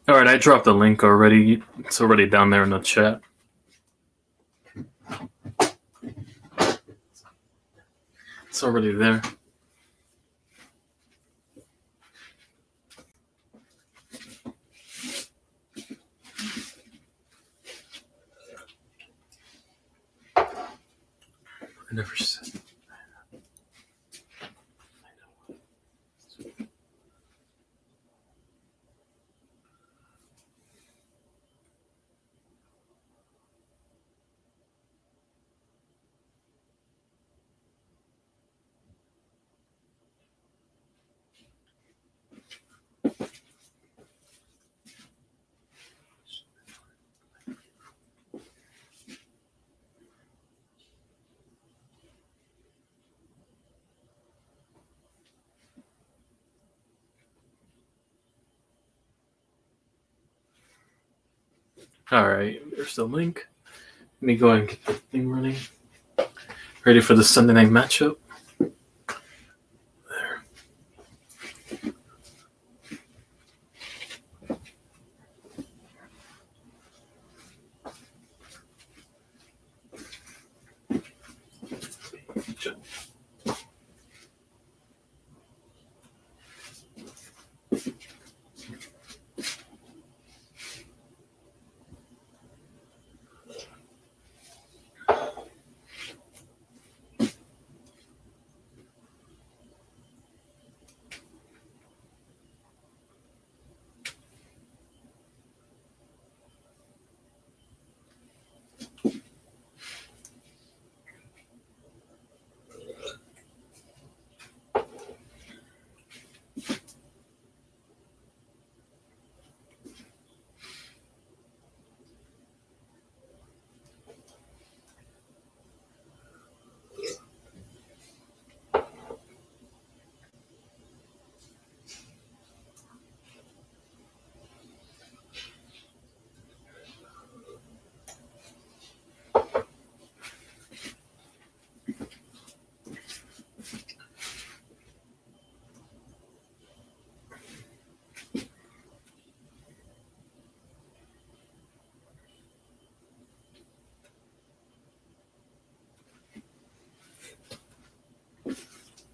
All right, I dropped the link already. It's already down there in the chat. It's already there. I never said. All right, there's the link. Let me go ahead and get the thing running. Ready for the Sunday night matchup? There.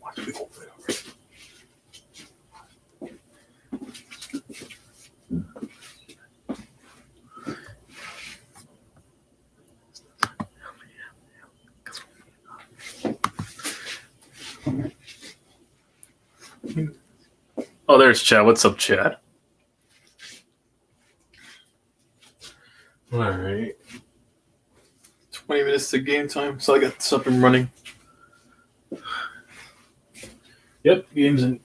Watch me open it over. Oh, there's Chad. What's up, Chad? All right. 20 minutes to game time, so I got this up and running. Yep, game's in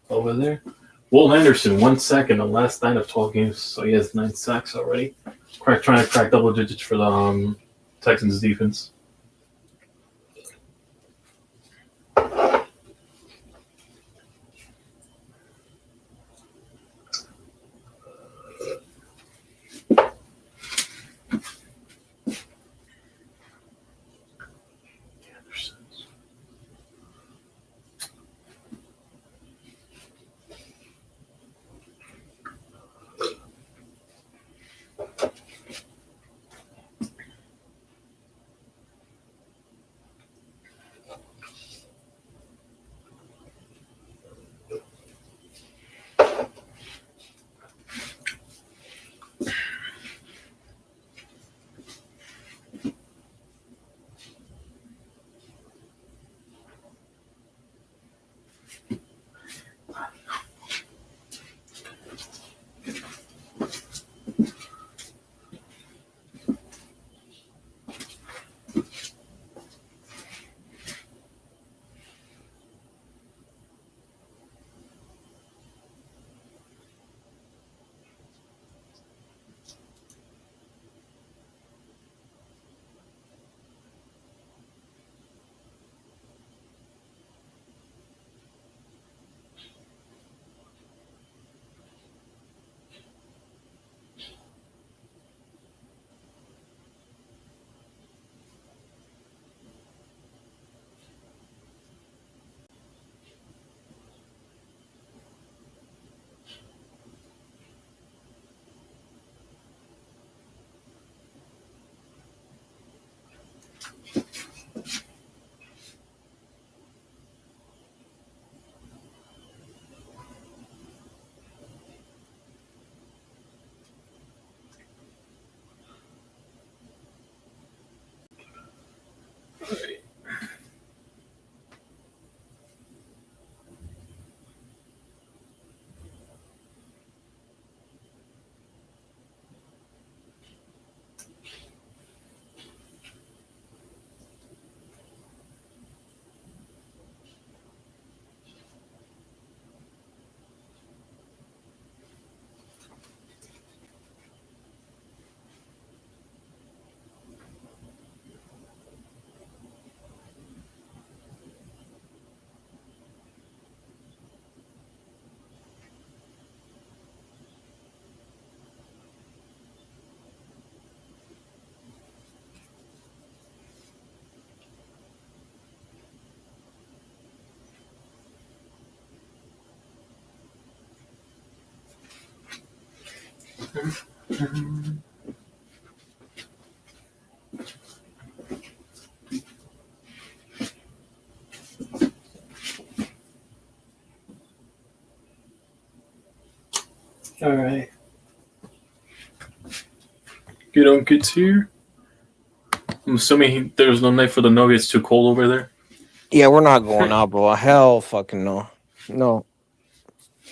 over there. Will Anderson, 1 sack in the last 9 of 12 games, so he has 9 sacks already. Trying to crack double digits for the Texans defense. All right. Get on kids here. I'm assuming there's no night for the Nuggets. Too cold over there. Yeah, we're not going out, bro. Hell fucking no. No.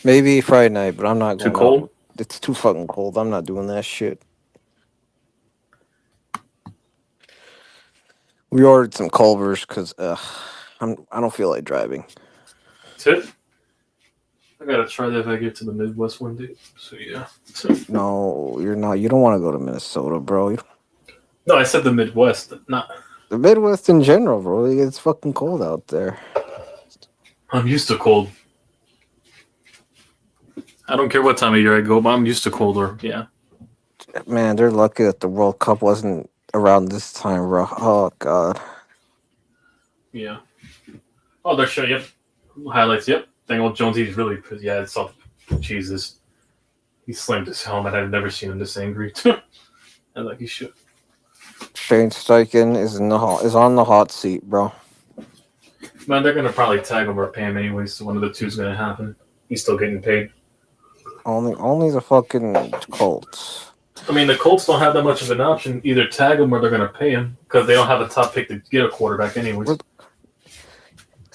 Maybe Friday night, but I'm not Too going cold. out. It's too fucking cold. I'm not doing that shit. We ordered some Culvers because I don't feel like driving. That's it. I gotta try that if I get to the Midwest one day. So yeah. No, you're not. You don't want to go to Minnesota, bro. No, I said the Midwest. Not. The Midwest in general, bro. It's fucking cold out there. I'm used to cold. I don't care what time of year I go, but I'm used to colder. Yeah. Man, they're lucky that the World Cup wasn't around this time, bro. Oh god. Yeah. Oh, they're showing. Yep. Highlights. Yep. Daniel Jones. He's really. Yeah. It's all. Jesus. He slammed his helmet. I've never seen him this angry. I like he should. Shane Steichen is on the hot seat, bro. Man, they're gonna probably tag him or pay him anyways. So one of the two's gonna happen. He's still getting paid. Only the fucking Colts. I mean, the Colts don't have that much of an option. Either tag him or they're gonna pay him because they don't have a top pick to get a quarterback anyways.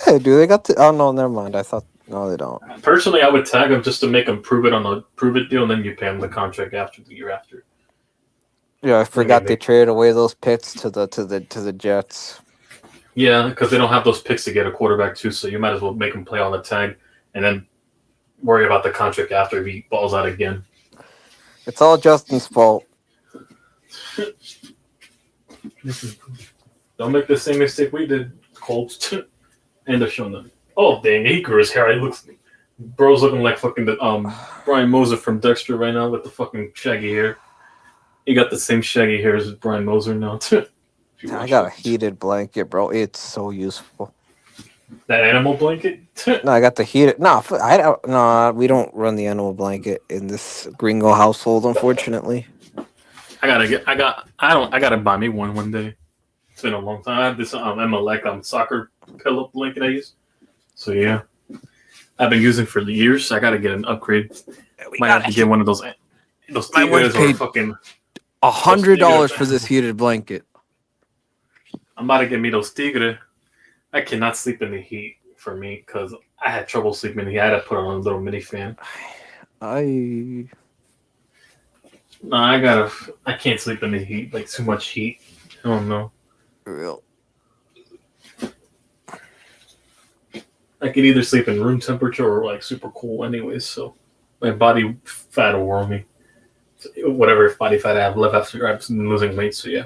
Hey, do they got the? Oh no, never mind. I thought no, they don't. Personally, I would tag him just to make him prove it on the prove it deal, and then you pay him the contract after the year after. Yeah, I forgot they traded away those picks to the Jets. Yeah, because they don't have those picks to get a quarterback too, so you might as well make him play on the tag, and then worry about the contract after if he balls out again. It's all Justin's fault. Don't make the same mistake we did, Colts. End up showing them. Oh dang, he grew his hair. He looks, bro's looking like fucking Brian Moser from Dexter right now with the fucking shaggy hair. He got the same shaggy hair as Brian Moser now too. I got a heated blanket, bro. It's so useful. That animal blanket? No, I got the heated. No, we don't run the animal blanket in this gringo household, unfortunately. I gotta buy me one day. It's been a long time. I have this MLEC soccer pillow blanket I use. So yeah, I've been using for years. I gotta get an upgrade. Might have to get one of those tigres or fucking $100 for this heated blanket. I'm about to get me those tigre. I cannot sleep in the heat for me because I had trouble sleeping in the heat. I had to put on a little mini fan. I can't sleep in the heat. Like too much heat. I don't know. Real. I can either sleep in room temperature or like super cool anyways, so my body fat will warm me. So whatever body fat I have left after I've been losing weight, so yeah.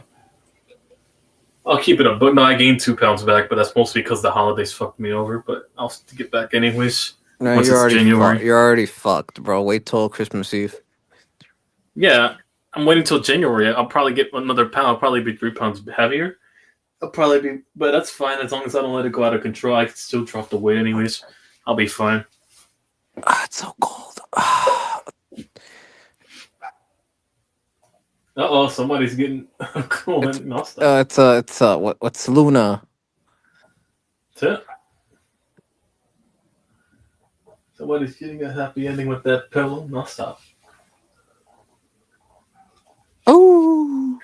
I'll keep it up. But no, I gained 2 pounds back, but that's mostly because the holidays fucked me over, but I'll get back anyways. No, once you're already fucked, bro. Wait till Christmas Eve. Yeah, I'm waiting till January. I'll probably get another pound. I'll probably be 3 pounds heavier. I'll probably be, but that's fine as long as I don't let it go out of control. I can still drop the weight anyways. I'll be fine. It's so cold. Somebody's getting cold. What's Luna? That's it. Somebody's getting a happy ending with that pillow. No, stop. Oh,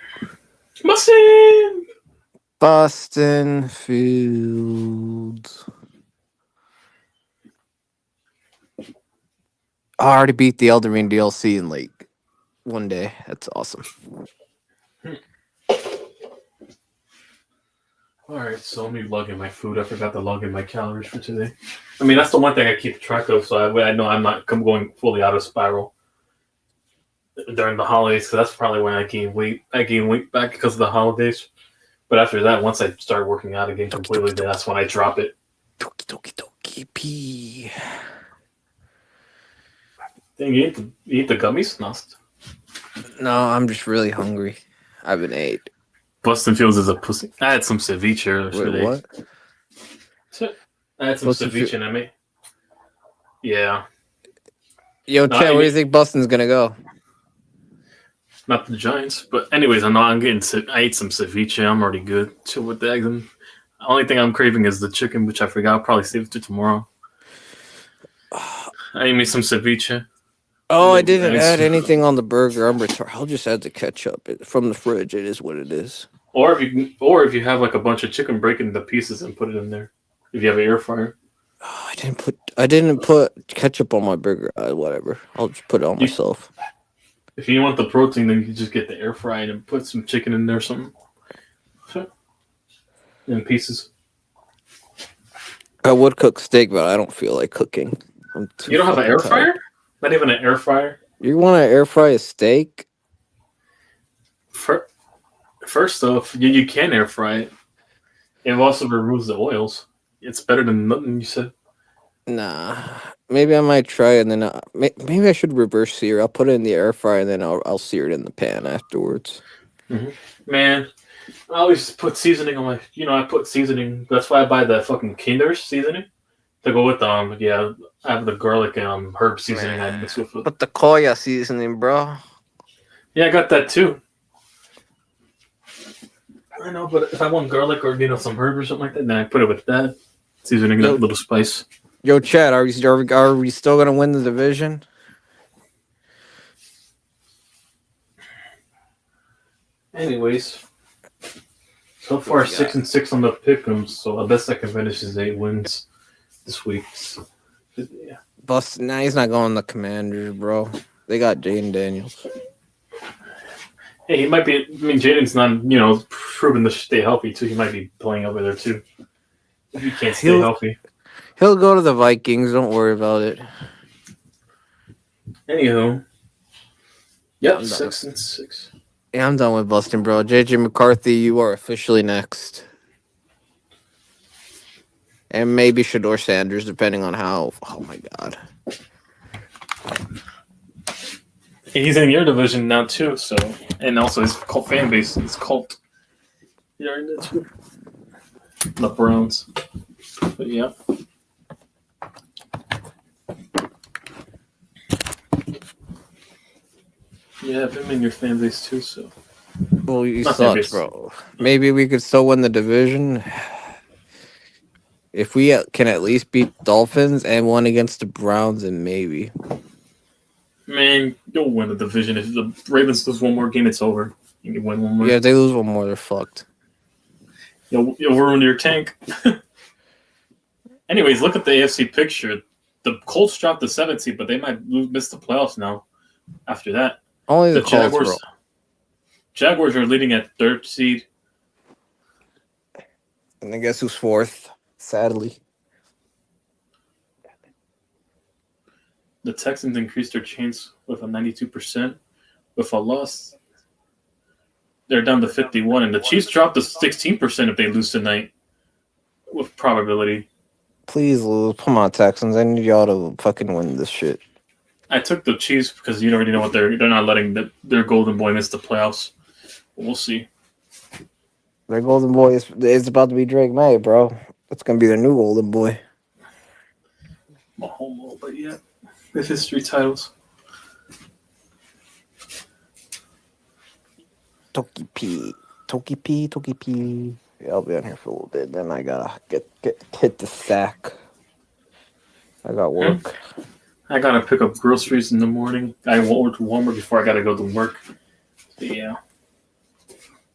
Boston Fields. I already beat the Elden Ring DLC in like one day. That's awesome. Alright, so let me log in my food. I forgot to log in my calories for today. I mean, that's the one thing I keep track of, so I know I'm not going fully out of spiral during the holidays, because that's probably when I gain weight. I gain weight back because of the holidays. But after that, once I start working out again completely, then that's when I drop it. Doki pee. Dang, you eat the gummies? No, I'm just really hungry. I haven't ate. Boston Fields is a pussy. I had some ceviche today. What? I had some ceviche in me. Yeah. Yo, Chad, where do you think Boston's gonna go? Not the Giants, but anyways, I know I'm getting sick. I ate some ceviche. I'm already good. Chill with the eggs. And the only thing I'm craving is the chicken, which I forgot. I'll probably save it to tomorrow. I ate me some ceviche. Oh, I And didn't it's- add anything on the burger. I'm retarded. I'll just add the ketchup from the fridge. It is what it is. or if you have like a bunch of chicken, break it into pieces and put it in there. If you have an air fryer, Oh, I didn't put ketchup on my burger. Whatever. I'll just put it on You- myself. if you want the protein, then you can just get the air fryer and put some chicken in there, or something in pieces. I would cook steak, but I don't feel like cooking. I'm too You don't have an fucking air tired. fryer? Not even an air fryer. You want to air fry a steak? First off, you can air fry it. It also removes the oils. It's better than nothing. You said. Nah. Maybe I might try it, and then maybe I should reverse sear. I'll put it in the air fryer, and then I'll sear it in the pan afterwards. Man, I always put seasoning on my. I put seasoning. That's why I buy the fucking Kinder seasoning to go with Yeah, I have the garlic and herb seasoning I mix with it. But the koya seasoning, bro. Yeah, I got that too. I know, but if I want garlic or some herb or something like that, then I put it with that seasoning, that little spice. Yo, Chad, are we still gonna win the division? Anyways, so far 6-6 on the pick'ems, so the best I can finish is 8 wins this week. So, yeah. Busted. Nah, he's not going to the Commanders, bro. They got Jaden Daniels. Hey, he might be. I mean, Jaden's not, proven to stay healthy too. He might be playing over there too. If he can't stay healthy. He'll go to the Vikings. Don't worry about it. Anywho, yep, 6-6. Yeah, I'm done with busting, bro. JJ McCarthy, you are officially next. And maybe Shador Sanders, depending on how. Oh my god. He's in your division now too, so and also his cult fan base is cult. You're in it too. The Browns. But yeah. You have him in your fan base too, so. Well, you suck, bro. Maybe we could still win the division. If we can at least beat Dolphins and one against the Browns, and maybe. Man, you'll win the division. If the Ravens lose one more game, it's over. You can win one more. Yeah, if they lose one more, they're fucked. You'll ruin your tank. Anyways, look at the AFC picture. The Colts dropped the 7th seed, but they might miss the playoffs now after that. Only the Colts, bro. Jaguars are leading at 3rd seed. And I guess who's 4th? Sadly. The Texans increased their chance with a 92%. With a loss, they're down to 51. And the Chiefs dropped to 16% if they lose tonight. With probability. Please lose. Come on, Texans. I need y'all to fucking win this shit. I took the Chiefs because you already know what they're not letting their golden boy miss the playoffs. We'll see. Their golden boy is about to be Drake May, bro. That's gonna be their new golden boy. Mahomes, but yeah, with his 3 titles. Toki P. Yeah, I'll be on here for a little bit. Then I gotta get hit the sack. I got work. I gotta pick up groceries in the morning. I won't to Walmart before I gotta go to work. But yeah.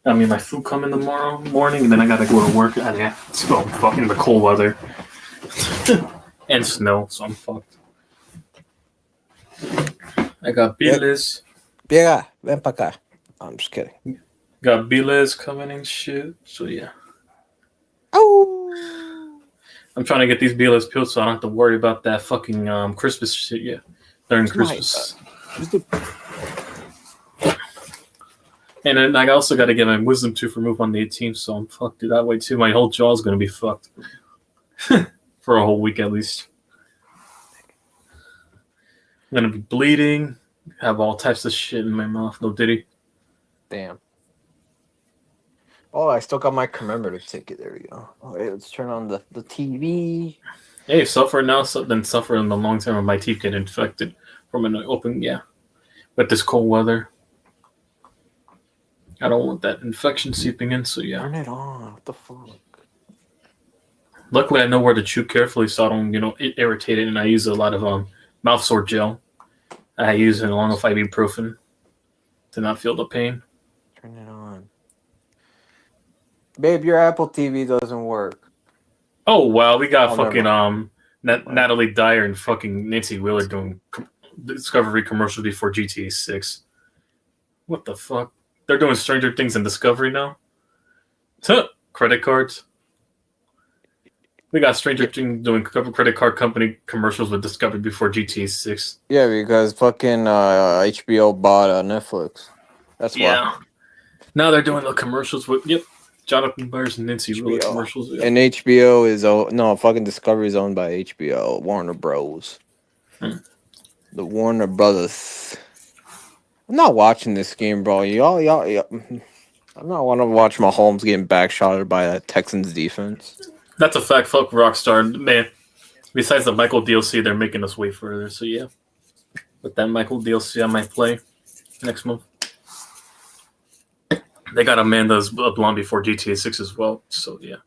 I mean, my food coming tomorrow morning, and then I gotta go to work. And yeah, it's fucking the cold weather and snow, so I'm fucked. I got Biles. Llega, ven pa' acá. I'm just kidding. Got Biles coming and shit. So yeah. Oh. I'm trying to get these Biles pills so I don't have to worry about that fucking Christmas shit yet. During Christmas. And then I also got to get my wisdom tooth removed on the 18th, so I'm fucked that way too. My whole jaw's going to be fucked. For a whole week at least. I'm going to be bleeding, have all types of shit in my mouth. No diddy. Damn. Oh, I still got my commemorative ticket. There we go. All right, let's turn on the TV. Hey, suffer now, then suffer in the long term when my teeth get infected from an open, with this cold weather. I don't want that infection seeping in, so yeah. Turn it on. What the fuck? Luckily, I know where to chew carefully so I don't, irritate it, and I use a lot of mouth sore gel. I use it along with ibuprofen to not feel the pain. Turn it on. Babe, your Apple TV doesn't work. Oh wow, we got never fucking mind. Natalie Dyer and fucking Nancy Wheeler doing Discovery commercials before GTA 6. What the fuck? They're doing Stranger Things in Discovery now? Credit cards. We got Stranger Things doing credit card company commercials with Discovery before GTA 6. Yeah, because fucking HBO bought Netflix. That's why. Now they're doing the commercials with Jonathan Byers and Nancy Wheeler HBO. commercials. And HBO is fucking Discovery is owned by HBO, Warner Bros. The Warner Brothers. I'm not watching this game, bro. Y'all. I'm not want to watch Mahomes getting backshotted by a Texans defense. That's a fact. Fuck Rockstar, man. Besides the Michael DLC, they're making us wait further. So yeah, with that Michael DLC, I might play next month. They got Amanda's Blonde before GTA 6 as well. So yeah,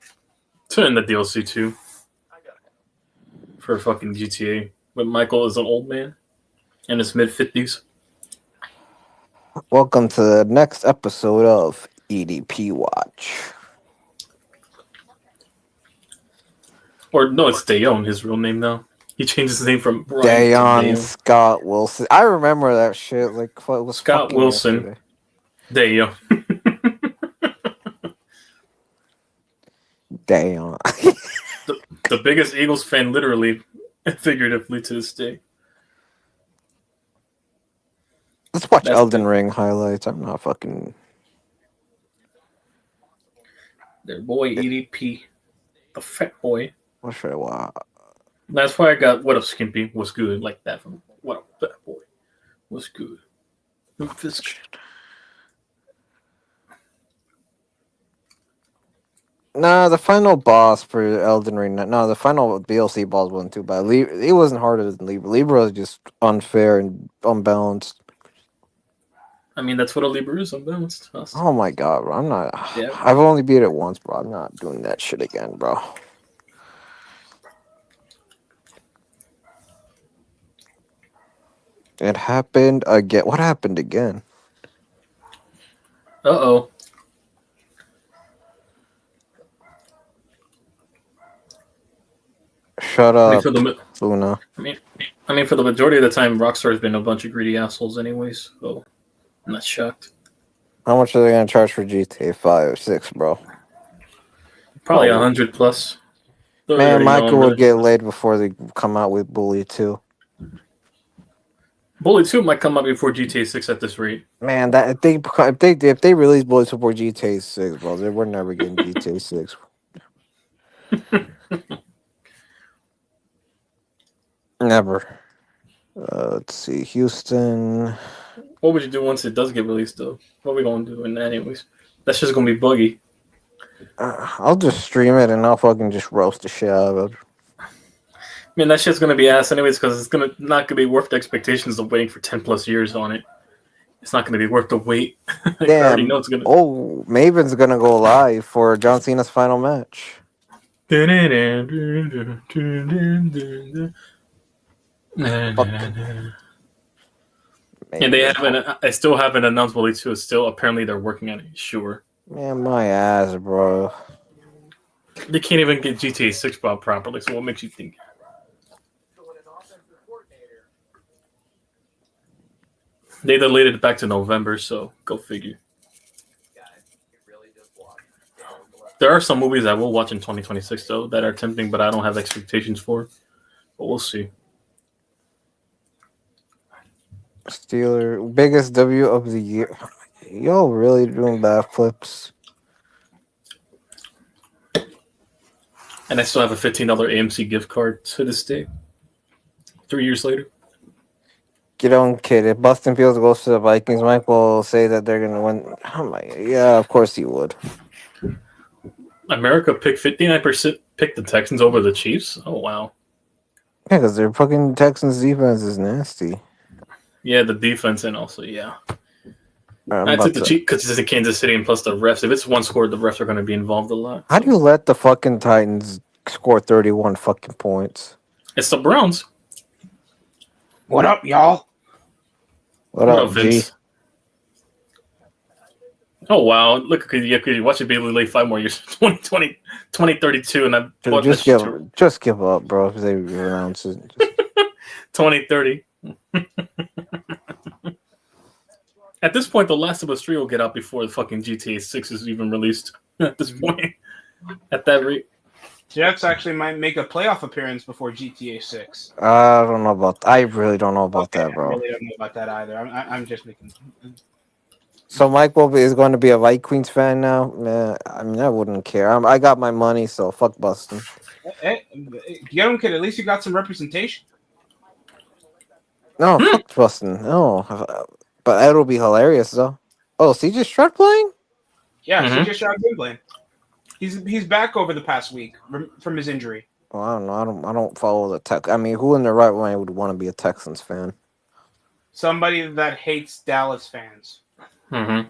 turn in the DLC too for fucking GTA. But Michael is an old man in his mid-50s. Welcome to the next episode of EDP Watch. Or no, it's Dayon, his real name now. He changed his name from Brian Dayon Scott Wilson. I remember that shit. Like it was Scott Wilson. Dayon. Dayon. the biggest Eagles fan, literally and figuratively, to this day. Let's watch Elden Ring highlights. I'm not fucking. Their boy EDP, the fat boy. What should I watch? That's why I got What Up Skimpy was good, like that from What Up Fat Boy was good. Nah, the final boss for Elden Ring. No, the final DLC boss wasn't too bad. It wasn't harder than Libra. Libra was just unfair and unbalanced. I mean, that's what a Libra is, unbalanced. Oh my god, bro. I'm not. Yeah. I've only beat it once, bro. I'm not doing that shit again, bro. It happened again. What happened again? Uh-oh. Shut up, Luna. I mean, for the majority of the time, Rockstar's been a bunch of greedy assholes anyways, so I'm not shocked. How much are they going to charge for GTA 5 or 6, bro? Probably 100 plus. Man, Michael would get laid before they come out with Bully 2. Bully 2 might come out before GTA 6 at this rate. Man, that if they release Bully 2 before GTA 6, bro, we're never getting GTA 6. Never. Let's see, Houston. What would you do once it does get released, though? What are we going to do in that anyways? That's just going to be buggy. I'll just stream it and I'll fucking just roast the shit out of it. I mean, that shit's going to be ass anyways because it's not going to be worth the expectations of waiting for 10 plus years on it. It's not going to be worth the wait. Damn. I already know it's gonna... Oh, Maven's going to go live for John Cena's final match. And I still haven't announced Bully 2. Still, apparently they're working on it. Sure. Man, my ass, bro. They can't even get GTA 6 brought properly, so what makes you think? They delayed it back to November, so go figure. There are some movies I will watch in 2026, though, that are tempting, but I don't have expectations for. But we'll see. Steeler, biggest W of the year. Y'all really doing backflips. And I still have a $15 AMC gift card to this day. 3 years later. Get on, kid. If Bustin Fields goes to the Vikings, Mike will say that they're going to win. Oh my God. Yeah, of course he would. America picked 59% picked the Texans over the Chiefs? Oh, wow. Yeah, because their fucking Texans defense is nasty. Yeah, the defense and also, yeah. I took the cheat because it's in Kansas City and plus the refs. If it's one score, the refs are going to be involved a lot. How do you let the fucking Titans score 31 fucking points? It's the Browns. What up, y'all? What up, G? Vince? Oh, wow. Look, you watch it be late 5 more years. 2020, 2032, and I bought just give up, bro, if they announce it. 2030. At this point, The Last of Us 3 will get out before the fucking GTA 6 is even released. At this point. At that rate. Jets actually might make a playoff appearance before GTA 6. I don't know about. I really don't know about that, bro. I really don't know about that either. I'm just making. So Mike is going to be a White Queens fan now. Man, I mean, I wouldn't care. I got my money, so fuck Boston. Hey, get him, kid. At least you got some representation. No, fuck Boston. No, but it'll be hilarious though. Oh, CJ Stroud playing? Yeah, CJ Stroud been playing. He's back over the past week from his injury. Well, I don't know. I don't follow the tech. I mean, who in their right mind would want to be a Texans fan? Somebody that hates Dallas fans. I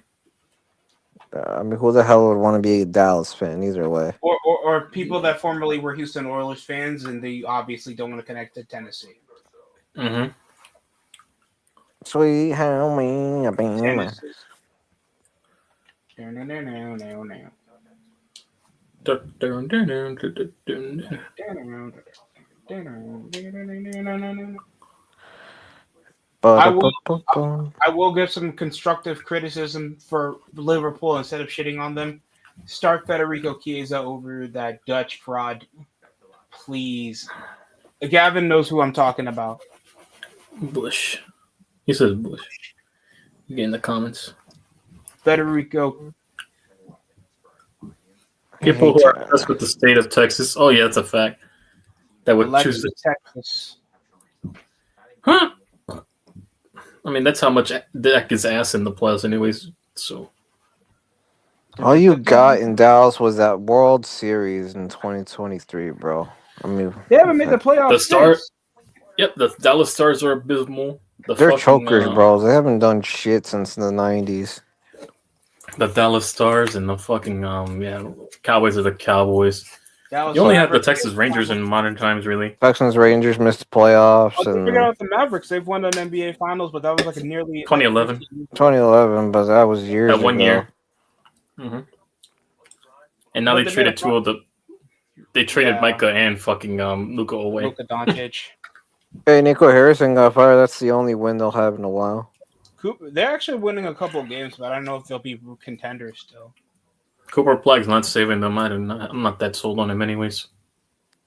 mean, who the hell would want to be a Dallas fan either way? Or people that formerly were Houston Oilers fans and they obviously don't want to connect to Tennessee. Sweet homie, I will give some constructive criticism for Liverpool instead of shitting on them. Start Federico Chiesa over that Dutch fraud, please. Gavin knows who I'm talking about. Bush. He says Bush. You get in the comments. Federico. People who are impressed with the state of Texas. Oh yeah, that's a fact. That would choose Texas. Huh? I mean, that's how much Dak is ass in the playoffs, anyways. So, all you got in Dallas was that World Series in 2023, bro. I mean, they haven't made the playoffs. The Stars. Yep, the Dallas Stars are abysmal. They're chokers, bro. They haven't done shit since the 90s. The Dallas Stars and the fucking Cowboys are the Cowboys. You only have the Texas Rangers in modern times, really. Texans Rangers missed playoffs. And forget about the Mavericks. They've won an NBA Finals, but that was like a nearly 2011. 2011, but that was years ago. 1 year. And now they traded two of the. They traded Micah and fucking Luka away. Luka Doncic. Hey, Nico Harrison got fired. That's the only win they'll have in a while. They're actually winning a couple of games, but I don't know if they'll be contenders still. Cooper Plague's not saving them. I'm not that sold on him anyways.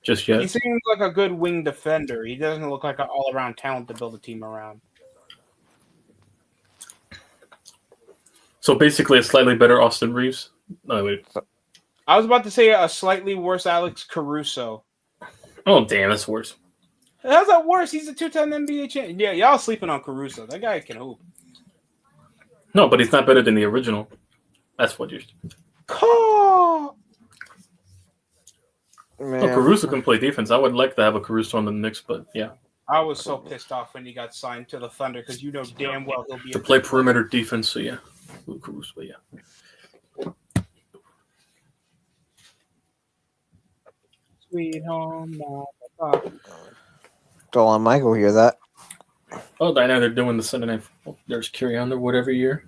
Just yet. He seems like a good wing defender. He doesn't look like an all-around talent to build a team around. So basically a slightly better Austin Reeves? No, wait. I was about to say a slightly worse Alex Caruso. Oh, damn, that's worse. How's that worse? He's a two-time NBA champion. Yeah, y'all sleeping on Caruso. That guy can hoop. No, but he's not better than the original. That's what you're... Man. No, Caruso can play defense. I would like to have a Caruso on the Knicks, but yeah. I was so pissed off when he got signed to the Thunder because you know damn well he'll be to play perimeter defense. So yeah, Caruso, yeah. Sweet home. Don't let Michael hear that. Oh, I know they're doing the Sunday night. There's Carry On whatever year.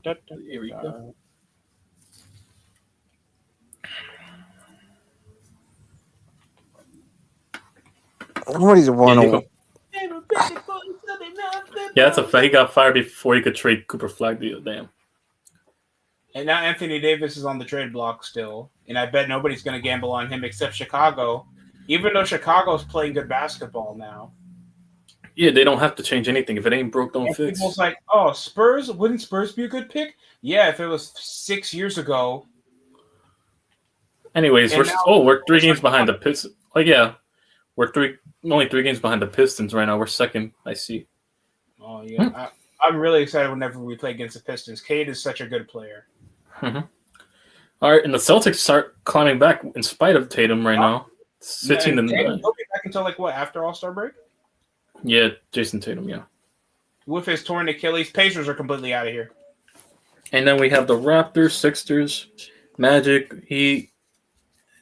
Here we go. Nobody's won. Yeah, that's a fact. He got fired before he could trade Cooper Flag. Damn. And now Anthony Davis is on the trade block still, and I bet nobody's going to gamble on him except Chicago, even though Chicago's playing good basketball now. Yeah, they don't have to change anything. If it ain't broke, don't fix. People's like, oh, Spurs? Wouldn't Spurs be a good pick? Yeah, if it was 6 years ago. Anyways, we're 3 games behind the Pistons. Like, yeah, we're only 3 games behind the Pistons right now. We're second, I see. Oh, yeah. I'm really excited whenever we play against the Pistons. Cade is such a good player. All right, and the Celtics start climbing back in spite of Tatum right now. 15 to 9. He'll be back until, after All-Star break? Yeah, Jason Tatum, yeah. With his torn Achilles, Pacers are completely out of here. And then we have the Raptors, Sixers, Magic, Heat,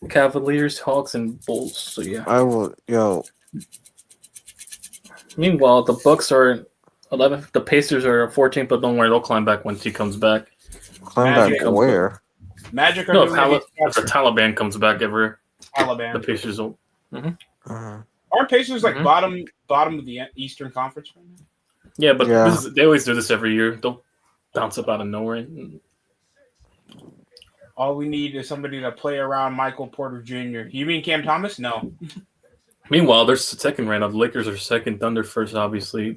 Cavaliers, Hawks, and Bulls. So yeah. I will, yo. Meanwhile, the Bucks are 11th. The Pacers are 14th, but don't worry, they'll climb back once he comes back. Climb back where? Magic are No, doing if the Taliban comes back ever, Taliban. the Pacers will. Aren't Pacers like bottom of the Eastern Conference right now? Yeah, but they always do this every year. They'll bounce up out of nowhere. All we need is somebody to play around Michael Porter Jr. You mean Cam Thomas? No. Meanwhile, they're second right now. The Lakers are second. Thunder first, obviously.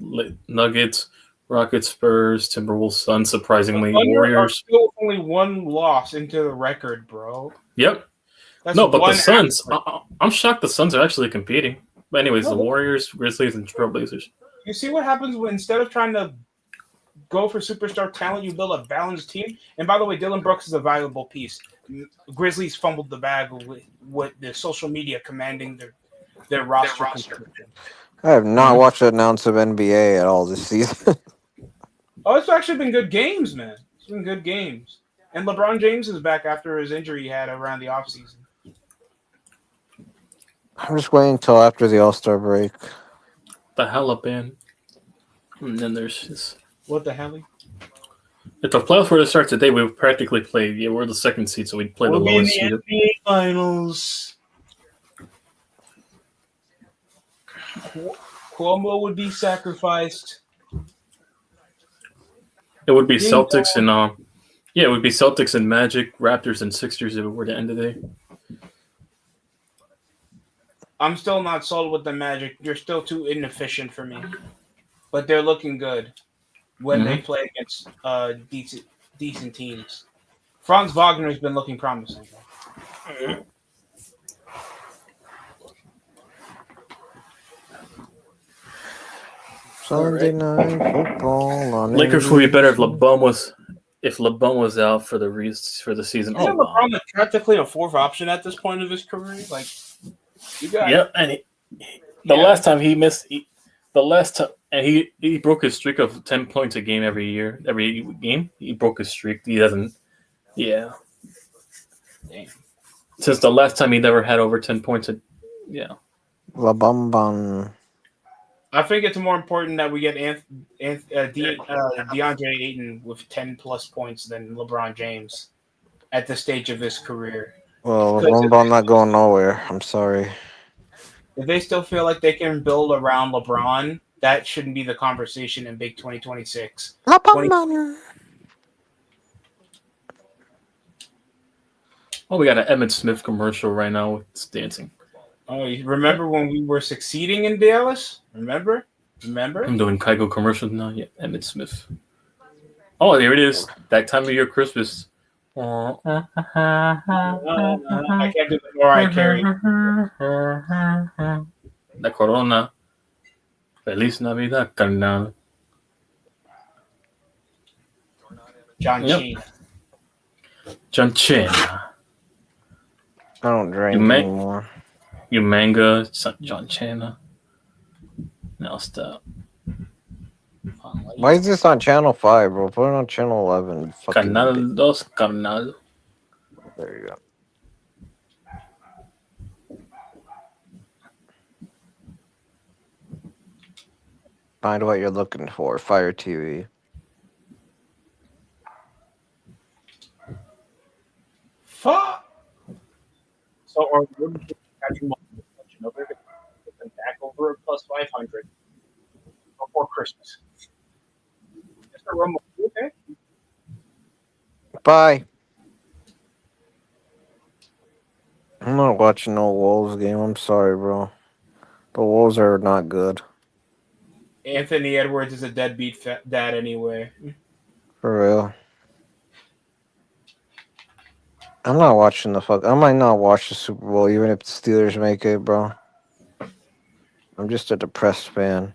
Nuggets, Rockets, Spurs, Timberwolves, Suns, surprisingly. Warriors. Still only one loss into the record, bro. Yep. That's no, but the Suns, I'm shocked the Suns are actually competing. But anyways, the Warriors, Grizzlies, and Trailblazers. You see what happens when instead of trying to go for superstar talent, you build a balanced team? And by the way, Dylan Brooks is a valuable piece. Grizzlies fumbled the bag with the social media commanding their roster construction. I have not watched an ounce of NBA at all this season. Oh, it's actually been good games, man. It's been good games. And LeBron James is back after his injury he had around the offseason. I'm just waiting until after the All-Star break. The Taliban. And then there's this. What the hell? If the playoffs were to start today, we would practically play. Yeah, we're the second seed, so we'd play the lowest seed. NBA Finals. Cuomo would be sacrificed. It would be Celtics and it would be Celtics and Magic, Raptors and Sixers if it were to end today. I'm still not sold with the Magic. You're still too inefficient for me. But they're looking good when they play against decent teams. Franz Wagner has been looking promising. Sunday night football on Lakers would be better if LeBron was out for the season. Isn't LeBron practically a fourth option at this point of his career? Like, you got and last time he missed, he broke his streak of 10 points a game every game. He broke his streak. He doesn't. Yeah. Damn. Since the last time he never had over 10 points. LeBron. I think it's more important that we get DeAndre Ayton with 10 plus points than LeBron James at this stage of his career. Well, LeBron not going nowhere. I'm sorry. If they still feel like they can build around LeBron, that shouldn't be the conversation in Big 2026. LeBron. Oh, we got an Emmitt Smith commercial right now. It's dancing. Oh, you remember when we were succeeding in Dallas? Remember? I'm doing Kygo commercials now. Yeah, Emmitt Smith. Oh, there it is. That time of year, Christmas. I can't do the Mariah Carey. La Corona. Feliz Navidad, carnal. John Cena. John Cena. I don't drink anymore. You manga, John Cena. Now stop. Why is this on channel 5, bro? Put it on channel 11. Canal 2, carnal. There you go. Find what you're looking for. Fire TV. Fuck. So our catching over back over plus 500 before Christmas. Mr. Rumble, okay? Bye. I'm not watching no Wolves game. I'm sorry, bro. The Wolves are not good. Anthony Edwards is a deadbeat dad anyway. For real. I'm not watching I might not watch the Super Bowl even if the Steelers make it, bro. I'm just a depressed fan.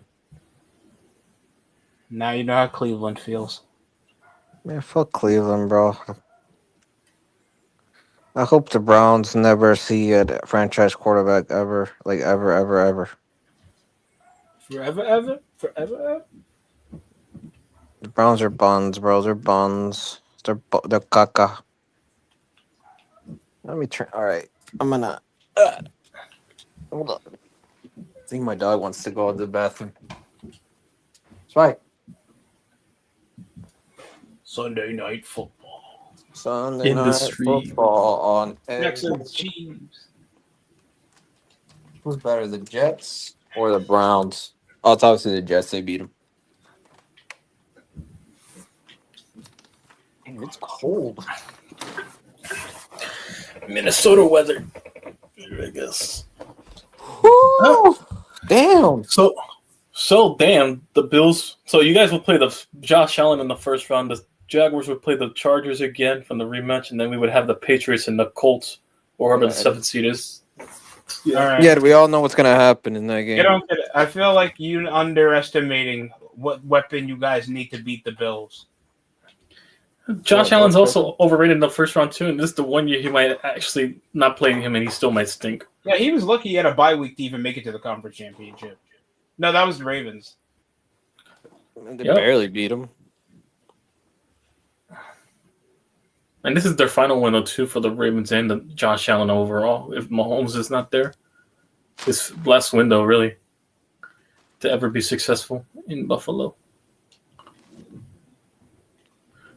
Now you know how Cleveland feels. Man, fuck Cleveland, bro. I hope the Browns never see a franchise quarterback ever. Like, ever, ever, ever. Forever, ever? Forever, ever? The Browns are buns, bro. They're buns. They're caca. Let me turn. All right, I'm gonna. Hold on. I think my dog wants to go to the bathroom. Spike. Sunday night football Sunday in the night street. football on. Texans, Chiefs. Who's better, the Jets or the Browns? Oh, it's obviously the Jets. They beat them. Damn, it's cold. Minnesota weather, I guess. Woo! Damn. So damn the Bills. So you guys will play the Josh Allen in the first round. The Jaguars would play the Chargers again from the rematch, and then we would have the Patriots and the Colts, or whoever the seventh seed is. Yeah. All right. Yeah, we all know what's gonna happen in that game. You don't get it. I feel like you underestimating what weapon you guys need to beat the Bills. Josh Allen's also overrated in the first round too, and this is the one year he might actually not playing him, and he still might stink. Yeah, he was lucky he had a bye week to even make it to the conference championship. No, that was the Ravens. They barely beat him. And this is their final window too for the Ravens and the Josh Allen overall. If Mahomes is not there, this last window really to ever be successful in Buffalo.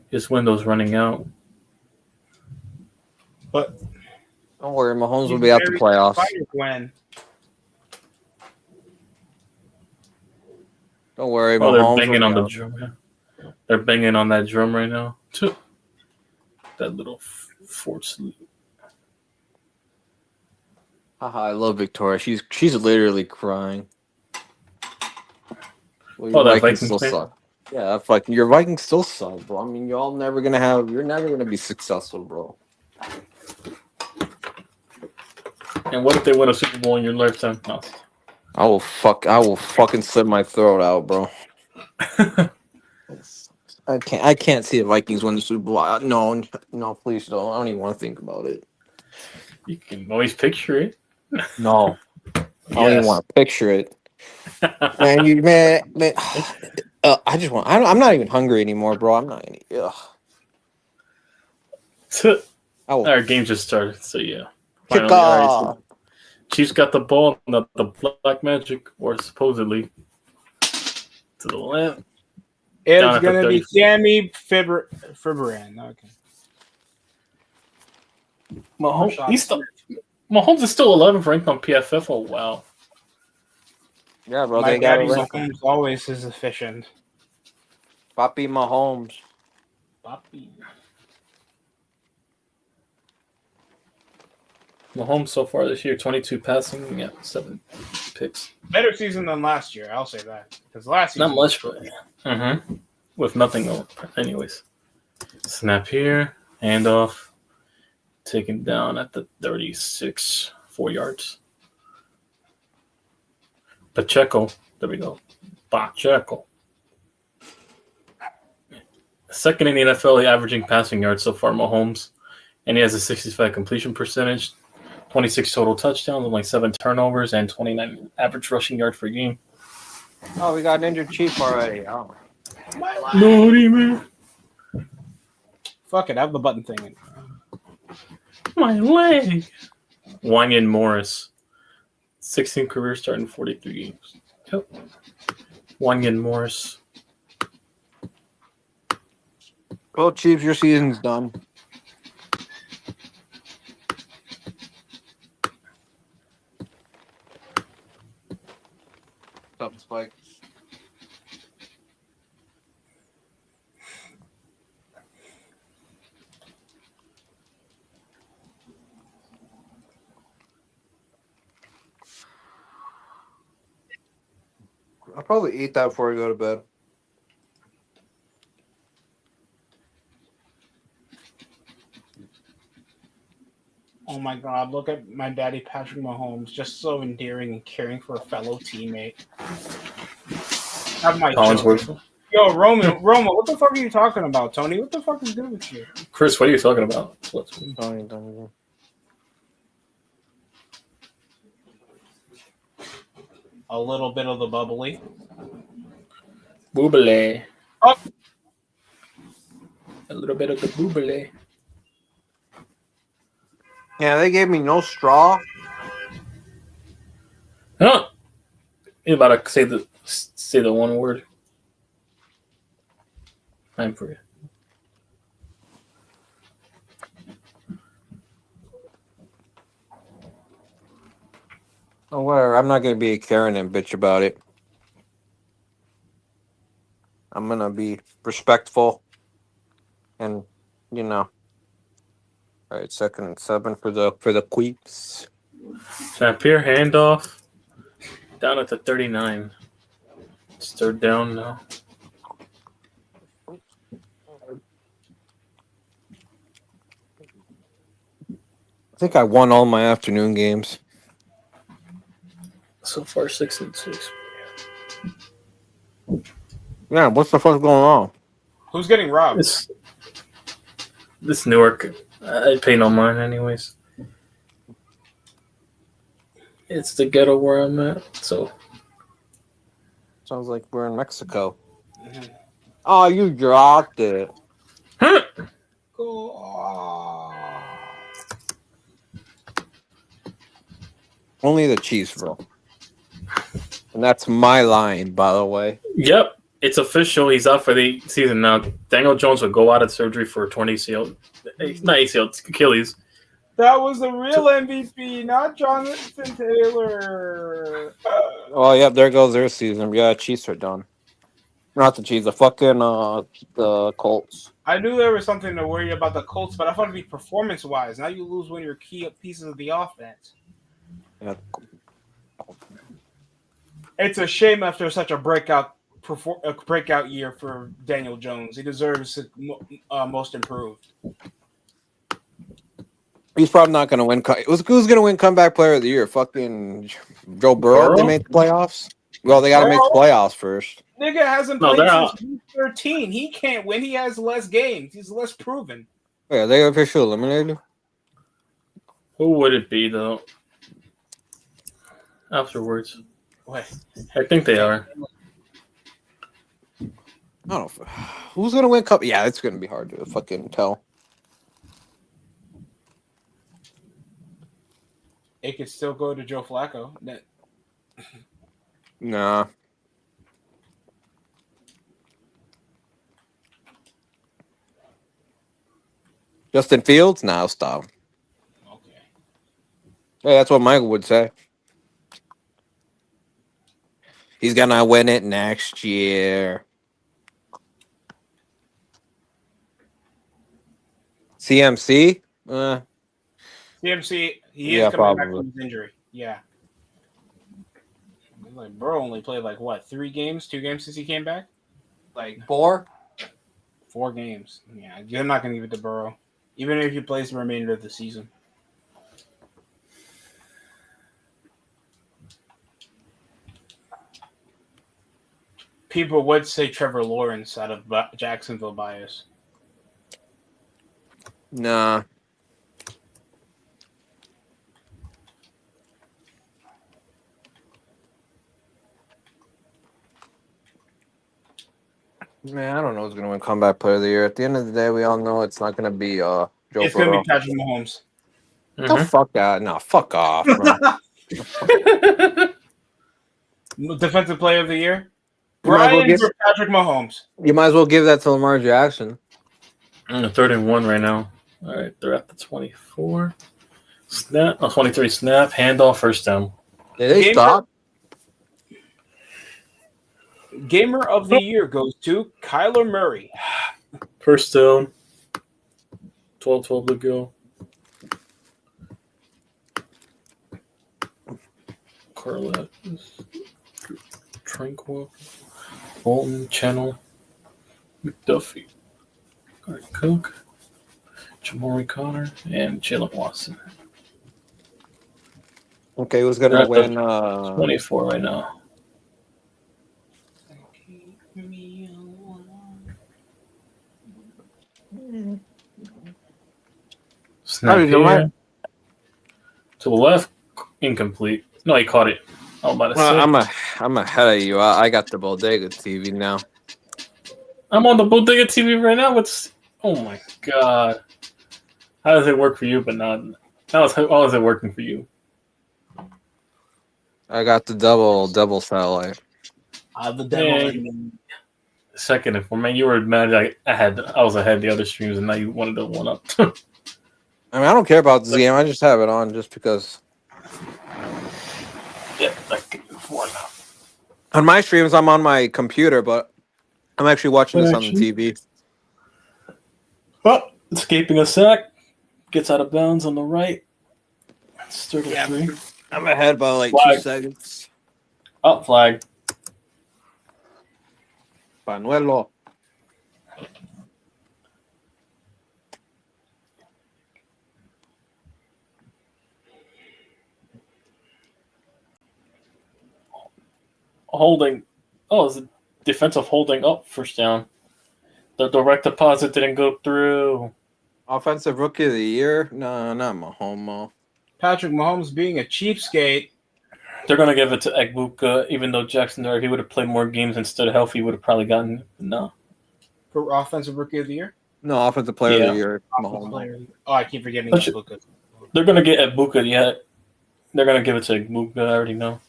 His window's running out. But don't worry, Mahomes will be out the playoffs. When? Don't worry, Mahomes. They're banging on the drum. They're banging on that drum right now. That little Fort Sleep. Haha, I love Victoria. She's literally crying. Well, your Vikings still suck. Yeah, fucking your Vikings still suck, bro. I mean, you're never gonna be successful, bro. And what if they win a Super Bowl in your lifetime? No. I will fucking slit my throat out, bro. I can't see the Vikings win the Super Bowl. No, please don't. I don't even want to think about it. You can always picture it. No. I don't even want to picture it. man. I'm not even hungry anymore, bro. I'm not any. Our game just started, so yeah. Finally, right, Chiefs got the ball, not the Black Magic, or supposedly to the left. It's gonna be Sammy Fibran. Okay. Mahomes is still 11th ranked on PFF. Oh wow. Yeah, bro. My daddy Mahomes always is efficient. Papi Mahomes. Papi. Mahomes so far this year, 22 passing, 7 picks. Better season than last year, I'll say that. Because last season, not much, but with nothing going. Anyways, snap here, handoff, taken down at the 36, 4 yards. Pacheco, there we go. Pacheco. Second in the NFL, averaging passing yards so far, Mahomes, and he has a 65 completion percentage. 26 total touchdowns, only 7 turnovers, and 29 average rushing yards per game. Oh, we got an injured Chief already. Oh. Man. Fuck it, I have the button thing in. My leg. Wynyan Morris. 16 career start in 43 games. Yep. Wynyan Morris. Well, Chiefs, your season's done. Up, Spike. I'll probably eat that before I go to bed. Oh my God! Look at my daddy, Patrick Mahomes, just so endearing and caring for a fellow teammate. Have my Yo, Roman, what the fuck are you talking about, Tony? What the fuck is good with you? Chris, what are you talking about? Tony. A little bit of the bubbly. Boobly. Oh. A little bit of the boobele. Yeah, they gave me no straw. Huh? You're about to say the one word. I'm for you. Oh, whatever. I'm not gonna be a Karen and bitch about it. I'm gonna be respectful, and you know. All right, 2nd and 7 for the Queeps. Shampir handoff down at the 39. It's 3rd down now. I think I won all my afternoon games. So far, 6-6. Yeah, what's the fuck going on? Who's getting robbed? This Newark, I pay no mind anyways. It's the ghetto where I'm at, so. Sounds like we're in Mexico. Oh, you dropped it. Only the Chiefs, bro. And that's my line, by the way. Yep, it's official. He's out for the season now. Daniel Jones will go out of surgery for a torn ACL. Not ACL, it's Achilles. That was the real MVP, not Jonathan Taylor. Oh, yeah, there goes their season. Yeah, Chiefs are done. Not the Chiefs, the fucking the Colts. I knew there was something to worry about the Colts, but I thought it'd be performance-wise. Now you lose one of your key pieces of the offense. Yeah. It's a shame after such a breakout year for Daniel Jones. He deserves most improved. He's probably not going to win. Who's going to win comeback player of the year? Fucking Joe Burrow? They made the playoffs? Well, they got to make the playoffs first. Nigga hasn't played since week 13. He can't win. He has less games. He's less proven. Yeah, they officially eliminated him. Who would it be, though? Afterwards. What? I think they are. I don't know. Who's going to win cup? Yeah, it's going to be hard to fucking tell. It could still go to Joe Flacco. Nah. Justin Fields? Nah, stop. Okay. Yeah, that's what Michael would say. He's going to win it next year. CMC? CMC, he is coming back from his injury. Yeah. Like, bro only played, 3 games? 2 games since he came back? 4? 4 games. Yeah, you're not going to give it to Burrow. Even if he plays the remainder of the season. People would say Trevor Lawrence out of Jacksonville bias. Nah. Man, I don't know who's going to win comeback player of the year. At the end of the day, we all know it's not going to be Joe Burrow. It's going to be Patrick Mahomes. The fuck out. No, fuck off, bro. Defensive player of the year? Brian for Patrick Mahomes. You might as well give that to Lamar Jackson. 3rd and 1 right now. All right, they're at the 24. Snap, 23 snap, handoff, 1st down. Did they stop? Gamer of the year goes to Kyler Murray. 1st down. 12 to go. Carlette, Tranquil, Bolton, Channel, McDuffie, Cook, Jamari Connor, and Jalen Watson. Okay, who's going to win? 24 right now. Snap here. To the left, incomplete. No, he caught it. I'm ahead of you. I got the Bodega TV now. I'm on the Bodega TV right now. Oh my god. How does it work for you, but not? How is it working for you? I got the double satellite. The demo. Man, second, if man, you were mad. I was ahead the other streams, and now you wanted to one up. I mean, I don't care about this game. I just have it on just because. Yeah, like four now. On my streams, I'm on my computer, but I'm actually watching this on the TV. Oh, escaping a sack. Gets out of bounds on the right. It's 33. I'm ahead by like Flag. 2 seconds. Up flag. Panuelo. Holding. Oh, it's a defensive holding up first down. The direct deposit didn't go through. Offensive Rookie of the Year? No, not Mahomes. Patrick Mahomes being a cheapskate. They're going to give it to Egbuka, even though Jackson, if he would have played more games instead of healthy, he would have probably gotten no. For offensive rookie of the year? No, Offensive Player of the Year. Offensive Mahomes. player. Oh, I keep forgetting Don't you- Egbuka. They're going to get Egbuka, yeah. They're going to give it to Egbuka, I already know.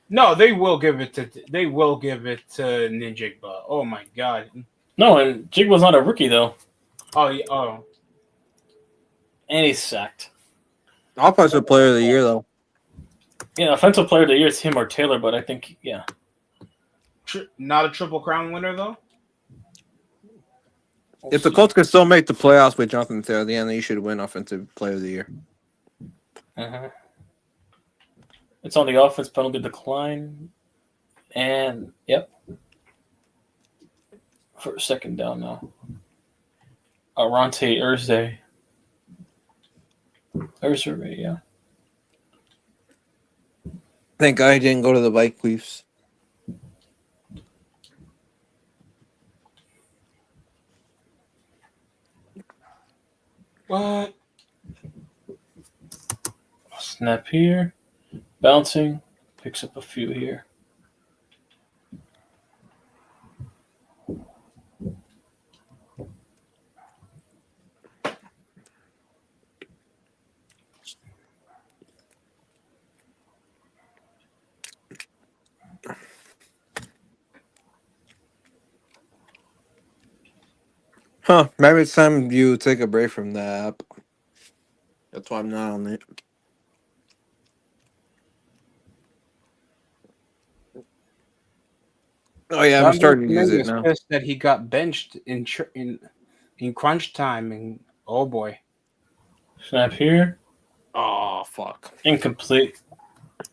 No, they will give it to Ninjigba. Oh my god. No, and Jigba's not a rookie, though. Oh yeah. Oh. And he's sacked. Offensive Player of the Year, though. Yeah, offensive player of the year is him or Taylor, but I think, yeah. Not a triple crown winner though. If the Colts can still make the playoffs with Jonathan Taylor, then he should win Offensive Player of the Year. Uh-huh. It's on the offense penalty decline. And, yep. For a second down now. Arante Thursday. Thursday, yeah. Thank God he didn't go to the Bike Leafs. What? Snap here. Bouncing. Picks up a few here. Huh. Maybe it's time you take a break from that app. That's why I'm not on it. Oh, yeah, I'm starting to use it now. Pissed that he got benched in crunch time, and oh boy. Snap here. Oh, fuck. Incomplete.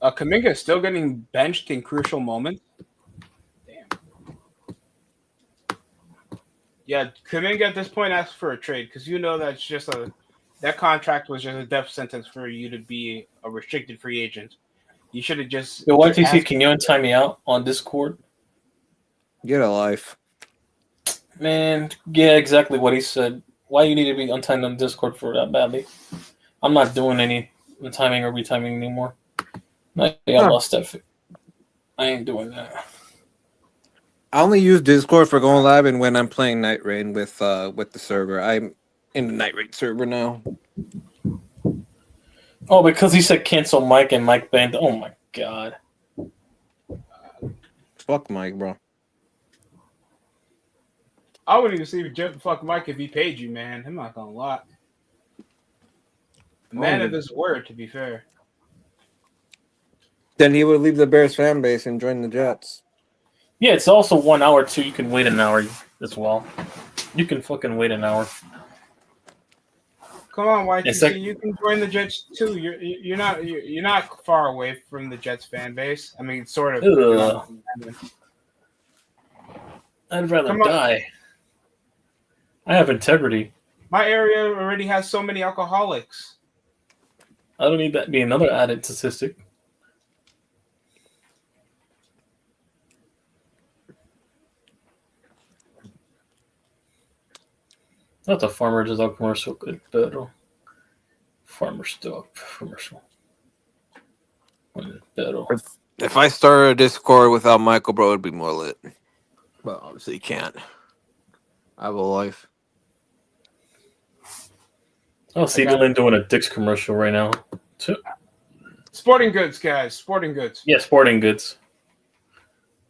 Kuminga is still getting benched in crucial moments. Damn. Yeah, Kuminga at this point asked for a trade because you know that's just that contract was just a death sentence for you to be a restricted free agent. You should have just. Yo, YTC, can you time me out on Discord? Get a life. Man, yeah, exactly what he said. Why you need to be untimed on Discord for that badly? I'm not doing any untiming or retiming anymore. I lost that. I ain't doing that. I only use Discord for going live and when I'm playing Night Raid with the server. I'm in the Night Raid server now. Oh, because he said cancel Mike and Mike banned. Oh my god. Fuck Mike, bro. I wouldn't even see fuck Mike if he paid you, man. I'm not gonna lie. A man of his word, to be fair. Then he would leave the Bears fan base and join the Jets. Yeah, it's also 1 hour too. You can wait an hour as well. You can fucking wait an hour. Come on, YTC, you can join the Jets too. You're not far away from the Jets fan base. I mean, sort of. I'd rather die. I have integrity. My area already has so many alcoholics. I don't need that to be another added statistic. Not the farmer's dog commercial, good, pero farmer's dog commercial. Pero. If I started a Discord without Michael, bro, it'd be more lit. But obviously, you can't. I have a life. Oh, see Dylan doing a Dick's commercial right now. Sporting Goods, guys. Sporting Goods. Yeah, Sporting Goods.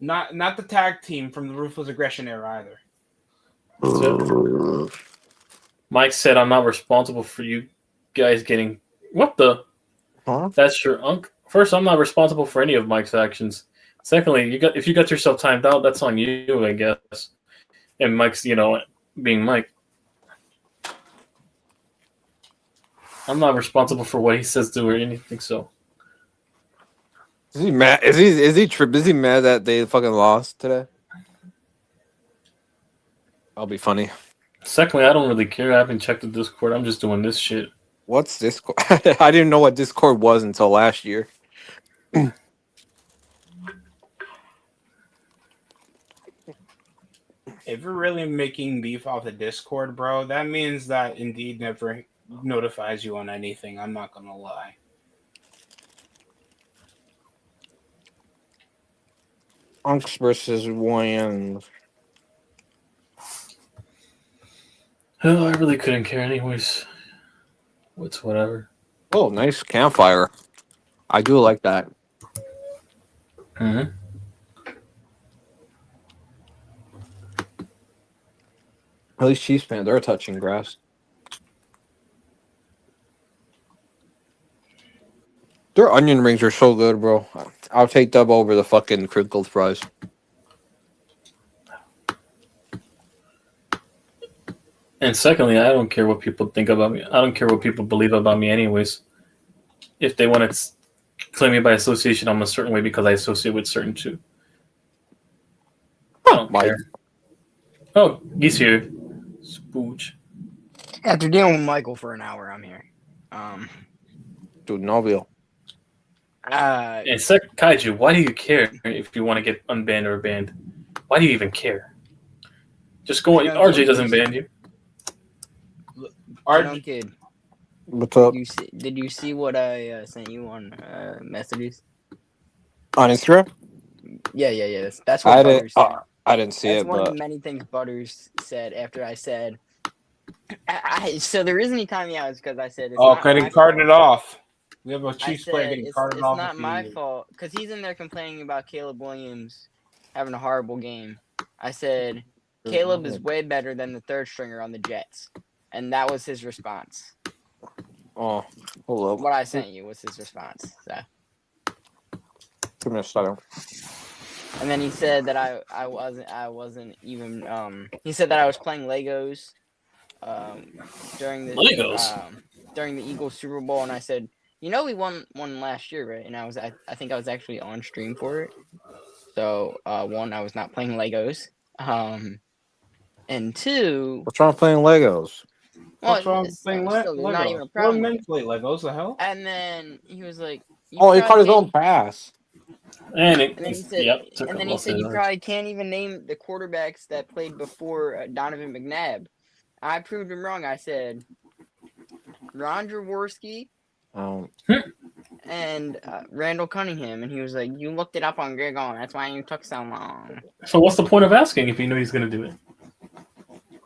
Not the tag team from the Ruthless Aggression era either. Mike said, "I'm not responsible for you guys getting what the." Huh? That's your uncle. First, I'm not responsible for any of Mike's actions. Secondly, if you got yourself timed out, that's on you, I guess. And Mike's, being Mike. I'm not responsible for what he says to or anything. So, Is he mad? Is he mad that they fucking lost today? That'll be funny. secondly, I don't really care. I haven't checked the Discord. I'm just doing this shit. What's Discord? I didn't know what Discord was until last year. If you're really making beef off the Discord, bro, that means that Indeed never notifies you on anything. I'm not gonna lie. Unks versus Wayans. Oh, I really couldn't care anyways. What's whatever. Oh, nice campfire. I do like that. Mm-hmm. At least Chiefs fans are touching grass. Their onion rings are so good, bro. I'll take them over the fucking crinkled fries. And secondly, I don't care what people think about me. I don't care what people believe about me anyways. If they want to claim me by association, I'm a certain way because I associate with certain two. I don't care. Oh, he's here. Spooch. After dealing with Michael for an hour, I'm here. Dude, Novio. And Kaiju, why do you care if you want to get unbanned or banned? Why do you even care? Just go on. RJ doesn't ban you. RJ kid. What's up? Did you see what I sent you on messages? On Instagram? Yeah. That's what Butters said. I didn't see That's it, one but of the many things Butters said after I said. So the reason he timed me out is because I said, getting carted off. We have a Chiefs player getting carted off. It's not my fault because he's in there complaining about Caleb Williams having a horrible game. I said, Caleb is way better than the third stringer on the Jets. And that was his response. oh, hold up. What I sent you was his response. So. Give me a second. And then he said that I wasn't even he said that I was playing Legos during the Eagles Super Bowl, and I said, we won one last year, right? And I think I was actually on stream for it. So one, I was not playing Legos. And two, What's wrong with playing Legos? What's wrong with playing Legos? Not even a problem. Men play Legos, the hell? And then he was like, he caught his own pass. And then he said, you probably can't even name the quarterbacks that played before Donovan McNabb. I proved him wrong. I said Ron Jaworski and Randall Cunningham, and he was like, "You looked it up on Google. That's why you took so long." So what's the point of asking if you know he's going to do it?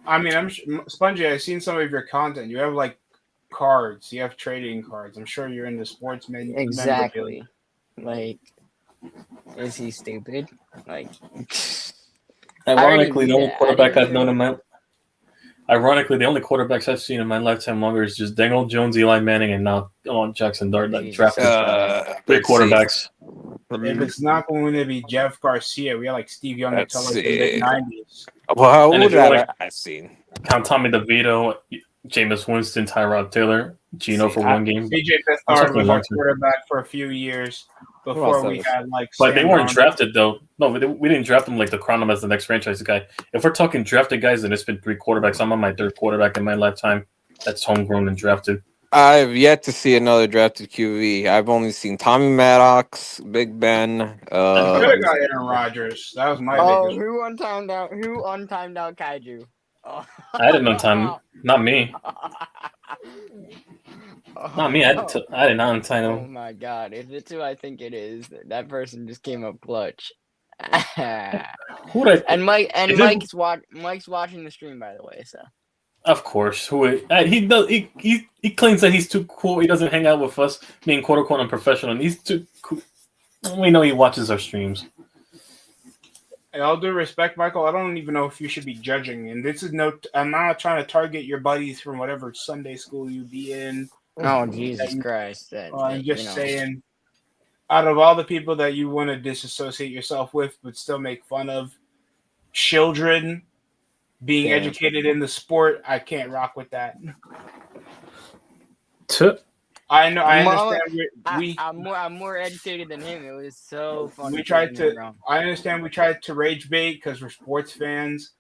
I mean, Spongy. I've seen some of your content. You have like cards. You have trading cards. I'm sure you're into sports. Exactly. Like, is he stupid? Like, ironically, the only quarterback I've known in my Ironically, the only quarterbacks I've seen in my lifetime longer is just Daniel Jones, Eli Manning, and now Jackson Dart that drafted three quarterbacks. If it's not going to be Jeff Garcia, we got like Steve Young until like the mid-90s. Well, what would I've seen? Count Tommy DeVito, Jameis Winston, Tyrod Taylor, Geno for one game. CJ Beathard was our quarterback for a few years before we had like. But they weren't drafted though. No, we didn't draft them like to crown him as the next franchise guy. If we're talking drafted guys, then it's been three quarterbacks. I'm on my third quarterback in my lifetime. That's homegrown and drafted. I've yet to see another drafted QB. I've only seen Tommy Maddox, Big Ben. Could have got Aaron Rodgers. That was my biggest. Who untimed out Kaiju? I didn't untime him. Not me. Not me. I did not untime him. Oh my god! If it's who I think it is, that person just came up clutch. Who did I? And Mike's watching the stream, by the way. So. Of course. He does. He claims that he's too cool. He doesn't hang out with us, being quote unquote unprofessional. And he's too cool. We know he watches our streams. And all due respect, Michael, I don't even know if you should be judging. And this is no. I'm not trying to target your buddies from whatever Sunday school you be in. Oh Jesus Christ! I'm just saying. Out of all the people that you want to disassociate yourself with, but still make fun of, children being educated in the sport, I can't rock with that. I know. I understand. I'm more educated than him. It was so funny. We tried to. I understand. We tried to rage bait because we're sports fans.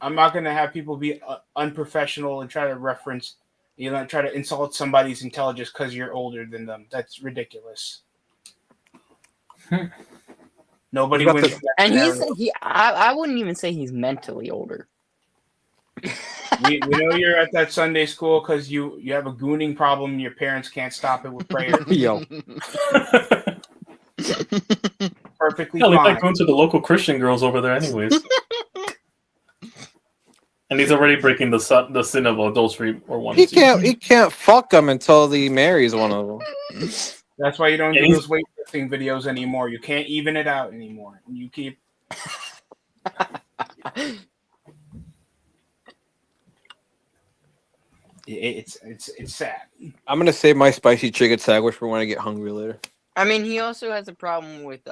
I'm not going to have people be unprofessional and try to reference, try to insult somebody's intelligence because you're older than them. That's ridiculous. Nobody wins. And I wouldn't even say he's mentally older. We know you're at that Sunday school because you have a gooning problem. And your parents can't stop it with prayer. Yo. Perfectly fine. fine. Like going to the local Christian girls over there, anyways. And he's already breaking the sin of adultery or one. He can't fuck them until he marries one of them. That's why you don't do those weightlifting videos anymore. You can't even it out anymore. You keep. It's sad. I'm gonna save my spicy chicken sandwich for when I get hungry later. I mean, he also has a problem with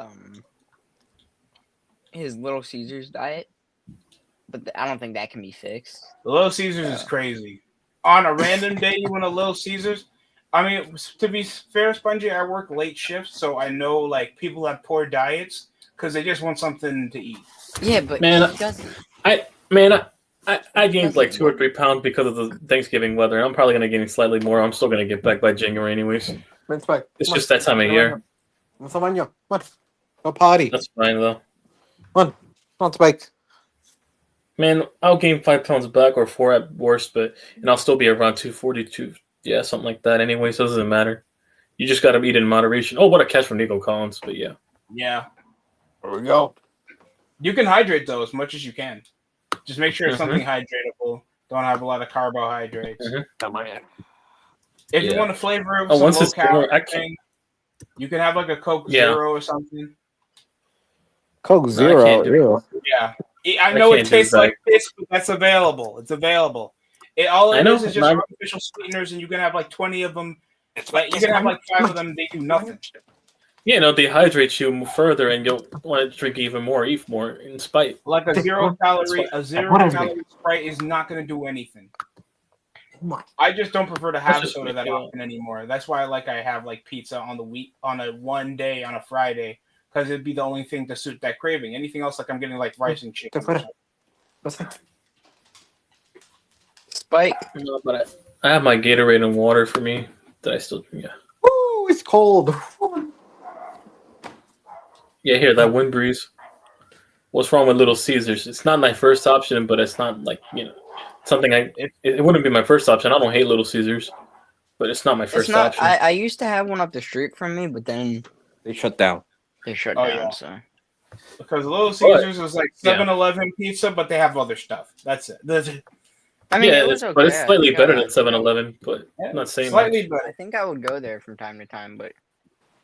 his Little Caesars diet, but I don't think that can be fixed. The Little Caesars is crazy. On a random day, you want a Little Caesars. I mean, to be fair, Spongy, I work late shifts, so I know like people have poor diets because they just want something to eat. Yeah, but I gained like 2 or 3 pounds because of the Thanksgiving weather. I'm probably gonna gain slightly more. I'm still gonna get back by January, anyways. It's just that time of year. Come on, go party. That's fine though. Come on, Spike. Man, I'll gain 5 pounds back or 4 at worst, and I'll still be around 242. Yeah, something like that. Anyways, doesn't matter. You just gotta eat in moderation. Oh, what a catch from Nico Collins! But yeah. Yeah. There we go. You can hydrate though as much as you can. Just make sure it's something hydratable. Don't have a lot of carbohydrates. If you want to flavor it with some low calorie thing, you can have like a Coke Zero or something. Coke Zero. Yeah. I know it tastes like this, but that's available. It's available. All it is just artificial sweeteners, and you can have like 20 of them. Like you can have like 5 of them. They do nothing. Yeah, no, dehydrates you further, and you'll want to drink even more, eat more in spite. Like a zero calorie Sprite is not going to do anything. I just don't prefer to have soda that often anymore. That's why I have like pizza on the week on a one day on a Friday because it'd be the only thing to suit that craving. Anything else, like I'm getting like rice and chicken. Spike. No, but I have my Gatorade and water for me that I still drink. Yeah. Ooh, it's cold. Yeah, here, that wind breeze. What's wrong with Little Caesars? It's not my first option, but it's not like, something it wouldn't be my first option. I don't hate Little Caesars, but it's not my first option. I used to have one up the street from me, but then they shut down. Yeah. So. Because Little Caesars is like 7-Eleven pizza, but they have other stuff. That's it. I mean, it was okay. But it's slightly better than 7-Eleven, but I'm not saying slightly better. I think I would go there from time to time, but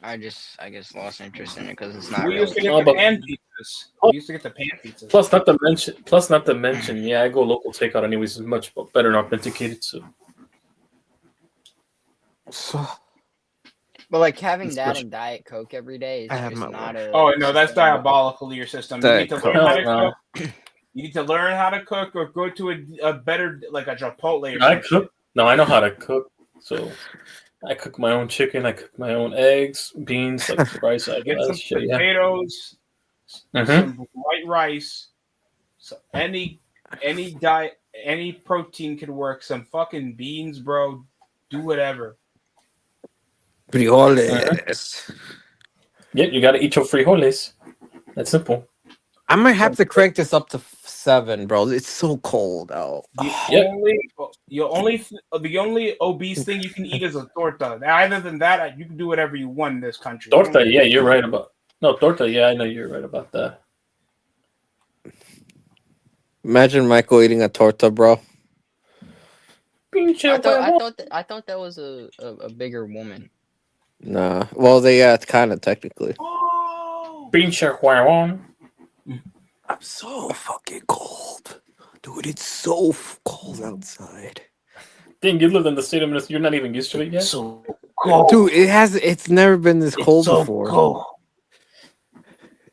I guess lost interest in it because it's not. We used to get the pan pizzas. We used to get the pan pizzas. Plus, not to mention, yeah, I go local takeout anyways. It's much better and authenticated. So. But like having that and Diet Coke every day is just not a. Oh no, that's diabolical to your system. You need to learn how to cook. You need to learn how to cook or go to a better like a Chipotle. I cook. No, I know how to cook. So. I cook my own chicken. I cook my own eggs, beans, like rice. I get some potatoes, some white rice. So any diet, any protein can work. Some fucking beans, bro. Do whatever. Frijoles. Yeah, you gotta eat your frijoles. That's simple. I might have to crank this up to 7, bro. It's so cold out. The only obese thing you can eat is a torta. Other than that, you can do whatever you want in this country. Torta, yeah, you're right about. No, torta, yeah, I know you're right about that. Imagine Michael eating a torta, bro. I thought that was a bigger woman. Nah. Well, it's kind of technically. Oh. Pinche huevón. I'm so fucking cold. Dude, it's so cold outside. Dang, you live in the state of Minnesota. You're not even used to it yet? So cold. Dude, it's never been this cold before. Cold.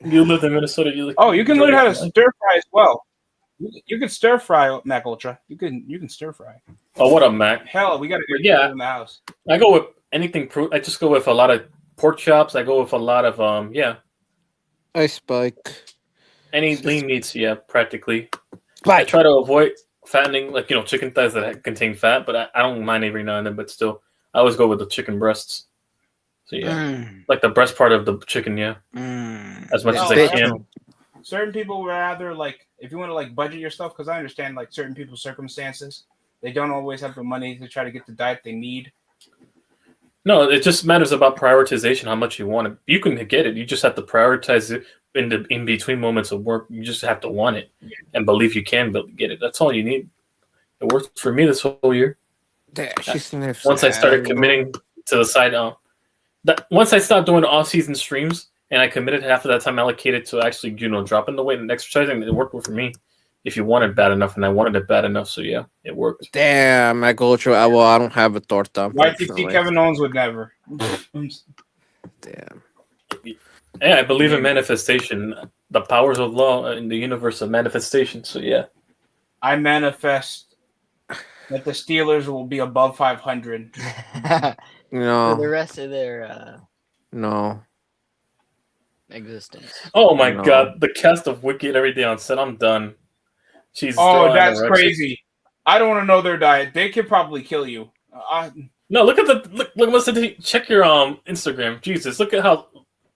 You live in Minnesota. You can learn how to stir fry as well. You can stir fry, Mac Ultra. You can stir fry. Oh, what up, Mac? Hell, we got to get in the house. I go with anything. I just go with a lot of pork chops. I go with a lot of I spike. any lean meats. Yeah, practically. I try to avoid fattening, like chicken thighs that contain fat, but I don't mind every now and then. But still, I always go with the chicken breasts. So like the breast part of the chicken, as much as I can. Certain people would rather if you want to budget your stuff, because I understand certain people's circumstances, they don't always have the money to try to get the diet they need. No, it just matters about prioritization, how much you want it. You can get it. You just have to prioritize it in between moments of work. You just have to want it and believe you can get it. That's all you need. It worked for me this whole year. Once I started committing to the side, once I stopped doing off-season streams and I committed half of that time allocated to actually, dropping the weight and exercising, it worked for me. If you want it bad enough, and I wanted it bad enough, so yeah, it worked. Damn, Mac Ultra. I don't have a torta. YTC Kevin Owens would never. Damn. Yeah, I believe in manifestation, the powers of law in the universe of manifestation. So yeah, I manifest that the Steelers will be above 500. No. For the rest of their no existence. Oh my God, the cast of Wicked every day on set. I'm done. Jesus. Oh, that's crazy. I don't want to know their diet. They could probably kill you. No, look at look. Check your Instagram. Jesus, look at how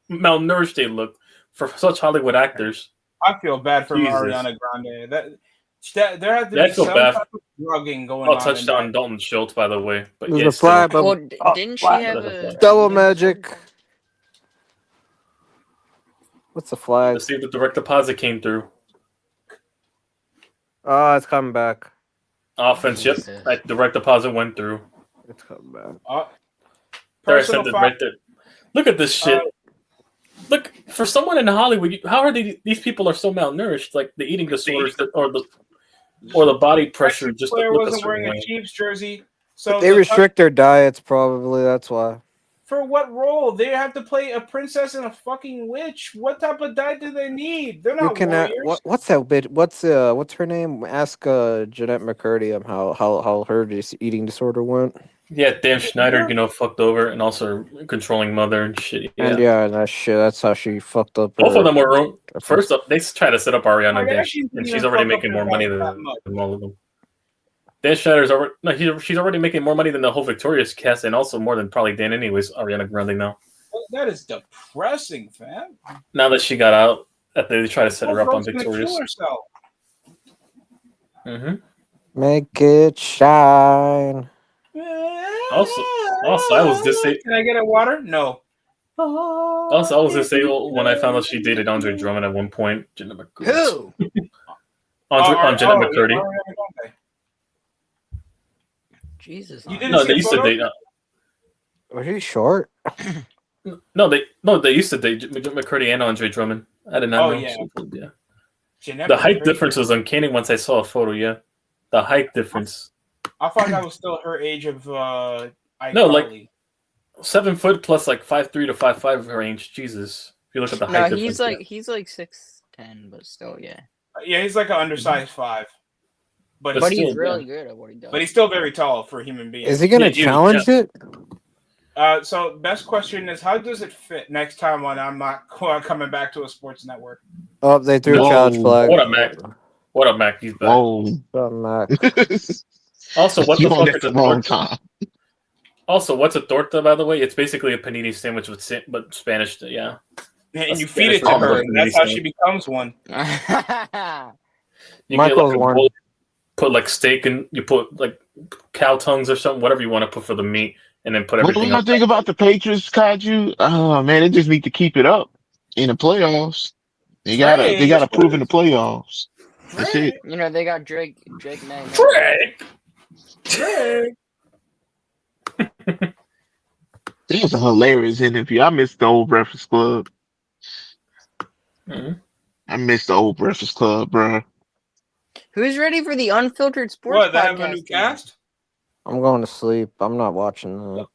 malnourished they look for such Hollywood actors. I feel bad for Ariana Grande. There has to be some type of drugging going on. Touchdown Dalton Schultz, by the way. But there's a flag. Well, didn't she have a double magic? What's the flag? Let's see if the direct deposit came through. Oh, it's coming back. Offense, yep. Direct deposit went through. It's coming back. There, I sent it right there. Look at this shit. Look, for someone in Hollywood, how are these people are so malnourished? Like the eating disorders or the body pressure. Just player wasn't wearing a Chiefs jersey, so they restrict their diets. Probably that's why. For what role? They have to play a princess and a fucking witch. What type of diet do they need? They're not warriors. What's that bit? What's her name? Ask Jeanette McCurdy how her eating disorder went. Yeah, Dan Schneider, fucked over, and also controlling mother and shit. Yeah, and that shit. That's how she fucked up. Both of them were wrong. First up, they try to set up Ariana, and she's already making more money than all of them. Dan Schneider's she's already making more money than the whole Victorious cast, and also more than probably Dan anyways. Ariana Grande now. That is depressing, fam. Now that she got out, that they try to set her up on Victorious. Make it shine. Also, I was disabled. Can I get a water? No. Also, I was disabled when I found out she dated Andre Drummond at one point. Who? On Jeanette McCurdy. Jesus. They used to date. Was he short? No, they used to date McCurdy and Andre Drummond. I did not know. Yeah. The height difference was uncanny once I saw a photo. Yeah, the height difference. I thought that was still her age of. No, like 7 foot plus like 5'3" to 5'5" range. Jesus, if you look at the height difference. he's like 6'10", but still, yeah. Yeah, he's like an undersized 5. But he's really good at what he does. But he's still very tall for a human being. Is he going to challenge it? So, best question is, how does it fit next time when I'm not coming back to a sports network? Oh, they threw a challenge flag. What up, Mac? He's back. Whoa. What up, Mac? Also, what you the fuck is a torta? Also, what's a torta, by the way? It's basically a panini sandwich but Spanish, yeah. And you feed it to her, and that's how she becomes one. You Michael's get like put like steak and you put like cow tongues or something, whatever you want to put for the meat, and then put everything. What do you think about the Patriots, Kaiju? Oh man, they just need to keep it up in the playoffs. They gotta prove in the playoffs. That's it. They got Drake May. Drake. Greg. It was a hilarious interview. I missed the old Breakfast Club. Mhm. I missed the old Breakfast Club, bro. Who's ready for the Unfiltered Sports What? They podcast? have a new cast? I'm going to sleep. I'm not watching that.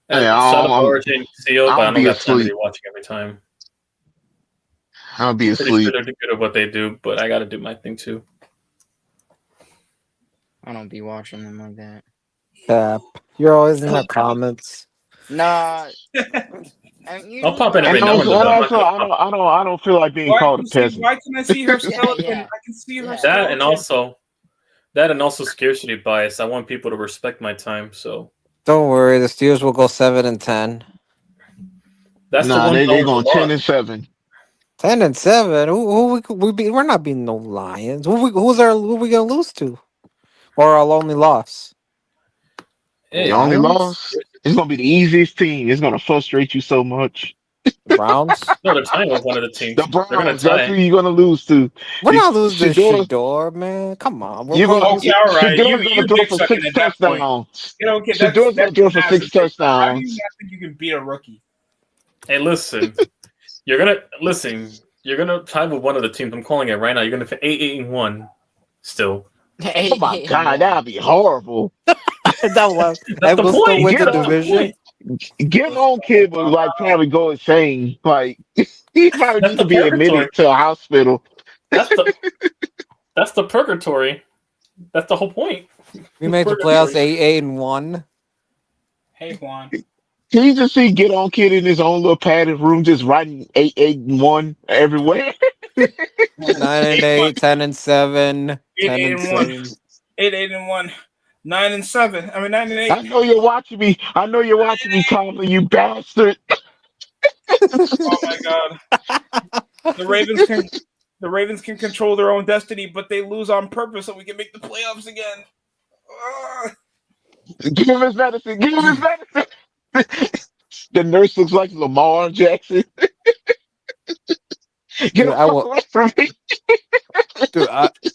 Hey, Shout out to I'm RJ and CEO, but I I'll don't be got time to be asleep. watching every time. I'll be Pretty sure asleep. they're good at what they do, but I got to do my thing too. I don't be watching them like that. Cap. You're always in the comments. Nah. I'll pop in And every now and also, then. and But I'm not also, gonna I don't feel like being called a peasant. Why can I see her skeleton? yeah. I can see her Yeah. skeleton. that and also scarcity bias. I want people to respect my time, so Don't worry, the Steelers will go 7-10. that's the Nah, one they going to going 10 loss. and 7. 10-7. We're not beating no Lions. Who we gonna lose to? Or our only loss? Hey, The only Lions? loss. It's gonna be the easiest team. It's gonna frustrate you so much. The Browns? no, they're tying with one of the The teams. They're going to Browns. That's who tie. you're gonna lose to. We're not losing to Shador, Shador, man. Come on. you're gonna. Okay, all right. Shador's gonna You throw dick for sucking 6 at that point. touchdowns. You know, okay, Shador's gonna that's throw for massive. 6 How do you touchdowns. not think you can beat a rookie? Hey, listen, you're gonna tie with one of the teams. I'm calling it right now. You're gonna 8-1 still. Oh my god, that'd be horrible. That was, That's and the we'll still point. win the Get on, division. Get on, kid would like probably go insane. Like he probably That's need to the be purgatory. admitted to a hospital. That's the purgatory. That's the whole point. We made the Purgatory. playoffs 8-1. Hey, Juan. Can you just see Get On Kid in his own little padded room just writing 8-1 everywhere? 9-8, 10-7, 8-1, 10-7. 8-1, 9-7. I mean 9-8. I know you're watching me. I know you're watching me, Tomlin, you bastard. Oh my god. The Ravens can control their own destiny, but they lose on purpose so we can make the playoffs again. Ugh. Give him his medicine. Give him his medicine. The nurse looks like Lamar Jackson. Get Dude, him away from me. Dude,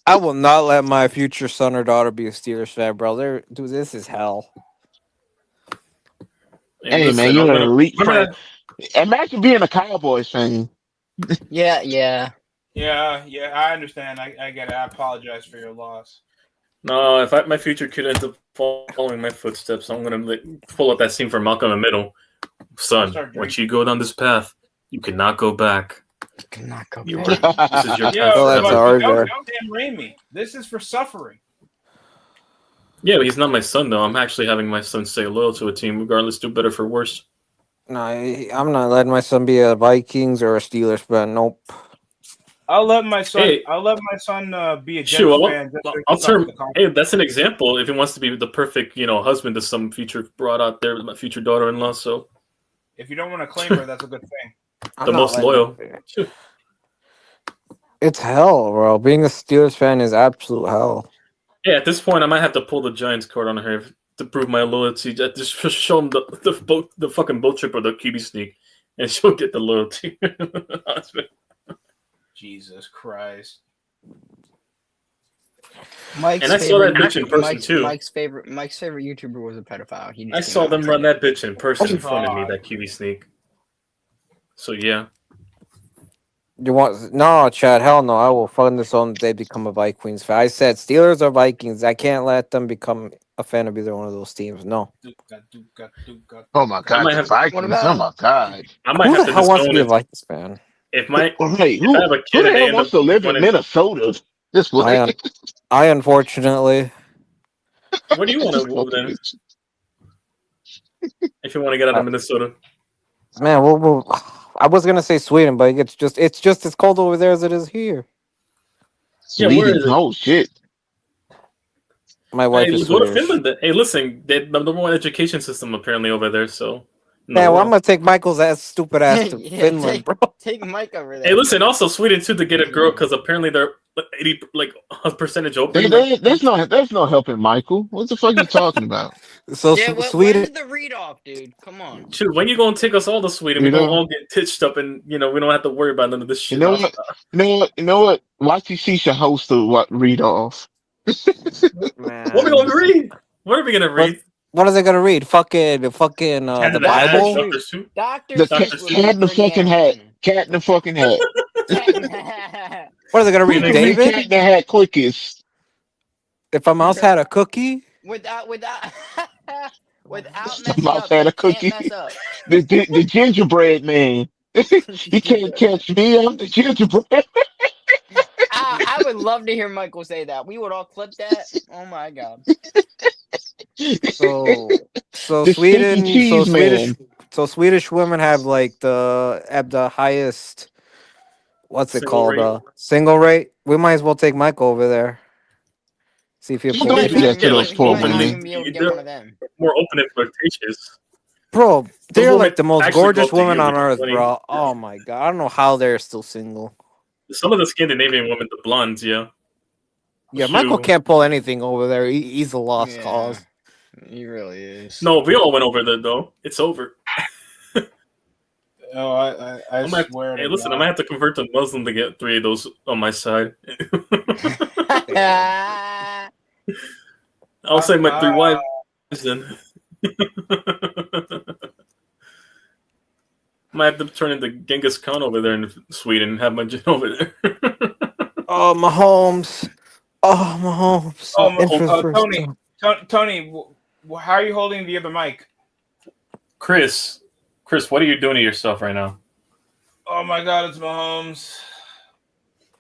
I will not let my future son or daughter be a Steelers fan, bro. Dude, this is hell. Hey, listen, man, you're an elite I'm fan. gonna- Imagine being a Cowboys fan. Yeah. Yeah, I understand. I get it. I apologize for your loss. No, if my future kid ends up following my footsteps, I'm gonna pull up that scene from Malcolm in the Middle. Son, once you go down this path, you cannot go back. You cannot go You back. are, this is your Yeah, path Well, that's forever. hard. Don't Raimi. This is for suffering. Yeah, but he's not my son though. I'm actually having my son stay loyal to a team, regardless, do better for worse. No, I'm not letting my son be a Vikings or a Steelers fan. Nope. I'll let my son. Hey. I'll let my son be a Jets Sure, fan. Just so he I'll can suck turn. the conference. Hey, that's an example. If he wants to be the perfect, husband to some future brought out there, my future daughter-in-law. So If you don't want to claim her, that's a good thing. I'm the not most letting loyal. him be. It's hell, bro. Being a Steelers fan is absolute hell. Yeah, at this point, I might have to pull the Giants card on her to prove my loyalty. Just show him the fucking boat trip or the QB sneak, and she'll get the loyalty. Jesus Christ. Mike's And I saw that favorite- bitch in person, too. Mike's favorite YouTuber was a pedophile. He just I came saw out them and run said that bitch in person in Oh, front of me, God. that QB sneak. So yeah. You want no, Chad? Hell no! I will fund this on they become a Vikings fan. I said Steelers or Vikings. I can't let them become a fan of either one of those teams. No. Oh my I god, might the have- Vikings. What about Oh him? my god. I might Who have the to hell wants to disown be a it. Vikings fan? If my Wait, I have a who kid the and they hell end wants up to live in winning- Minnesota? This way. I unfortunately. where do you want to move then? If you want to get out of Minnesota. Man, I was gonna say Sweden, but it's just as cold over there as it is here. Yeah, where Sweden. is it? Oh shit. My wife Hey, is go to Swedish. Finland then. Hey, listen, they have the number one education system apparently over there, so Man, well, I'm gonna take Michael's stupid ass to Yeah, Finland, bro. Take Mike over there. Hey, listen, also Sweden too to get a girl because apparently they're 80 a percentage open. There's no helping Michael. What the fuck are you talking about? So Yeah, Sweden. when's the read off, dude? Come on. Shoot, when you gonna take us all to Sweden? You We gonna know- all get titched up, and we don't have to worry about none of this shit. You know what? YTC should host the read off. Man. What are we gonna read? What are we gonna read? What are they gonna read? Fucking the Canada Bible? Dr. Seuss? Dr. The Seuss would cat be in the pretty fucking hat. entertaining. Cat in the fucking hat. What are they gonna Who read? can read David? cat in the hat quickest? If a mouse had a cookie? without without The messing mouse up. had a Can't cookie. mess up. The gingerbread man. You can't catch me. I'm the gingerbread. I would love to hear Michael say that. We would all clip that. Oh my god. So The stinky Sweden, cheese man. Swedish women have the highest. What's it Single called? rate. Single rate. We might as well take Michael over there. See if he You pulls don't He do might it. that to even- those he poor might not women. even be able to get one of them. More open and flirtatious. Bro, they're women like the most actually gorgeous go to women you, on which is earth, funny. bro. Oh my god, I don't know how they're still single. Some of the Scandinavian women, the blondes, yeah. Yeah, Michael Shoot. can't pull anything over there. He's a lost Yeah. cause. He really is. No, we all went over there though. It's over. Oh, I I'm gonna swear. hey, to listen, God. I might have to convert to Muslim to get 3 of those on my side. I'll say my 3 wives then. Might have to turn into Genghis Khan over there in Sweden and have my gin over there. Oh, Mahomes. Oh, Mahomes. Oh, In for the first Tony. time. Tony, how are you holding the other mic? Chris, what are you doing to yourself right now? Oh my God, it's Mahomes.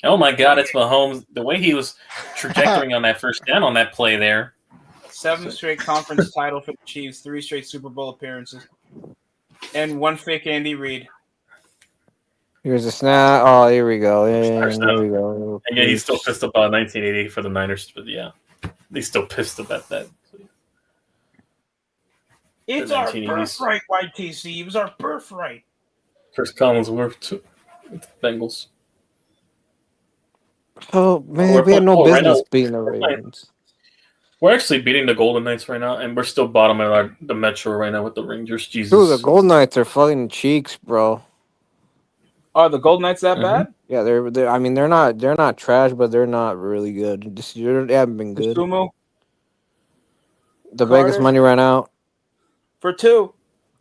Oh my God, it's Mahomes. The way he was trajectorying on that first down on that play there. 7th straight conference title for the Chiefs, 3 straight Super Bowl appearances, and 1 fake Andy Reid. Here's a snap. Oh, here we go. And First here down. we go. And yeah, he's still pissed about 1980 for the Niners, but yeah, he's still pissed about that. It's The our 1980s. birthright, YTC. It was our birthright. Chris Collinsworth to the Bengals. Oh man, we had no right business now, beating the we're playing- Ravens. We're actually beating the Golden Knights right now, and we're still bottom of the Metro right now with the Rangers. Jesus. Dude, the Gold Knights are fucking cheeks, bro. Oh, the Golden Knights that Mhm. bad? Yeah, they're. I mean, they're not trash, but they're not really good. They haven't been good. Sumo The Carter. biggest money right now. for 2.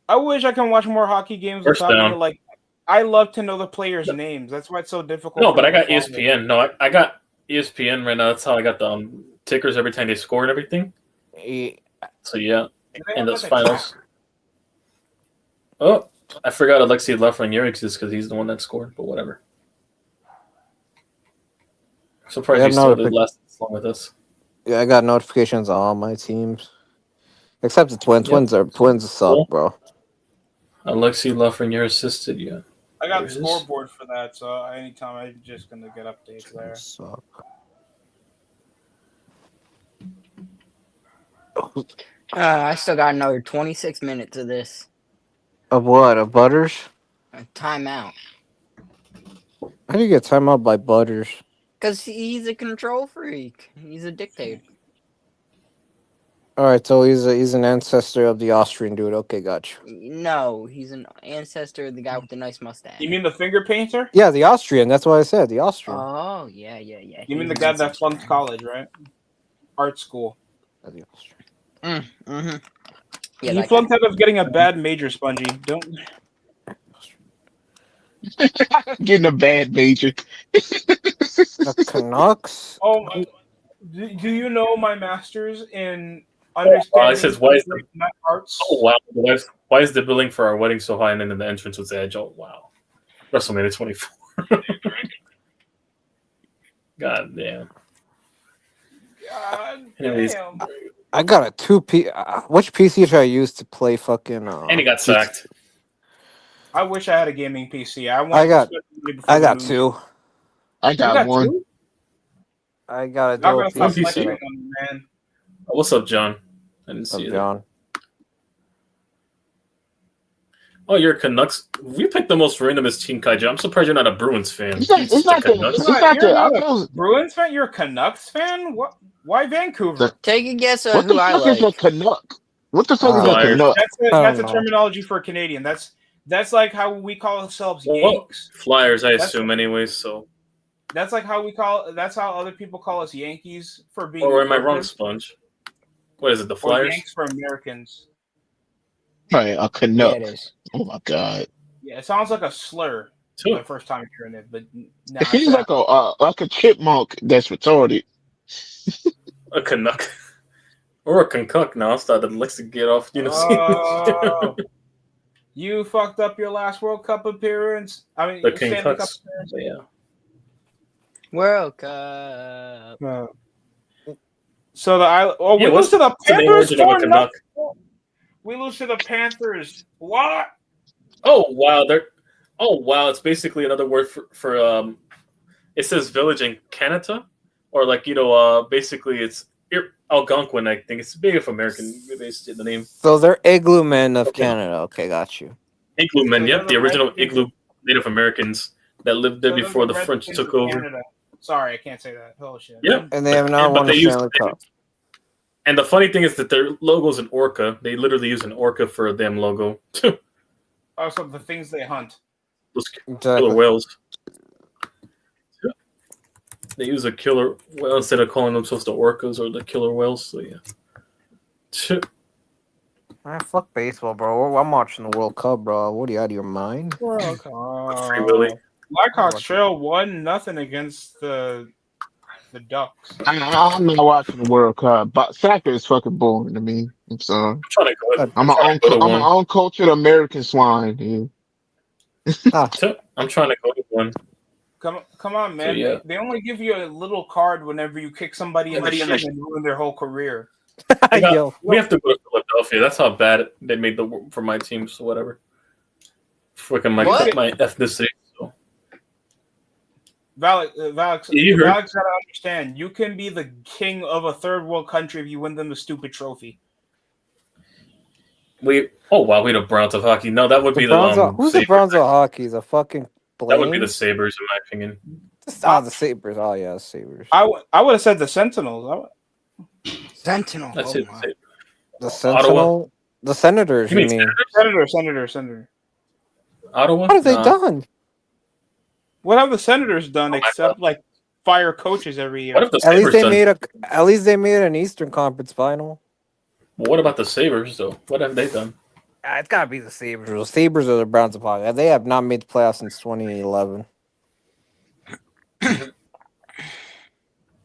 I wish I can watch more hockey games First without down. me, like. I love to know the players' names. That's why it's so difficult. No, for but I me to got follow. ESPN. No, I got ESPN right now. That's how I got the tickers every time they score and everything. Yeah. So yeah, And they in have, those like, a finals. tracker. Oh, I forgot Alexei Lafreniere exists because he's the one that scored. But whatever. Surprised Yeah, he still no, did last this long with us. Yeah, I got notifications on all my teams, except the Twins. Yep. Twins suck, Cool. bro. Alexei Lafreniere assisted. Yeah. I got There the it is. scoreboard for that, so anytime I'm just gonna get updates there. Suck. I still got another 26 minutes of this. Of what? Of Butters? Timeout. How do you get time out by Butters? Because he's a control freak. He's a dictator. All right, so he's an ancestor of the Austrian dude. Okay, gotcha. No, he's an ancestor of the guy with the nice mustache. You mean the finger painter? Yeah, the Austrian. That's what I said. The Austrian. Oh, yeah. You mean He's the guy an that ancestor. flunked college, right? Art school. The Austrian. Mm-hmm. Yeah, He that flunked out of getting a bad major, Spongy. Don't. Getting a bad major. The Canucks. Oh, do you know my master's in It understanding says, why is the arts? Oh wow! Why is the billing for our wedding so high and then the entrance was Edge? Oh wow! WrestleMania 24. God damn. God Anyways. damn. I got a 2P. Which PC should I use to play fucking? And he got sacked. I wish I had a gaming PC. I got two. 2. I You got got one. 2? I got a I'm dual gonna stop PC. PC. flexing on you, man. Oh, what's up, John? I didn't Of see it. John. Oh, you're a Canucks. We picked the most randomest team, Kaija. I'm surprised you're not a Bruins fan. It's not the Canucks. it's not You're the not I a know Bruins fan? You're a Canucks fan? What? Why Vancouver? The- Take a guess what at the who I fuck is a like. Canuck? What the fuck is a Flyers. Canuck? That's I a don't know. terminology for a Canadian. That's like how we call ourselves Well, Yanks. Flyers, I That's assume, anyways. So That's like how we call. That's how other people call us Yankees for being. Or am I wrong, Americans, Sponge? What is it, the or Flyers? Yanks for Americans. Right, a Yeah, Canuck. it is. Oh my god. Yeah, it sounds like a slur Too. the first time hearing it, but now It seems like a chipmunk that's retarded. A Canuck. Or a Concuck now. I started likes to get off, Oh, you fucked up your last World Cup appearance. I mean, the Stanley Cup Concucks. appearance. But yeah. World Cup. So we lose to the what's the Panthers origin of a 4-0. Canuck? We lose to the Panthers. What? Oh wow! It's basically another word for It says village in Canada, or like basically it's Algonquin. I think it's big of American based in the name. So they're igloo men of Okay. Canada. Okay, got you. Igloo men. So Yep, they're the the original Redskins Igloo Native Americans that lived there So those before are the French Redskins took of over. Canada. Sorry, I can't say that. Oh shit. Yep. And they have not won but the they use- Stanley Cup. And the funny thing is that their logo's an orca. They literally use an orca for a damn logo. Also, the things they hunt. Those Exactly. killer whales. They use a killer whale instead of calling themselves the orcas or the killer whales. So yeah. Man, fuck baseball, bro. I'm watching the World Cup, bro. What are you out of your mind? Free Willy. Blackhawks trail 1-0 against the Ducks. I'm not watching the World Cup, but soccer is fucking boring to me. I'm sorry. I'm trying to go. I'm an to one. uncultured American swine, dude. I'm trying to go to one. Come on, man. So, yeah. They only give you a little card whenever you kick somebody in the shin and ruin their whole career. Yo, We have to go to Philadelphia. That's how bad they made for my team. So whatever. Freaking my ethnicity. So. Alex You heard. gotta understand. You can be the king of a third world country if you win them the stupid trophy. We the Browns of hockey. No, that would be who's the Sabres. Browns of hockey? The fucking That would be the Flames? Sabres, in my opinion. The Sabres. Oh yeah, Sabres. I would have said the Sentinels. Sentinel. That's Oh it. my. The Sentinel. The Senators. You mean? Senator. Ottawa. What have they done? What have the Senators done Oh my except like fire coaches every year? What if the At least Sabres they made an Eastern Conference final. Well, what about the Sabres, though? What have they done? It's gotta be the Sabres. The Sabres are the Browns of hockey. They have not made the playoffs since 2011.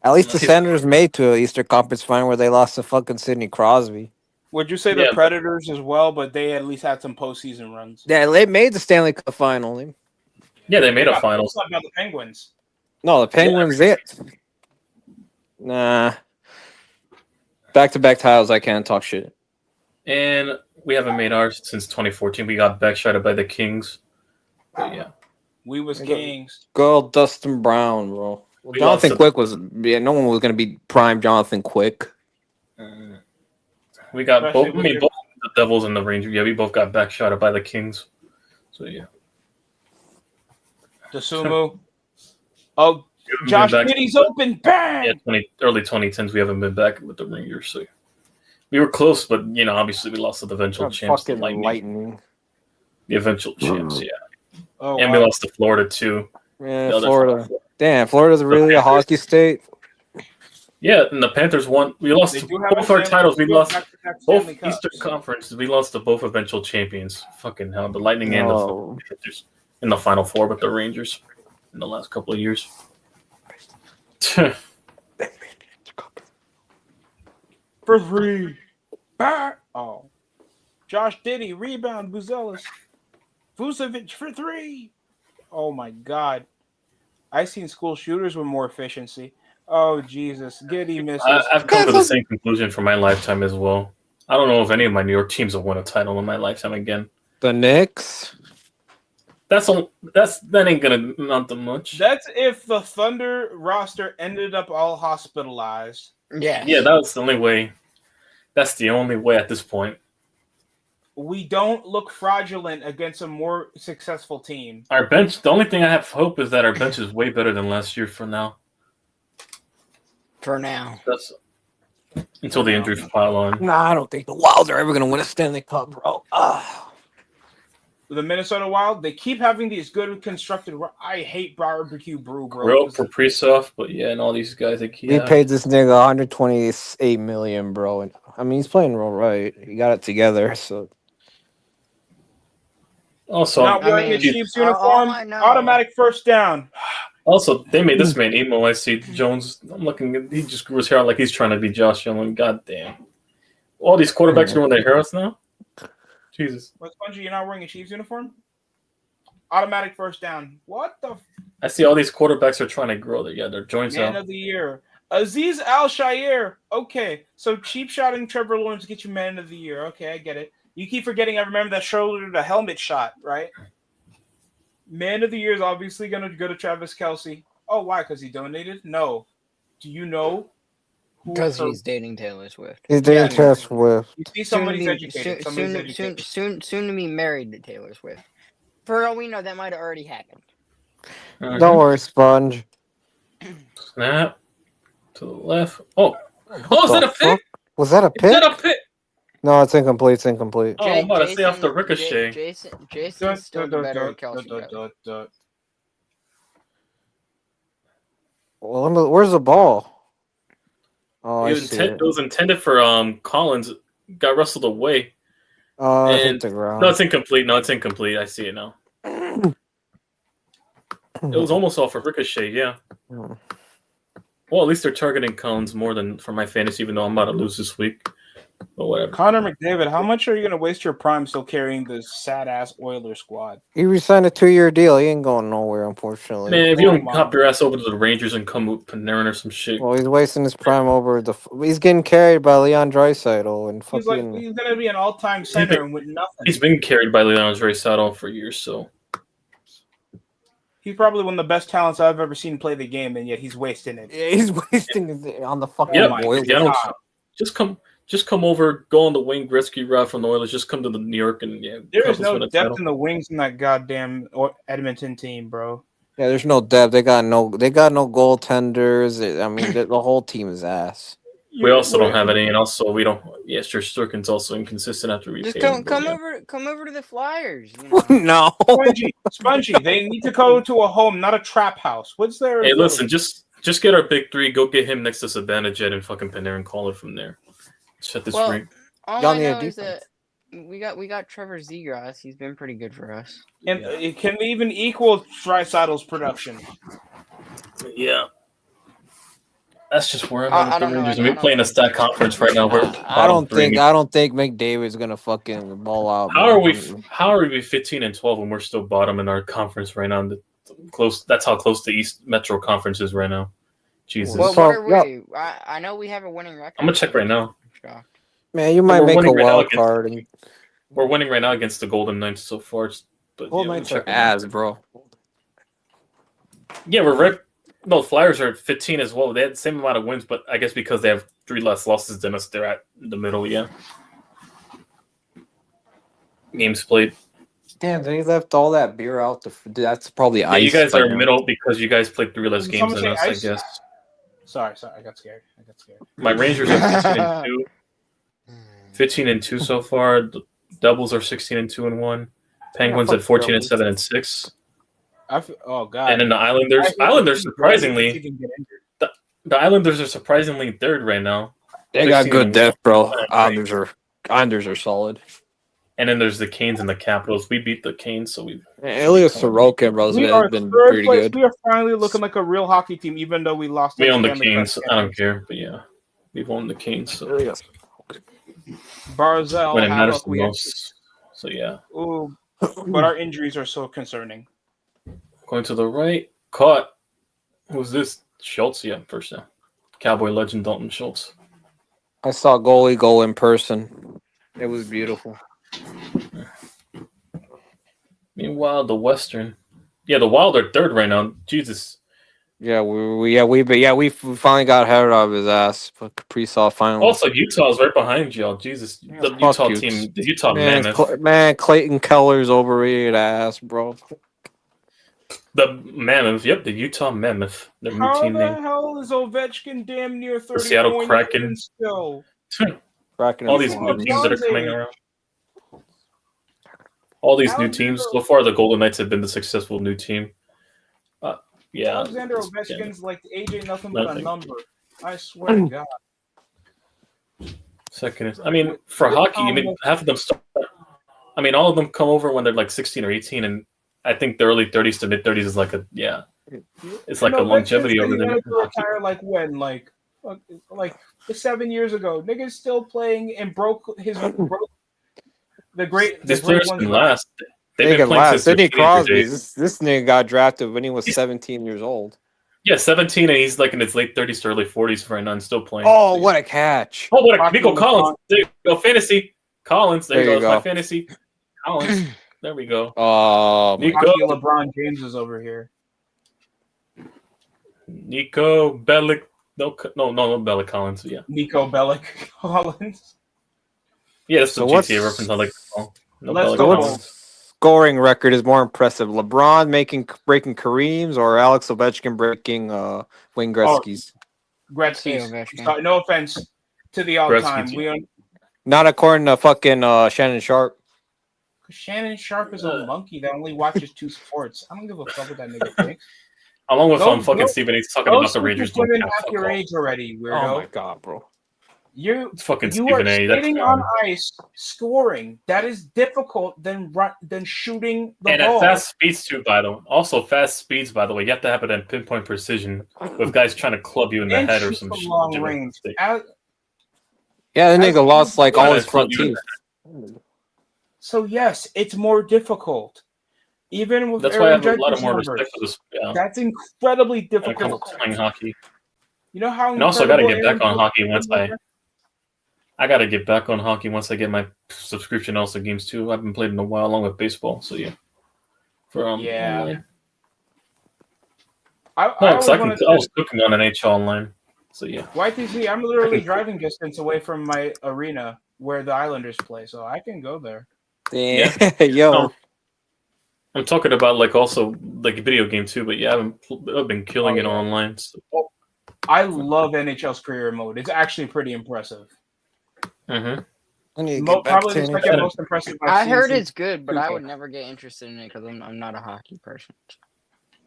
At least the Senators made to an Eastern Conference final where they lost to fucking Sidney Crosby. Would you say the Predators as well? But they at least had some postseason runs. Yeah, they made the Stanley Cup final. Yeah, they made a finals. What about the Penguins? No, the Penguins. Nah. Back-to-back titles. I can't talk shit. And we haven't made ours since 2014. We got backshotted by the Kings. But yeah. We was Kings. Go Dustin Brown, bro. Well, Jonathan Quick was... Yeah, no one was going to be prime Jonathan Quick. We got both the Devils and the Rangers. Yeah, we both got backshotted by the Kings. So yeah. DeSumo. Oh, Josh Giddey's open. Bang! Yeah, early 2010s. We haven't been back with the Rangers. So we were close, but obviously we lost to the eventual champs. Fucking Lightning. The eventual champs, yeah. Oh, and we lost to Florida too. Yeah, Florida. Damn, Florida's really a hockey state. Yeah, and the Panthers won. We lost both our titles. We lost both Eastern Conference. We lost to both eventual champions. Fucking hell, the Lightning and the Panthers in the Final Four with the Rangers in the last couple of years. For three. Oh. Josh Giddey, rebound, Buzelis. Vucevic for three. Oh my God. I seen school shooters with more efficiency. Oh Jesus. Giddey misses. I've come to the same conclusion for my lifetime as well. I don't know if any of my New York teams have won a title in my lifetime again. The Knicks? That ain't gonna amount to much. That's if the Thunder roster ended up all hospitalized. Yeah. Yeah, that's the only way. That's the only way at this point. We don't look fraudulent against a more successful team. Our bench, the only thing I have hope is that our bench is way better than last year for now. For now. That's until the injuries pile on. Nah, I don't think the Wilds are ever going to win a Stanley Cup, bro. the Minnesota Wild, they keep having these good constructed. I hate barbecue brew, bro. Grill Kaprizov, but yeah, and all these guys, like, We paid this nigga 128 million, bro. And I mean, he's playing real right. He got it together. So Also, not wearing a Chiefs uniform, automatic first down. Also, they made this man emo. I see Jones. I'm looking. He just grew his hair out like he's trying to be Josh Allen. God damn! All these quarterbacks growing their hair out now. Jesus. What, Spongy? You're not wearing a Chiefs uniform? Automatic first down. What the? I see all these quarterbacks are trying to grow their joints out. Man of the year, Aziz Al-Shaair. Okay, so cheap shotting Trevor Lawrence get you man of the year. Okay, I get it. You keep forgetting. I remember that shoulder to helmet shot, right? Man of the year is obviously going to go to Travis Kelce. Oh, why? Because he donated? No. Do you know? Because he's dating Taylor Swift. he's dating Taylor Swift. You see, somebody's educated. Soon to be married to Taylor Swift. For all we know, that might have already happened. Don't worry, Sponge. Snap to the left. Oh, is that a pick? Was that a pick? Is that a pick? No, it's incomplete. It's incomplete. Oh, I'm about to say off the ricochet. Jason's still the better Kelce. Well, where's the ball? Oh, It was intended for Collins. Got wrestled away. Oh, hit the ground. No, it's incomplete. I see it now. It was almost off for ricochet. Yeah. Well, at least they're targeting Collins more than for my fantasy, even though I'm about to lose this week. But whatever. Connor McDavid, how much are you going to waste your prime still carrying this sad-ass Oilers squad? He resigned a 2-year deal. He ain't going nowhere, unfortunately. Man, if you don't hop your ass over to the Rangers and come with Panarin or some shit. Well, he's wasting his prime over the. He's getting carried by Leon Draisaitl and fucking. He's going to be an all-time center and with nothing. He's been carried by Leon Draisaitl for years, so. He's probably one of the best talents I've ever seen play the game, and yet he's wasting it. Yeah, he's wasting it on the fucking. Just come over, go on the wing rescue route from the Oilers. Just come to the New York and There is no depth in the wings in that goddamn Edmonton team, bro. Yeah, there's no depth. They got no goaltenders. I mean, the whole team is ass. We also don't have any, and also we don't. Yeah, Sturkin's also inconsistent after we. Just come over to the Flyers. You know? No, Spongy. They need to go to a home, not a trap house. What's their? Hey, listen, just get our big three. Go get him next to Sabanajed and fucking Panarin. Call it from there. Set this free. All I know is that we got Trevor Zegras. He's been pretty good for us. And can we even equal Draisaitl's production? Yeah. That's just where I'm at with the Rangers. We're playing a stat conference right now. I don't think McDavid's gonna fucking ball out. How are we 15-12 when we're still bottom in our conference right now? That's how close the East Metro Conference is right now. Jesus. What are we? I know we have a winning record. I'm gonna check right now. Man, you might make a wild card. We're winning right now against the Golden Knights so far. But Golden Knights are ass, bro. Yeah, we're right. No, Flyers are 15 as well. They had the same amount of wins, but I guess because they have 3 less losses than us, they're at the middle, yeah. Games played. Damn, they left all that beer out. That's probably ice. You guys are middle because you guys played 3 less games than us, I guess. Sorry, I got scared. My Rangers are 15-2. 15-2 so far. The Devils are 16-2-1. Penguins at 14-7-6. Oh god! And then the Islanders surprisingly, the Islanders are surprisingly third right now. They got good depth, bro. Islanders are solid. And then there's the Canes and the Capitals. We beat the Canes, so we. Elias Sorokin, bro, has been pretty good. We are finally looking like a real hockey team, even though we lost. We own the Canes. I don't care, but yeah, we've owned the Canes. So. Barzell, when it matters the most. So yeah. Ooh, but our injuries are so concerning. Going to the right, caught. Who's this? Schultz, yeah, first down. Cowboy legend Dalton Schultz. I saw goalie goal in person. It was beautiful. Meanwhile, the Western, the Wild are third right now. Jesus. Yeah, we finally got Herod out of his ass. But Kaprizov finally. Also, Utah's right behind y'all. Jesus, the Utah team, the Utah Mammoth. Clayton Keller's overrated ass, bro. The Mammoth, the Utah Mammoth. Their new team name. How the hell is Ovechkin damn near 30 the Seattle Kraken. Still? All these new teams that are coming around. All these new teams so far, the Golden Knights have been the successful new team. Yeah, Alexander it's- Ovechkin's like AJ nothing but a nothing. number. I swear to God. Second is, I mean, for hockey, I mean, half of them start. I mean, all of them come over when they're like 16 or 18, and I think the early 30s to mid 30s is like a it's like a longevity over there. Retire like when, like 7 years ago, niggas still playing and broke the great. This the great players ones can left. last. They They've been can playing last. since their Sidney teenager Crosby. days. This nigga got drafted when he was 17 years old. Yeah, 17, and he's like in his late 30s to early 40s right now and still playing. Oh, So, what a catch! Oh, what a Nico Collins. There you go, fantasy. Collins. There you go. That's my fantasy. Collins. There we go. Nico LeBron James is over here. Nico Bellic. No, Bellic Collins. Yeah. Nico Bellic Collins. Yeah, that's the what's- GTA reference I like to call. No Let's Bellic go. Collins. Scoring record is more impressive: LeBron breaking Kareem's or Alex Ovechkin breaking Wayne Gretzky's? Gretzky's. Ovechkin. No offense to the all-time. Gretzky. Not according to fucking Shannon Sharp. Shannon Sharp is a monkey that only watches 2 sports. I don't give a fuck what that nigga thinks. Along with fucking Stephen A. talking about the Rangers. Women half your age already, weirdo. Oh my god, bro! It's fucking You Stephen are A. sitting on ice scoring. That is difficult than shooting the and ball. at fast speeds too, by the way. Also, fast speeds, by the way. You have to have it at pinpoint precision with guys trying to club you in the And head or shoot some from shit. long range. Yeah, the nigga lost like all his front teeth. So yes, it's more difficult. Even with that's why I have a Aaron lot of Judge's more numbers, respect for this. Yeah. that's incredibly When it comes difficult. to playing hockey. You know how? And also, I got to incredible get back Aaron on hockey Judge once is? I got to get back on hockey once I get my subscription also games too. I haven't played in a while, along with baseball. So yeah, for online. I was cooking on NHL online. So yeah. YTC, I'm literally driving distance away from my arena where the Islanders play, so I can go there. Yeah, yo. I'm talking about like also like a video game too, but yeah, I've been killing it online. So. I love NHL's career mode. It's actually pretty impressive. Mm-hmm. Probably the second most impressive. I heard it's good, but I would never get interested in it because I'm not a hockey person.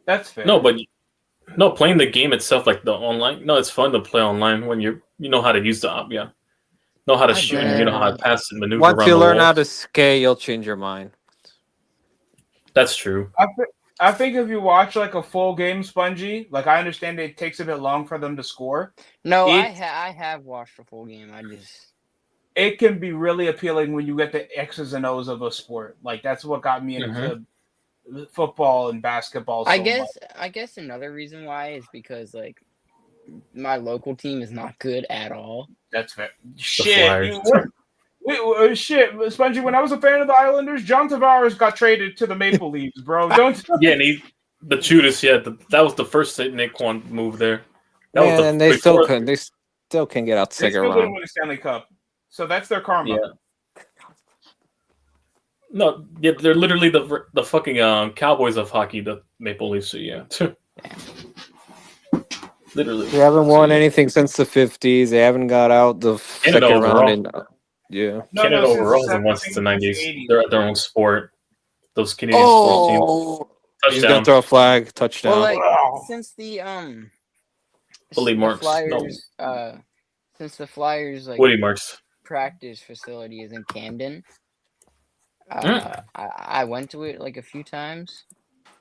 That's fair. No, but playing the game itself, like the online. No, it's fun to play online when you know how to use the know how to shoot, and you know how to pass and maneuver. Once around you the learn walls. how to skate, you'll change your mind. That's true. I think if you watch like a full game, Spongy, like I understand it takes a bit long for them to score. No, I have watched a full game. It can be really appealing when you get the X's and O's of a sport. Like that's what got me into football and basketball. I guess another reason why is because like my local team is not good at all. That's fair. Shit, Spongy. When I was a fan of the Islanders, John Tavares got traded to the Maple Leafs, bro. Don't. Yeah, and the Judas. Yeah, that was the first Naquan move there. And they still couldn't. They still can't get out the second round. They still didn't win a Stanley Cup, so that's their karma. Yeah. No, yeah, they're literally the fucking Cowboys of hockey, the Maple Leafs. So yeah. Literally. They haven't won anything since the 50s. They haven't got out the second round. Canada overall hasn't won since the 90s. They're at their own sport. Those Canadian sports teams. Touchdown. He's gonna throw a flag. Touchdown. Well, since the Flyers, since the Flyers like Woody Marks practice facility is in Camden, I went to it like a few times.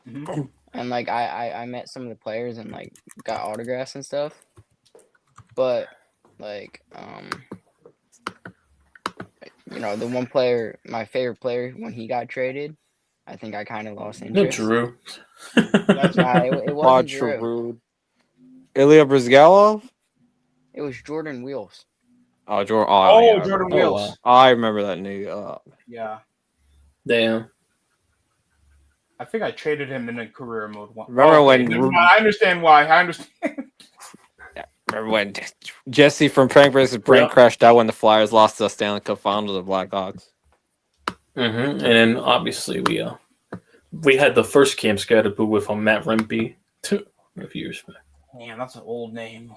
Mm-hmm. And like I met some of the players and like got autographs and stuff. But like the one player, my favorite player, when he got traded, I think I kind of lost interest. Drew. That's right. It wasn't Drew. Ilya Brizgalov? It was Jordan Wheels. Oh, Jordan. Jordan Wheels. Wow. I remember that nigga. Yeah. Damn. I think I traded him in a career mode. Remember when? I understand why. I understand. Remember when Jesse from Prank vs. Prank crashed out when the Flyers lost the Stanley Cup final to the Blackhawks? And then obviously we had the first Cam Scatterboo with Matt Rempe a few years back. Man, that's an old name.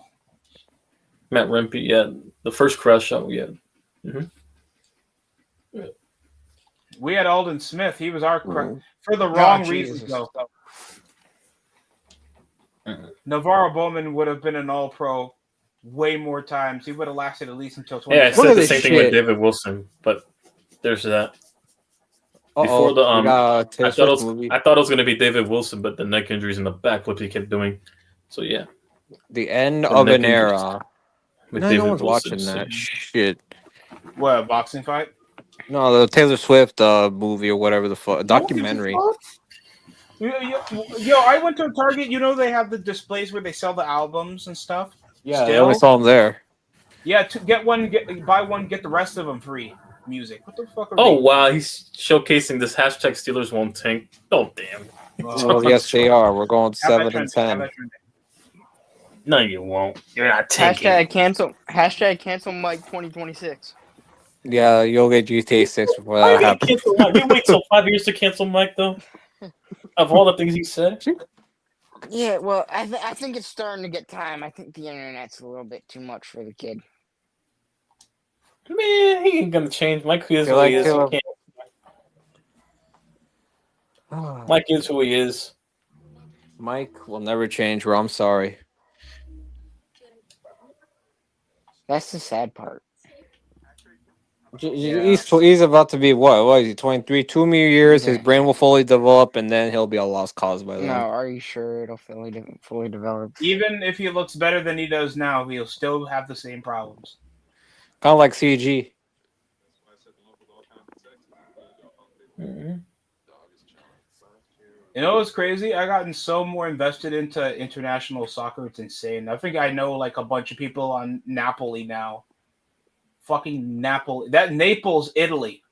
Matt Rempe, yeah, the first crash shot we had. We had Alden Smith. He was our Mhm. for the wrong Jesus. reasons, though. Navarro Bowman would have been an All-Pro way more times. He would have lasted at least until Yeah, I 20. Look said at the this same thing with shit. David Wilson, but there's that. Uh-oh. Before the We got a Taylor Swift movie. I thought it was gonna be David Wilson, but the neck injuries and the backflips he kept doing. So yeah, The end the of neck an injuries era. with No, David no one's Wilson. watching So that shit. What, a boxing fight? No, the Taylor Swift movie or whatever the fuck. No one gives a Documentary. fuck. Yo, I went to Target. You know they have the displays where they sell the albums and stuff. Yeah, they Still? only saw him there. Yeah, to buy one, get the rest of them free. Music. What the fuck? Are oh we- wow, he's showcasing this hashtag Steelers won't tank. Oh damn. Well, yes, they are. We're going Have that 7 and trending, have 10. that trending. No, you won't. You're not tanking. Hashtag cancel Mike 2026. Yeah, you'll get GTA 6 before Why that you gonna happens. cancel Mike? You wait till 5 years to cancel Mike, though. Of all the things he said, Yeah, well, I think it's starting to get time. I think the internet's a little bit too much for the kid. man, he ain't gonna change. Mike is Feel who like he is. Taylor- He can't- Mike is who he is. Mike will never change, bro. I'm sorry. That's the sad part. He's about to be what is he, 23? 2 more years, his Yeah. brain will fully develop, and then he'll be a lost cause by then. No, are you sure it'll fully develop? Even if he looks better than he does now, he'll still have the same problems. Kind of like CG. Mhm. You know what's crazy? I gotten so more invested into international soccer. It's insane. I think I know like a bunch of people on Napoli now. Fucking Napoli. That Naples, Italy.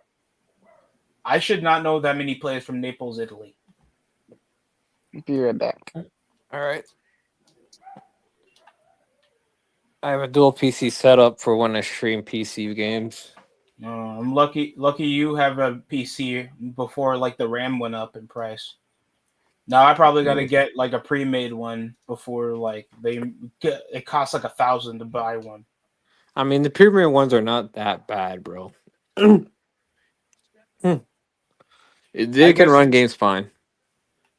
I should not know that many players from Naples, Italy. Be right back. All right. I have a dual PC setup for when I stream PC games. I'm lucky you have a PC before like the RAM went up in price. Now I probably got to get like a pre-made one before like it costs like $1,000 to buy one. I mean, the premium ones are not that bad, bro. They can run games fine.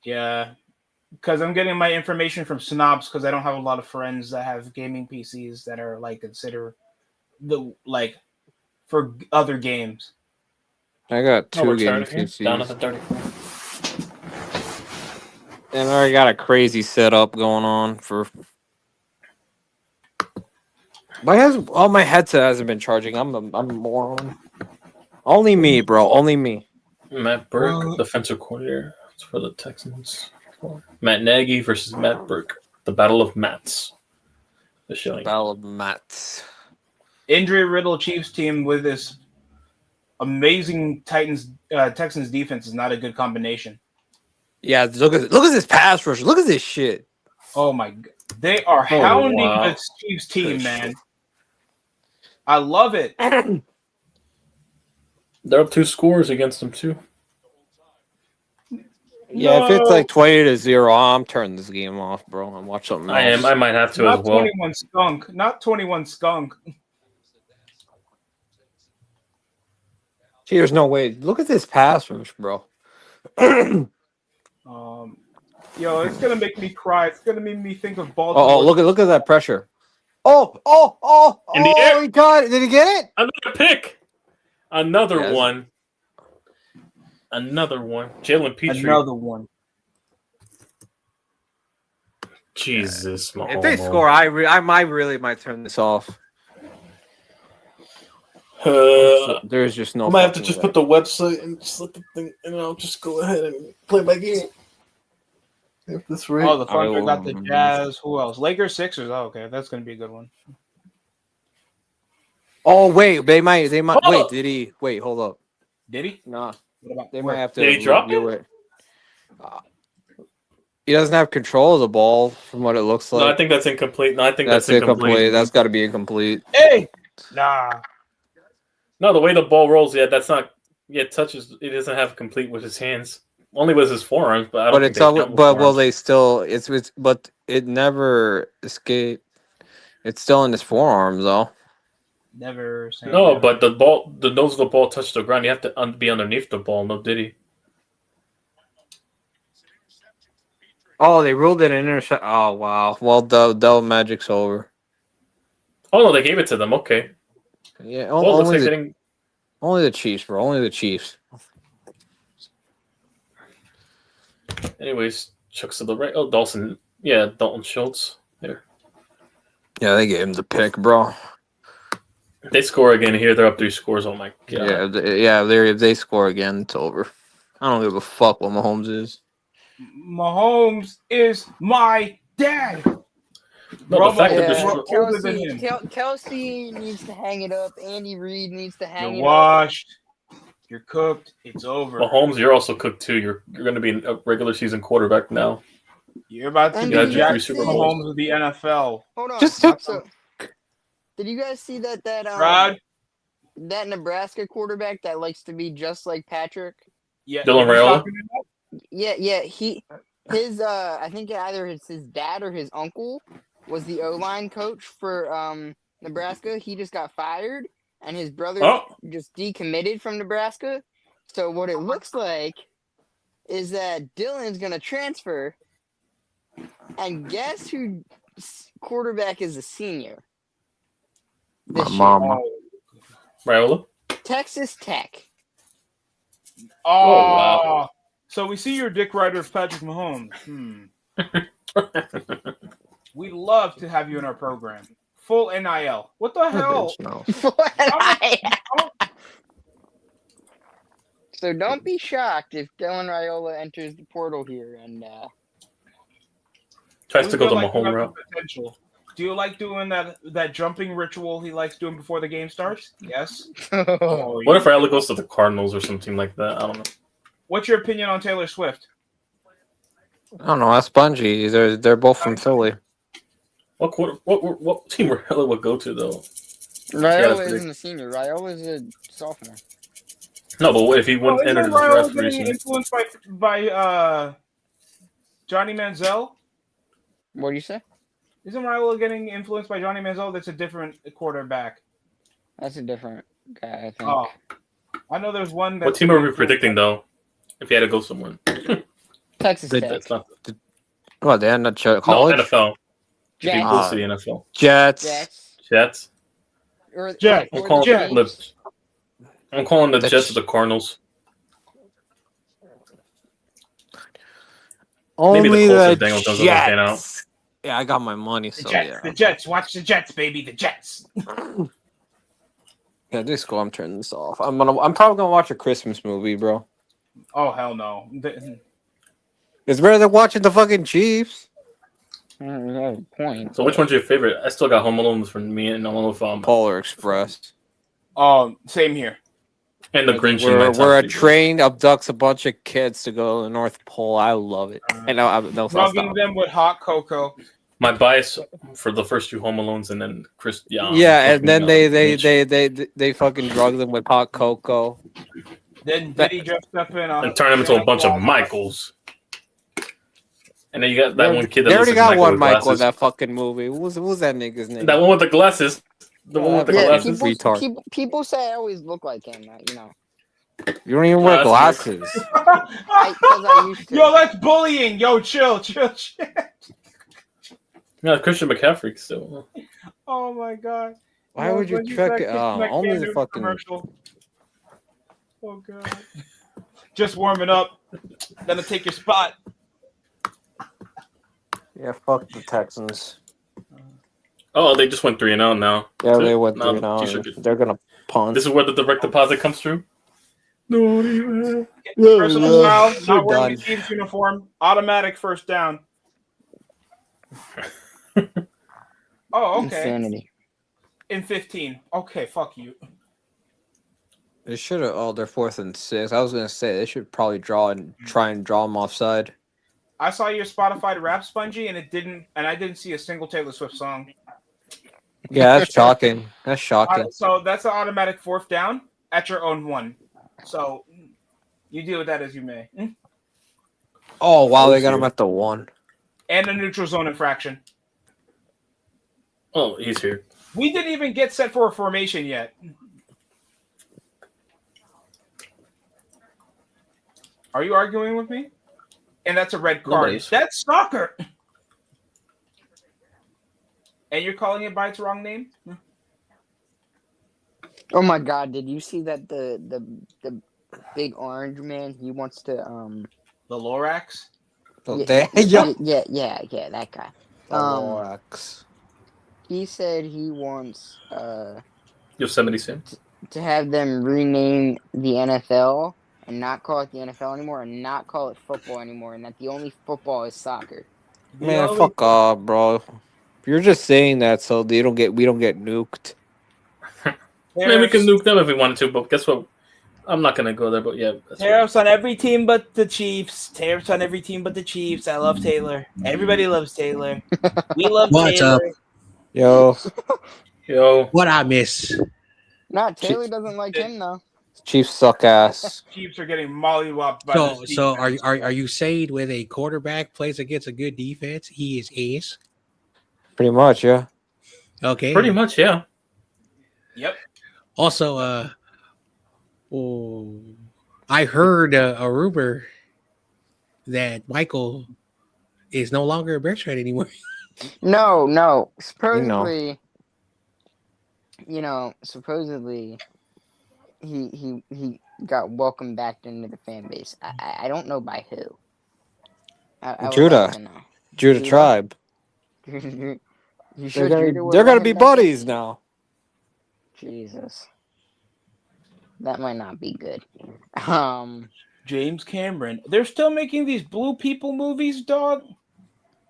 Yeah, because I'm getting my information from snobs because I don't have a lot of friends that have gaming PCs that are like consider the like for other games. I got Oh, we're 2 gaming starting here? Down at the PCs. 34. And I already got a crazy setup going on for. My headset hasn't been charging. I'm a moron. Only me, bro. Only me. Matt Burke, defensive coordinator. It's for the Texans. Matt Nagy versus Matt Burke. The Battle of Matts. The showing. Battle of Mats. Injury riddled Chiefs team with this amazing Texans defense is not a good combination. Yeah, look at this pass rush. Look at this shit. Oh my god, they are Oh, hounding wow. this Chiefs team, Good man. shit. I love it. They're up 2 scores against them, too. Yeah, if it's like 20-0, I'm turning this game off, bro. And watch something else. I am. I might have to Not as well. 21 skunk. Not 21 skunk. Gee, there's no way. Look at this pass rush, bro. Yo, it's gonna make me cry. It's gonna make me think of Baltimore. Oh, look at that pressure. Oh, In the air. he got it. Did he get it? Another pick. Another Yes. one. Another one. Jalen Petrie. Another one. Jesus, If they score, I might turn this off. There's just no. I might have to fucking just way. put the website and just let the thing, and I'll just go ahead and play my game. If that's right. Oh, the Thunder got the will- Jazz. Who else? Lakers, Sixers. Oh, okay, that's gonna be a good one. Oh wait, they might. Oh! Wait, did he? Wait, hold up. Did he? Nah, What about they where? might have to. Did he drop review it? He doesn't have control of the ball, from what it looks like. No, I think that's incomplete. No, I think that's that's incomplete. incomplete. That's got to be incomplete. Hey, nah. No, the way the ball rolls, that's not. Yeah, it touches. It doesn't have complete with his hands. Only with his forearms, but I don't. But think it's they all. count with But will forearms. they still? It's. But it never escaped. It's still in his forearms, though. Never say No, never. but the nose of the ball touched the ground. You have to be underneath the ball. No, did he? Oh, they ruled it an intercept. Oh wow. Well, the magic's over. Oh no, they gave it to them. Okay. Yeah, Well, it looks like they didn't. only the Chiefs, bro. Only the Chiefs. Anyways, chucks to the right. Oh, Dawson. Yeah, Dalton Schultz. There. Yeah, they gave him the pick, bro. They score again here. They're up 3 scores. Oh my god. If they score again, it's over. I don't give a fuck what Mahomes is. Mahomes is my dad. No, the fact that Yeah, this. older than him. Kelsey needs to hang it up. Andy Reid needs to hang You're it up. washed. You're cooked. It's over. Mahomes, you're also cooked too. You're going to be a regular season quarterback now. You're about to And be did you Jack do Super Bowls? Mahomes of the NFL. Hold on. Just took- So, did you guys see that Rod? that Nebraska quarterback that likes to be just like Patrick? Yeah. Dylan you Raiola? talking about? Yeah. His I think either it's his dad or his uncle was the O-line coach for Nebraska. He just got fired, and his brother just decommitted from Nebraska. So what it looks like is that Dylan's gonna transfer, and guess who quarterback is a senior? My This year? mama. Raiola? Texas Tech. Oh, wow. So we see your dick rider of Patrick Mahomes. We'd love to have you in our program. Full NIL. What the hell? No. So don't be shocked if Dylan Raiola enters the portal here and Tries to go the We feel like you Mahomes have the route. potential. Do you like doing that jumping ritual he likes doing before the game starts? Yes. Oh, What if Raiola goes to the Cardinals or something like that? I don't know. What's your opinion on Taylor Swift? I don't know. That's Spongy. They're both from Philly. What team Raiola would go to though? Raiola that's isn't a senior. Raiola is a sophomore. No, but what if he went Isn't entered the Raiola draft getting recently? influenced by Johnny Manziel? What do you say? Isn't Raiola getting influenced by Johnny Manziel? That's a different quarterback. That's a different guy, I think. Oh, I know there's one. What team are we predicting though? If he had to go somewhere, Texas Tech. that's not What, they had not college? no NFL. If he Jets. goes to the NFL, Jets. Jets. Or, Jets. I'm or calling the Chiefs. the The Jets Ch- or the Cardinals. Only Maybe the Colts if the Daniel Jones doesn't pan out. Jets. Yeah, I got my money, The so Jets. yeah. The Jets. Watch the Jets, baby. The Jets. Yeah, this go. I'm turning this off. I'm probably gonna watch a Christmas movie, bro. Oh hell no. It's better than watching the fucking Chiefs. You have a point. So which one's your favorite? I still got Home Alone from me, and I don't know if Polar Express. Same here. and the Grinch. Where a train abducts a bunch of kids to go to the North Pole. I love it. And no, Drugging them with hot cocoa. My bias for the first 2 Home Alones, and then Chris. Yeah, and then Grinch. they fucking drug them with hot cocoa. Then Diddy dressed up in a and turn them into a bunch of Michaels. And then you got that one kid that They looks already like got Michael one with Michael in glasses. that fucking movie. What was that nigga's name? That one with the glasses. The one with the Yeah, glasses. people say I always look like him, you know. You don't even wear that's glasses. I used to. Yo, that's bullying. Yo, chill. Yeah, Christian McCaffrey still. Oh my god. Why Yo, would you when check said it? Kiss My Only Can the do fucking. commercial. Oh god. Just warming up. Gonna take your spot. Yeah, fuck the Texans. Oh, they just went 3-0 now. Yeah, they went No, 3-0. They're gonna punt. This is where the direct deposit comes through. Personal foul, They're not wearing done. the team's uniform. Automatic first down. Oh, okay. Insanity. In 15. Okay, fuck you. They should have. Oh, they're 4th and 6. I was gonna say they should probably try and draw them offside. I saw your Spotify rap, Spongy, and I didn't see a single Taylor Swift song. Yeah, that's shocking. That's shocking. So that's an automatic 4th down at your own 1. So you deal with that as you may. Oh wow, they got him at the 1. And a neutral zone infraction. Oh, he's here. We didn't even get set for a formation yet. Are you arguing with me? And that's a red card. Nobody's. That's soccer. And you're calling it by its wrong name? Oh my God! Did you see that the big orange man? He wants to The Lorax? So Yeah, yeah, that guy. Lorax. He said he wants Yosemite Sam. to have them rename the NFL and not call it the NFL anymore and not call it football anymore, and that the only football is soccer. Man, fuck off, bro. You're just saying that so we don't get nuked. I mean, we can nuke them if we wanted to, but guess what? I'm not gonna go there. But yeah, Tariffs on every team but the Chiefs. Tariffs on every team but the Chiefs. I love Taylor. Everybody loves Taylor. We love What's Taylor. up? Yo, What I miss? Not Taylor doesn't like him though. Chiefs suck ass. Chiefs are getting mollywopped by So are you saying when a quarterback plays against a good defense, he is ace? Pretty much, yeah. Okay. pretty much, yeah. Yep. Also, I heard a rumor that Michael is no longer a Bears fan anymore. No. Supposedly, supposedly he got welcomed back into the fan base. I don't know by who. I would Judah. like to know. Judah tribe. You They're sure gonna, Judah would they're let gonna him be back buddies now. in? Jesus. That might not be good. James Cameron. They're still making these blue people movies, dog.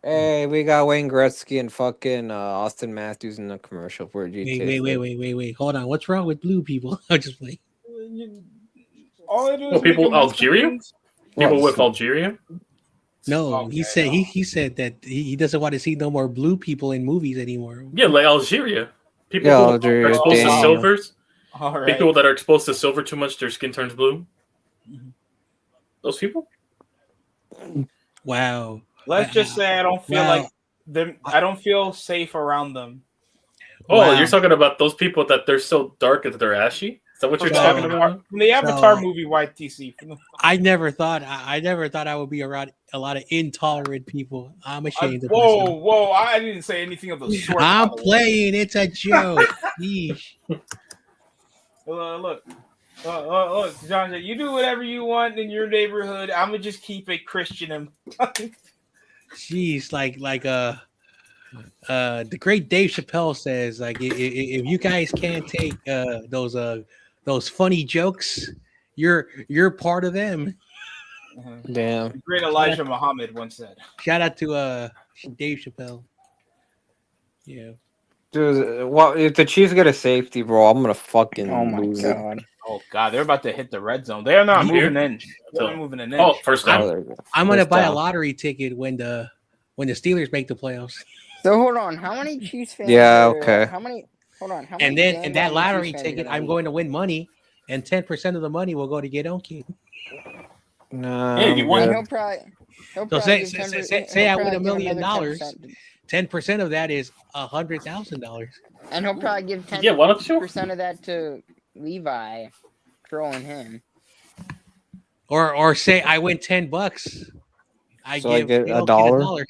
Hey, we got Wayne Gretzky and fucking Austin Matthews in the commercial for GTA. Wait. Hold on. What's wrong with blue people? I'm just playing. All I do Well, is people make them Algeria? things. People What? with Algeria. No, Okay, he said that he doesn't want to see no more blue people in movies anymore. Yeah, like Algeria. People Yeah, who Algeria, are exposed to damn. silvers. All right. People that are exposed to silver too much, their skin turns blue. Those people. Wow. Let's just say I don't feel Wow. like them. I don't feel safe around them. Oh, Wow. you're talking about those people that they're so dark that they're ashy. Is that what you're From the talking Avatar- about? From the Avatar So- movie, YTC. I never thought I would be around a lot of intolerant people. I'm ashamed of Whoa, myself. whoa! I didn't say anything of the sort. I'm by the way. playing. It's a joke. Yeesh. Look, John. You do whatever you want in your neighborhood. I'm gonna just keep it Christian. Jeez, like the great Dave Chappelle says, like if you guys can't take those funny jokes, you're part of them. Damn. The great Elijah Muhammad once said. Shout out to Dave Chappelle. Yeah. Dude, what if the Chiefs get a safety, bro? I'm gonna fucking Oh my lose it. God. Oh God, they're about to hit the red zone. They are not Here? moving in. They're not moving an inch. Oh, first Oh, down. there you go. I'm gonna First buy a down. lottery ticket when the Steelers make the playoffs. So hold on, how many Chiefs fans? Yeah, are, okay. How many? Hold on, how And many? then in that bandwagon lottery Chiefs fans are ticket, gonna I'm leave? going to win money, and 10% of the money will go to Get On Kid. Nah, Yeah, you I'm won. And good. he'll probably. So say give 10%, say he'll I win probably $1 give million, another 10%. 10% of that is $100,000. And he'll probably give 10% Yeah, why don't you? of that to Levi, trolling him. Or say I win $10. I So I give get Get a On Kid dollar?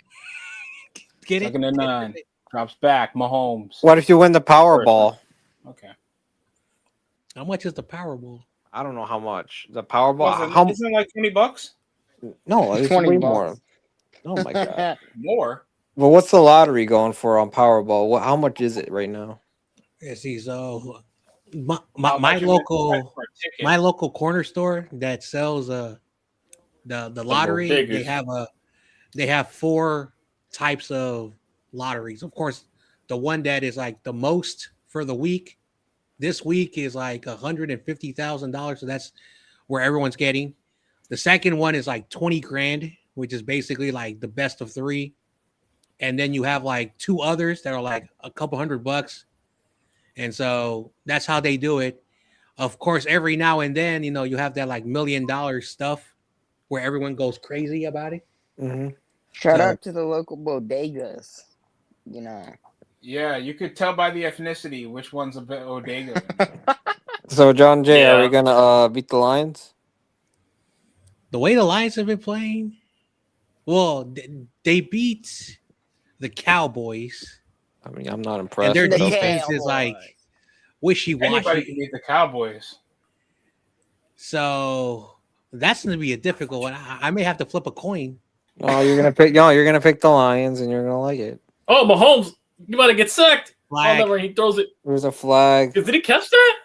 Get it? Second and 9. Drops back. Mahomes. What if you win the Powerball? Okay. How much is the Powerball? I don't know how much. The Powerball? Wasn't, How? isn't it like $20? No, it's 20 way bucks. more. Oh my god. More. Well, what's the lottery going for on Powerball? How much is it right now? Let's see. So How my much you local for a ticket? my local corner store that sells the lottery, biggest. they have 4 types of lotteries. Of course, the one that is like the most for the week. This week is like $150,000, so that's where everyone's getting. The second one is like 20 grand, which is basically like the best of 3. And then you have like 2 others that are like a couple $100. And so that's how they do it. Of course, every now and then, you have that like $1 million stuff where everyone goes crazy about it. Mm-hmm. Shout So- out to the local bodegas. Yeah, you could tell by the ethnicity which one's a bit Odega. So, John Jay, are we Yeah. gonna beat the Lions? The way the Lions have been playing, well, they beat the Cowboys, I mean, I'm not and impressed. their The but okay. defense is like Cowboys. Anybody wishy-washy. can beat the Cowboys. So that's going to be a difficult one. I may have to flip a coin. No, you're gonna pick. No, you're gonna pick the Lions, and you're gonna like it. Oh, Mahomes, you about to get sacked. Flag. Oh, never. He throws it. There's a flag. Did he catch that?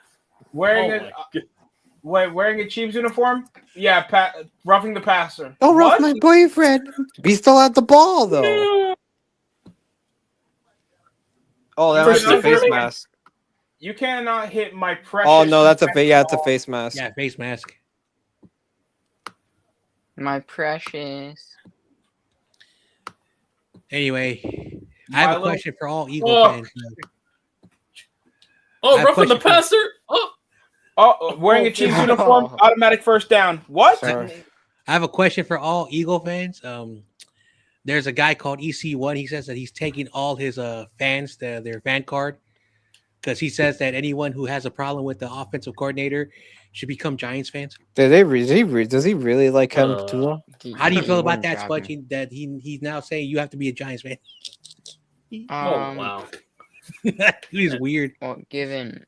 Wearing Oh a my God. wearing a Chiefs uniform? Yeah, roughing the passer. Oh, rough What? my boyfriend. He still had the ball though. Oh, that For might be a face Stephanie? mask. You cannot hit my precious. Oh no, that's a defensive yeah, it's a ball. face mask. Yeah, face mask. My precious. Anyway, I have a Milo? question for all Eagle Oh. fans. Oh, I have roughing the question for- passer. Oh, Oh, wearing a Chiefs uniform, automatic first down. What? Sorry. I have a question for all Eagle fans. There's a guy called EC1. He says that he's taking all his fans their fan card because he says that anyone who has a problem with the offensive coordinator should become Giants fans. Does he really like him too? How do you feel He about wouldn't that, drop Spudge? him. That he's now saying you have to be a Giants fan. oh Um, wow. He's weird. Well, given,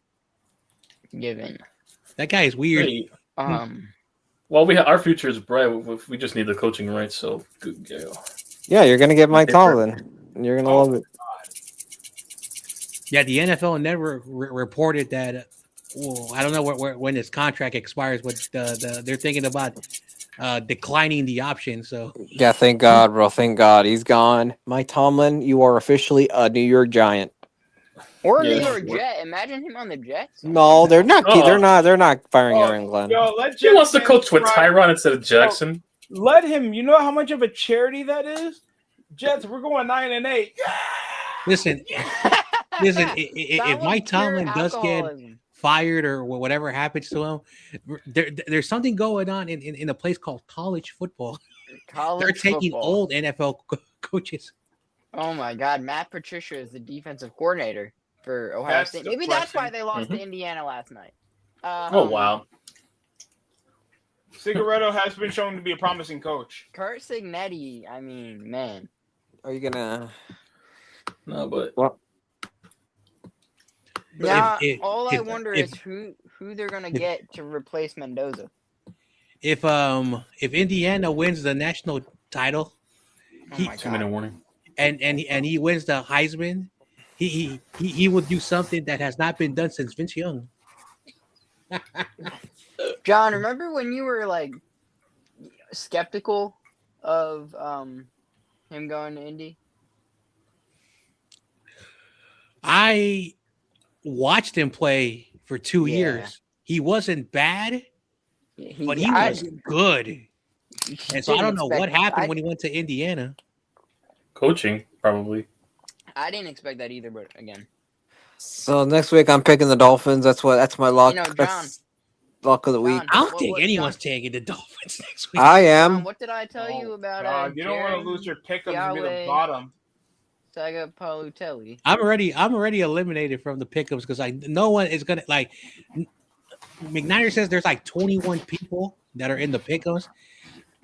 That guy is weird. Hey, Hmm. well, our future is bright. We just need the coaching right. So good go. Yeah, you're gonna get Mike Okay, Tomlin, and you're gonna love it. Yeah, the NFL Network reported that. Well, I don't know when his contract expires, but they're thinking about declining the option. So Yeah, thank God, bro. Thank God he's gone. Mike Tomlin, you are officially a New York Giant. or Yeah. New York Jet. Imagine him on the Jets. No, they're not. Uh-uh. They're not firing Oh, Aaron Glenn. Yo, let He wants to Jets coach with fans Tyron instead of Jackson. Let him. You know how much of a charity that is? Jets, we're going 9-8. listen, if That was Mike pure Tomlin does get alcoholism. fired or whatever happens to him, there's something going on in a place called college football. College They're taking football. old NFL coaches. Oh my God, Matt Patricia is the defensive coordinator for Ohio That's State. Maybe that's why depressing. they lost Mhm. to Indiana last night. Oh wow. Cigaretto has been shown to be a promising coach. Kurt Signetti. I mean, man. Are you gonna? No, but Now, if- all I if- wonder if- is who they're gonna get to replace Mendoza. If Indiana wins the national title, Oh He- my 2-minute God. warning. and he wins the Heisman, he would do something that has not been done since Vince Young. John, remember when you were like skeptical of him going to Indy? I watched him play for 2 Yeah. years. He wasn't bad, but he I- wasn't good. And so I don't know what happened when I, he went to Indiana. Coaching probably. I didn't expect that either, but again, So next week I'm picking the Dolphins. That's my luck. You know, John- That's luck of the week. John, I don't What- think what- anyone's John- taking the Dolphins next week. I John, am. what did I tell you about God, you don't want to Jerry lose your pickups and be the Yahweh. bottom. Saga Palutelli? I'm already eliminated from the pickups because no one is gonna McNair says there's like 21 people that are in the pickups.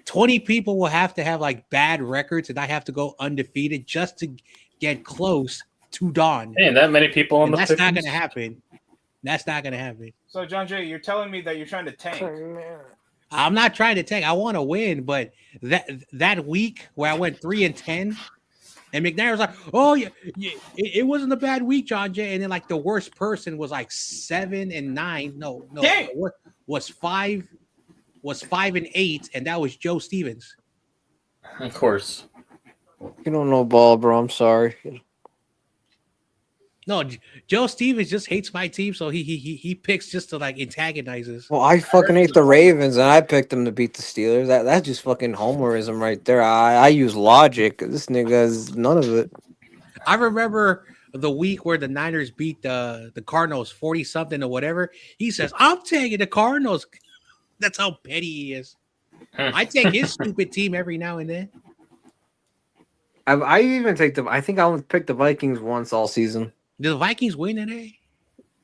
20 people will have to have like bad records, and I have to go undefeated just to get close to Dawn. Hey, that many people on And the that's not Pickens? gonna happen. That's not gonna happen. So, John Jay, you're telling me that you're trying to tank. I'm not trying to tank. I want to win, but that week where I went 3-10, and McNair was like, "Oh yeah, it wasn't a bad week, John Jay." And then like the worst person was like 7-9. No, Dang. was 5-8, and that was Joe Stevens. Of course. You don't know ball, bro. I'm sorry. No, Joe Stevens just hates my team, so he picks just to like antagonize us. Well, I fucking hate the Ravens, and I picked them to beat the Steelers. That's just fucking homerism right there. I use logic. This nigga has none of it. I remember the week where the Niners beat the Cardinals 40-something or whatever. He says, "I'm taking the Cardinals." That's how petty he is. I take his stupid team every now and then. I even take the. I think I only picked the Vikings once all season. Did the Vikings win today?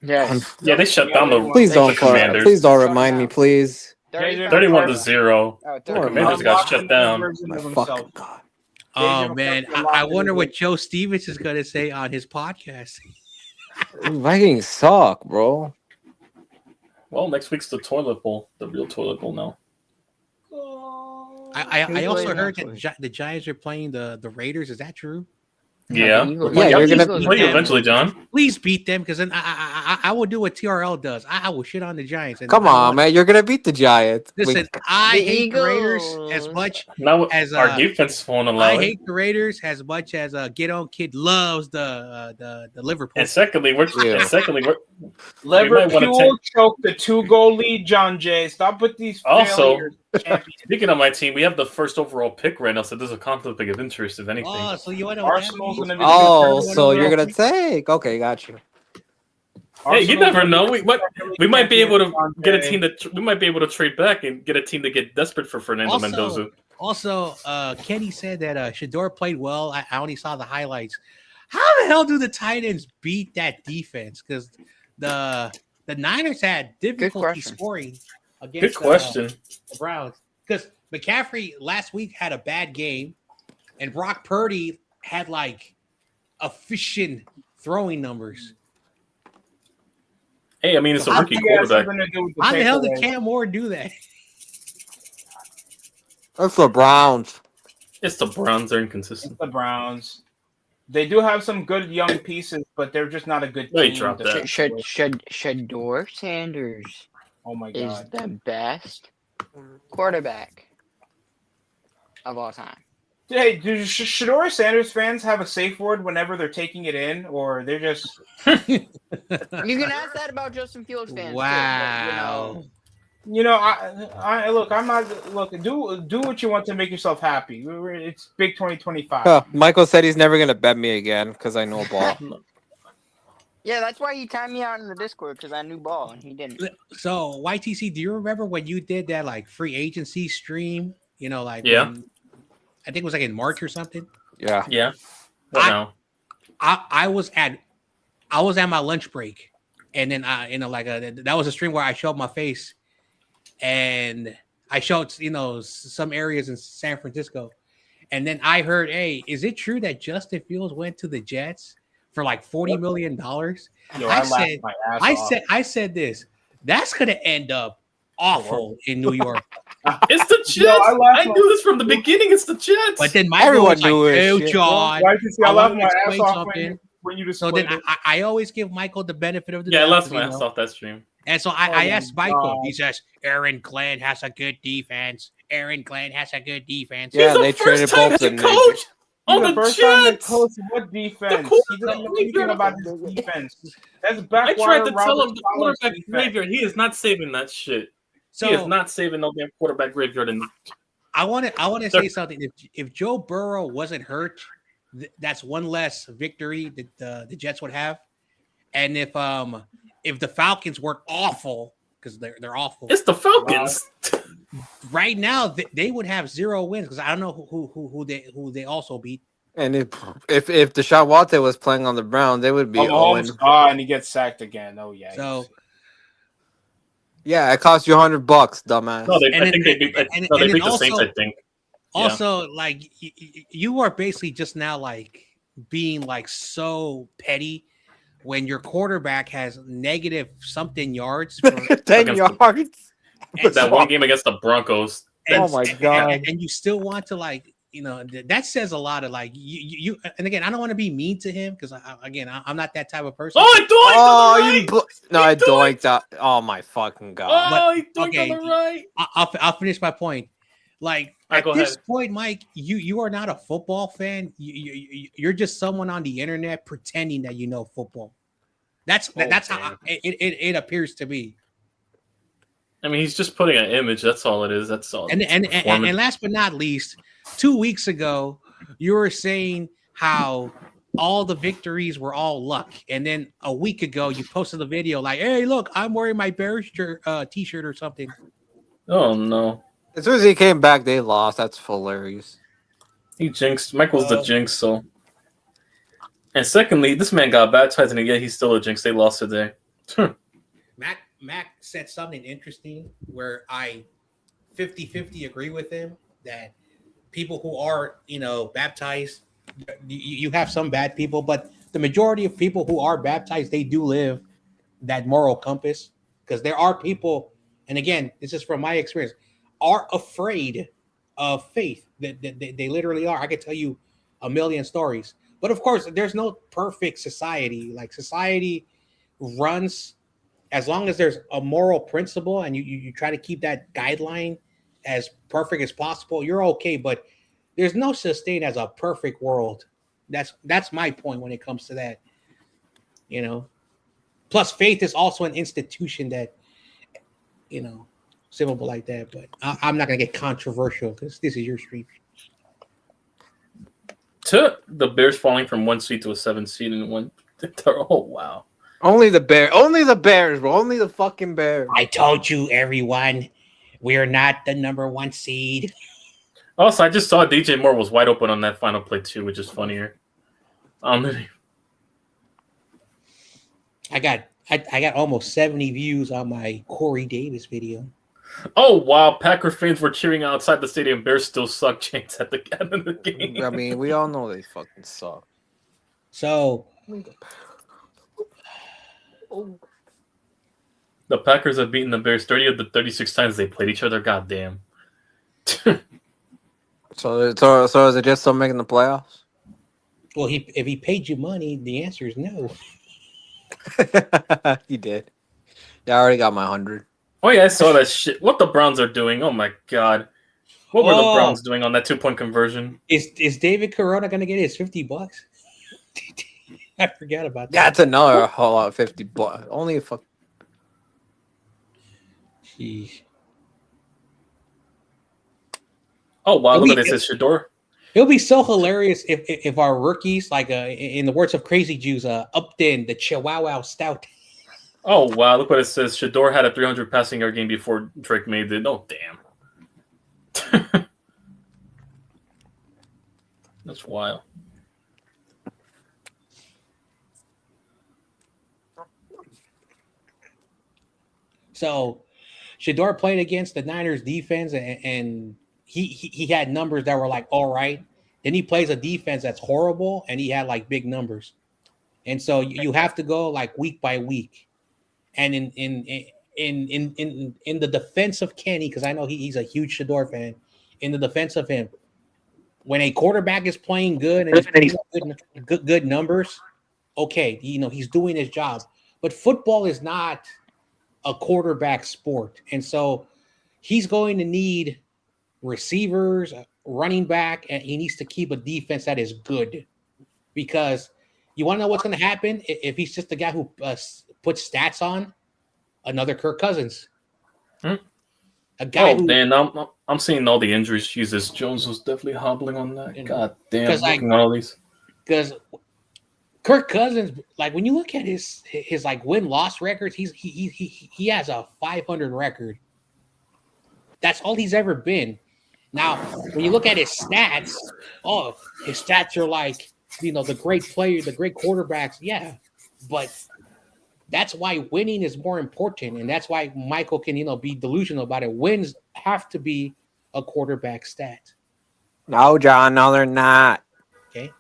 Yes. Yeah, they shut down the Please don't. Commanders. Please don't remind me, please. 31-0. Oh, The 30. Commanders got shut down. My fucking god. Oh man, I wonder what Joe Stevens is gonna say on his podcast. Vikings suck, bro. Well, next week's the toilet bowl, the real toilet bowl now. I also heard that the Giants are playing the Raiders. Is that true? Yeah, Yeah, you're gonna play you eventually, John. Please beat them, because then I will do what TRL does. I will shit on the Giants. And Come on, man. You're gonna beat the Giants. Listen, I The hate the Raiders Eagles. as much Now as our defense won't allow I it. hate the Raiders as much as Get On Kid loves the Liverpool. And secondly, we Liverpool choked the 2-goal lead, John Jay. Stop with these Also, failures. speaking of my team, we have the first overall pick right now, so there's a conflict of interest, if anything. Oh, so you want to Arsenal's gonna be Oh, so you're gonna take? Okay, got you. Hey, you never know. We might be able to get a team that we might be able to trade back and get a team to get desperate for Fernando Mendoza. Also, Kenny said that Shador played well. I only saw the highlights. How the hell do the Titans beat that defense? Because the Niners had difficulty scoring against Good question. The Browns. Because McCaffrey last week had a bad game, and Brock Purdy had like efficient throwing numbers. Hey, I mean, it's a rookie quarterback. How the hell did Cam Moore do that? That's the Browns. It's the Browns. They're inconsistent. It's the Browns. They do have some good young pieces, but they're just not a good team. They dropped that. Shador Sanders Oh my is god. the best quarterback of all time. Hey, do Shador Sanders fans have a safe word whenever they're taking it in, or they're just? You can ask that about Justin Fields fans. Wow. Too, You know, I look. I'm not. Look, do what you want to make yourself happy. It's big 2025. Michael said he's never gonna bet me again because I know ball. yeah, that's why he timed me out in the Discord, because I knew ball and he didn't. So YTC, do you remember when you did that like free agency stream? You know, like Yeah. I think it was like in March or something. Yeah. Yeah. What now? I was at my lunch break, and then that was a stream where I showed my face, and I showed some areas in San Francisco, and then I heard, hey, is it true that Justin Fields went to the Jets for like $40 million? Yo, I said this. That's gonna end up awful in New York. It's the Jets. I knew this from the beginning. It's the Jets. But then Everyone was knew like, it. "Oh, Shit. John." I laughed my ass explain off something. when you just. So then I always give Michael the benefit of the Yeah, I doubt, lost my ass off that stream. And so I asked Michael. God. He says, "Aaron Glenn has a good defense. Aaron Glenn has a good defense." Yeah, He's they the first traded time both head and coach on the the first time they Jets. coach what defense? The He doesn't know anything about his defense. That's I backwater. tried to tell Robert him the Saleh's quarterback defense. graveyard. He is not saving that shit. So He is not saving no damn quarterback graveyard. And I want to say something. If Joe Burrow wasn't hurt, that's one less victory that the Jets would have. And if the Falcons weren't awful, because they're awful, it's the Falcons. right now they would have 0 wins, because I don't know who they also beat. And if Deshaun Watson was playing on the Browns, they would be Mahomes, 0. and he gets sacked again. Oh yeah. So Yeah, it cost you $100, dumbass. No, they And beat the Saints. I think. also, like you are basically just now like being like so petty when your quarterback has negative something yards for 10 yards. That one game against the Broncos. Oh my god! and you still want to that says a lot of like you. And again, I don't want to be mean to him, because I'm not that type of person. Oh, I doinked I doinked that. Oh my fucking god! Oh, he doinked on the right. I'll finish my point. Like at this point, Mike, you are not a football fan. You're just someone on the internet pretending that you know football. That's how it appears to be. I mean, he's just putting an image. That's all it is. That's all. And last but not least, 2 weeks ago, you were saying how all the victories were all luck, and then a week ago, you posted a video like, "Hey, look, I'm wearing my Bears t-shirt or something." Oh no! As soon as he came back, they lost. That's hilarious. He jinxed. Michael's the jinx, so. And secondly, this man got baptized, and yet he's still a jinx. They lost today. Mac said something interesting where I 50-50 agree with him that people who are, baptized, you have some bad people, but the majority of people who are baptized, they do live that moral compass, because there are people, and again, this is from my experience, are afraid of faith. They literally are. I could tell you a million stories. But of course, there's no perfect society. Like, society runs as long as there's a moral principle and you try to keep that guideline as perfect as possible, you're okay. But there's no such thing as a perfect world. That's my point when it comes to that. Plus, faith is also an institution that, simple like that. But I'm not gonna get controversial because this is your stream. To the Bears falling from 1 seed to a 7 seed and one. Oh wow! Only the Bears, bro. Only the fucking Bears. I told you, everyone, we're not the number 1 seed. Also, I just saw DJ Moore was wide open on that final play too, which is funnier. I got almost 70 views on my Corey Davis video. Oh wow! Packer fans were cheering outside the stadium. Bears still suck. Chance at the end of the game. I mean, we all know they fucking suck. So the Packers have beaten the Bears 30 of the 36 times they played each other. Goddamn. So is it just still making the playoffs? well, if he paid you money, the answer is no. He did. Yeah, I already got my 100. Oh yeah, I saw that shit. What the Browns are doing? Oh my god, what were the Browns doing on that 2-point conversion? Is David Corona gonna get his $50? I forgot about that. That's another whole lot of 50. Only a fuck. Jeez. Oh wow, look at this. It's Shador. It'll be so hilarious if our rookies, like in the words of Crazy Jews, upped the Chihuahua Stout. Oh wow, look what it says. Shador had a 300 passing yard game before Drake made it. Oh damn. That's wild. So Shador played against the Niners defense, and he had numbers that were like all right. Then he plays a defense that's horrible, and he had like big numbers. And so you have to go like week by week. And in the defense of Kenny, because I know he's a huge Shador fan. In the defense of him, when a quarterback is playing good and he's good numbers, okay, he's doing his job. But football is not a quarterback sport, and so he's going to need receivers, running back, and he needs to keep a defense that is good. Because you want to know what's going to happen if he's just the guy who puts stats on? Another Kirk Cousins. A guy man, I'm seeing all the injuries. Jesus, Jones was definitely hobbling on that. God damn, looking at all these. Because Kirk Cousins, like when you look at his like win-loss records, he has a 500 record. That's all he's ever been. Now, when you look at his stats, his stats are like, the great player, the great quarterbacks. Yeah, but that's why winning is more important, and that's why Michael can, be delusional about it. Wins have to be a quarterback stat. No, John, no, they're not. Okay.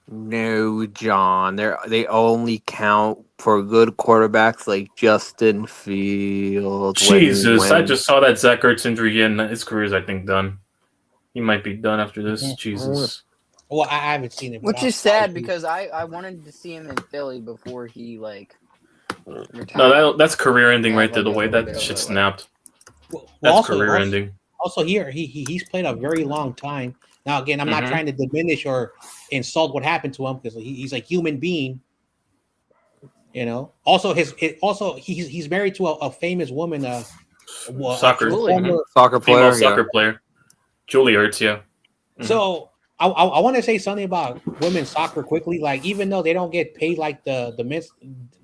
No, John. They only count for good quarterbacks like Justin Fields. Jesus, I just saw that Zach Ertz injury and his career is, I think, done. He might be done after this. Mm-hmm. Jesus. Well, I haven't seen it. Which is sad because I wanted to see him in Philly before he retired. No, that's career ending right there. The way that shit snapped. That's career ending. Also, here he's played a very long time. Now, again, I'm not trying to diminish or insult what happened to him because he's a human being. Also, he's married to a famous woman, soccer player, Julie Ertz. Yeah. Mm-hmm. So I want to say something about women's soccer quickly. Like, even though they don't get paid like the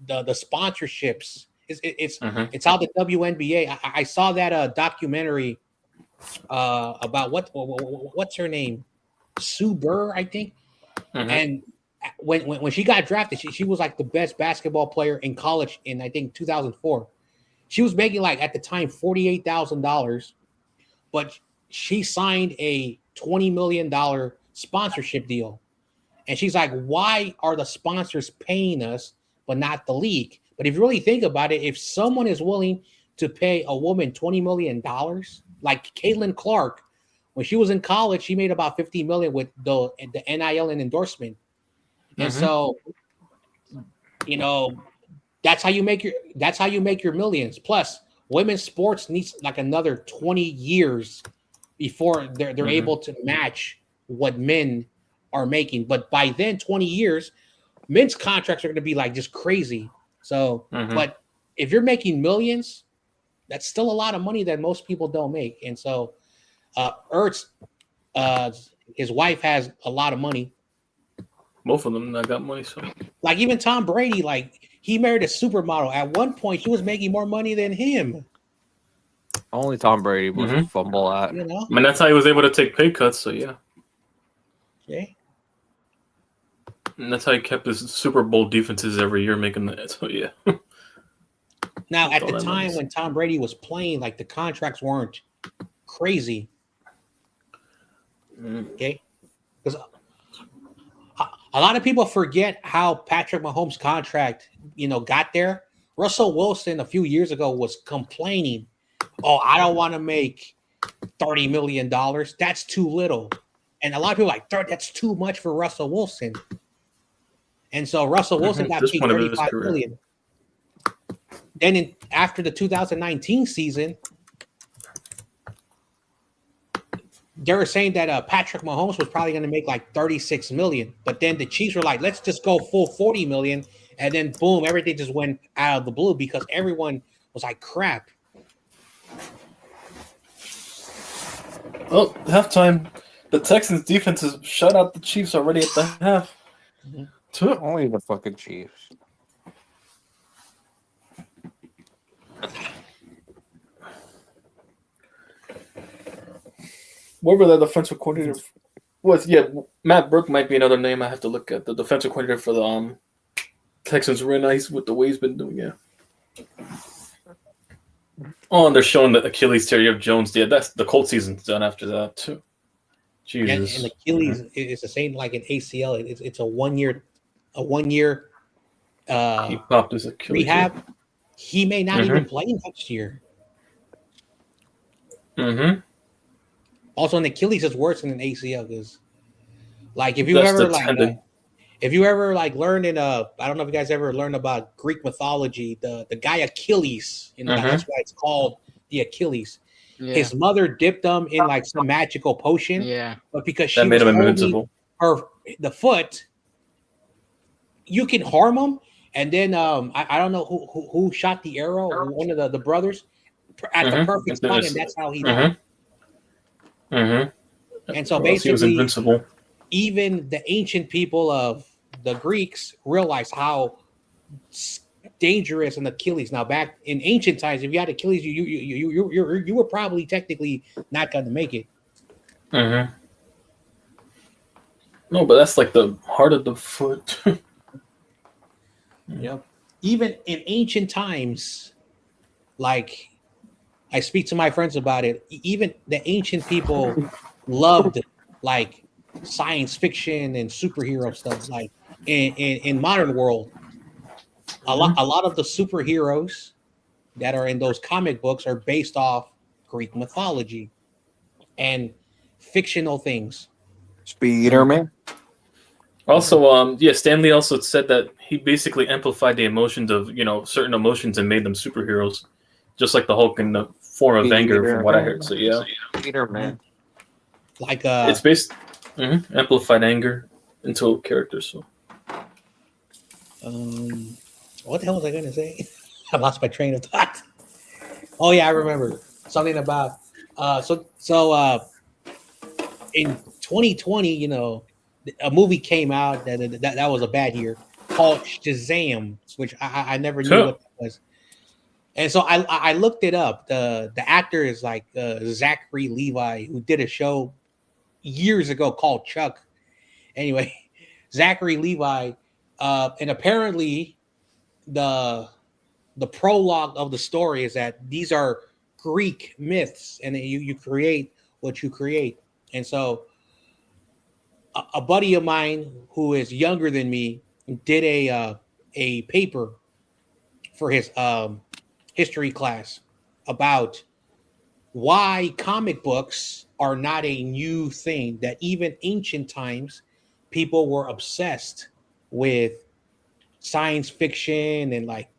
sponsorships, it's how the WNBA. I saw that documentary about what's her name, Sue Burr, I think. Mhm. And when she got drafted, she was like the best basketball player in college in I think 2004. She was making like at the time $48,000, but she signed a $20 million sponsorship deal. And she's like, why are the sponsors paying us, but not the league? But if you really think about it, if someone is willing to pay a woman $20 million, like Caitlin Clark, when she was in college, she made about $50 million with the NIL and endorsement. And Mhm. so, you know, that's how you make your millions. Plus, women's sports needs like another 20 years before they're Mhm. able to match what men are making. But by then, 20 years, men's contracts are going to be like just crazy. So, Mhm. but if you're making millions, that's still a lot of money that most people don't make. And so, Ertz, his wife has a lot of money. Both of them that got money. So Like even Tom Brady, like he married a supermodel. At one point, she was making more money than him. Only Tom Brady was Mhm. fumble at. You know? I mean, that's how he was able to take pay cuts. So yeah, Okay. and that's how he kept his Super Bowl defenses every year making that. So yeah. Now, at All the that time money. when Tom Brady was playing, like the contracts weren't crazy. Mm. Okay, because a lot of people forget how Patrick Mahomes' contract, got there. Russell Wilson a few years ago was complaining, "Oh, I don't want to make $30 million. That's too little." And a lot of people are like, "That's too much for Russell Wilson." And so Russell Wilson At got this paid point of his $35 career. million. Then after the 2019 season, they were saying that Patrick Mahomes was probably going to make like 36 million, but then the Chiefs were like, let's just go full 40 million. And then boom, everything just went out of the blue because everyone was like, crap. Well, halftime, the Texans defense has shut out the Chiefs already at the half. Mhm. Only the fucking Chiefs. Whoever the defensive coordinator was, yeah, Matt Burke might be another name I have to look at. The defensive coordinator for the Texans, really nice with the way he's been doing. Yeah. Oh, and they're showing the Achilles tear of Jones. Yeah, that's the cold season's done after that too. Jesus. And Achilles is the same like an ACL. It's a 1 year, He popped his Achilles. rehab. He may not even play next year. Mm-hmm. Also, an Achilles is worse than an ACL because, like, if you That's ever the like, tendon. learned in I don't know if you guys ever learned about Greek mythology, the guy Achilles, that's why it's called the Achilles. Yeah. His mother dipped him in like some magical potion, Yeah. but because That she made was him holding invincible. the foot, you can harm him. And then I don't know who shot the arrow, one of the brothers, at the perfect spot, and that's how he died. And so Or else he was basically, invincible. even the ancient people of the Greeks realized how dangerous an Achilles. Now, back in ancient times, if you had Achilles, you were probably technically not going to make it. Mm-hmm. No, but that's like the heart of the foot. Yep. Even in ancient times, like I speak to my friends about it, even the ancient people loved like science fiction and superhero stuff. Like in modern world, a lot of the superheroes that are in those comic books are based off Greek mythology and fictional things. Spider-Man. Also, Stanley also said that he basically amplified the emotions of certain emotions and made them superheroes, just like the Hulk in the form of anger, from what I heard. So yeah, Spider-Man. Like it's based amplified anger into a character. So what the hell was I going to say? I lost my train of thought. Oh yeah, I remember something about in 2020, a movie came out that was a bad year called Shazam, which I never knew what that was. And so I looked it up. The actor is like Zachary Levi, who did a show years ago called Chuck. Anyway, Zachary Levi, and apparently the prologue of the story is that these are Greek myths, and you create what you create. And so a buddy of mine who is younger than me did a paper for his history class about why comic books are not a new thing, that even ancient times people were obsessed with science fiction and like,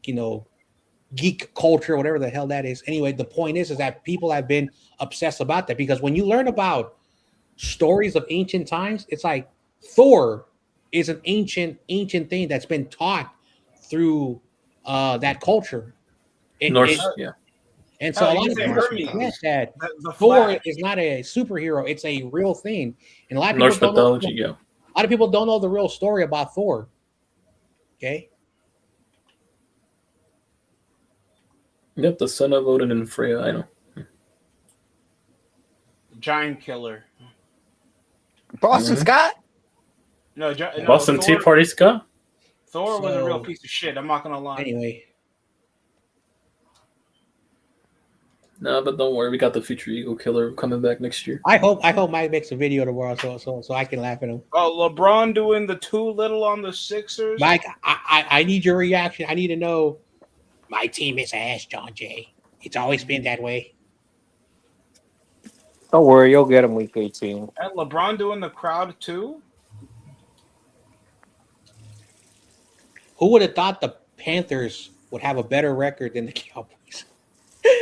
geek culture, whatever the hell that is. Anyway, the point is that people have been obsessed about that, because when you learn about stories of ancient times, it's like Thor is an ancient thing that's been taught through that culture. Norse, yeah. And so a lot you of say people Hermes, forget that the Thor Flash. is not a superhero; it's a real thing. And a lot of Norse people don't mythology, yeah. a lot of people don't know the real story about Thor. Okay. Yep, the son of Odin and Freya. I know. Giant killer. Boston Scott. No, Boston Tea Thor, Party, Scott. Thor was a real So- piece of shit. I'm not gonna lie. Anyway, No, but don't worry, we got the future Eagle Killer coming back next year. I hope Mike makes a video tomorrow so I can laugh at him. Oh, LeBron doing the too little on the Sixers. Mike, I need your reaction. I need to know. My team is ass, John Jay. It's always been that way. Don't worry, you'll get him week 18. And LeBron doing the crowd too. Who would have thought the Panthers would have a better record than the Cowboys?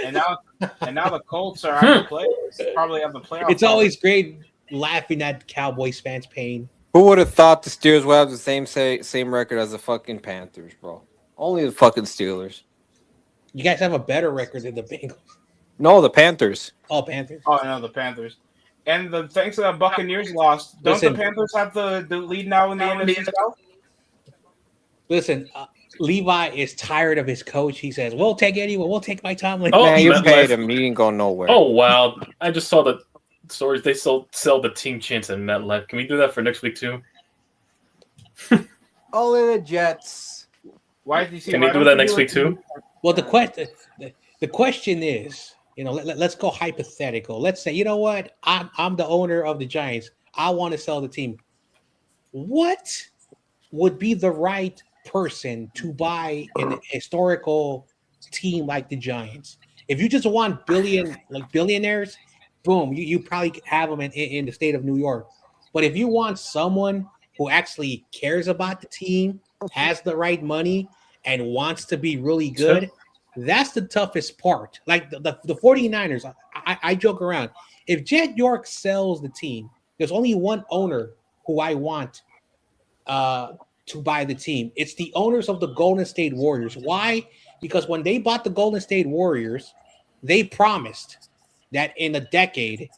And now the Colts are out the playoffs. Probably have the playoffs. It's always great laughing at Cowboys fans' pain. Who would have thought the Steelers would have the same record as the fucking Panthers, bro? Only the fucking Steelers. You guys have a better record than the Bengals. No, the Panthers. Oh, Panthers. Oh no, the Panthers. And thanks to that Buccaneers loss, don't Listen. the Panthers have the lead now in the NFC South? Listen, Levi is tired of his coach. He says, "We'll take anyone. We'll take Mike Tomlin." Oh, Man, you MetLife. paid him. He didn't go nowhere. Oh wow! I just saw the stories. They sell the team chance in MetLife. Can we do that for next week too? Only the Jets. Why did you see? Can we do that next week too? Well, the question is, let's go hypothetical. Let's say, you know what? I'm the owner of the Giants. I want to sell the team. What would be the right person to buy an historical team like the Giants? If you just want billionaires, boom, you probably have them in the state of New York. But if you want someone who actually cares about the team, has the right money, and wants to be really good, that's the toughest part. Like the 49ers, I joke around. If Jed York sells the team, there's only one owner who I want to buy the team. It's the owners of the Golden State Warriors. Why? Because when they bought the Golden State Warriors, they promised that in a decade,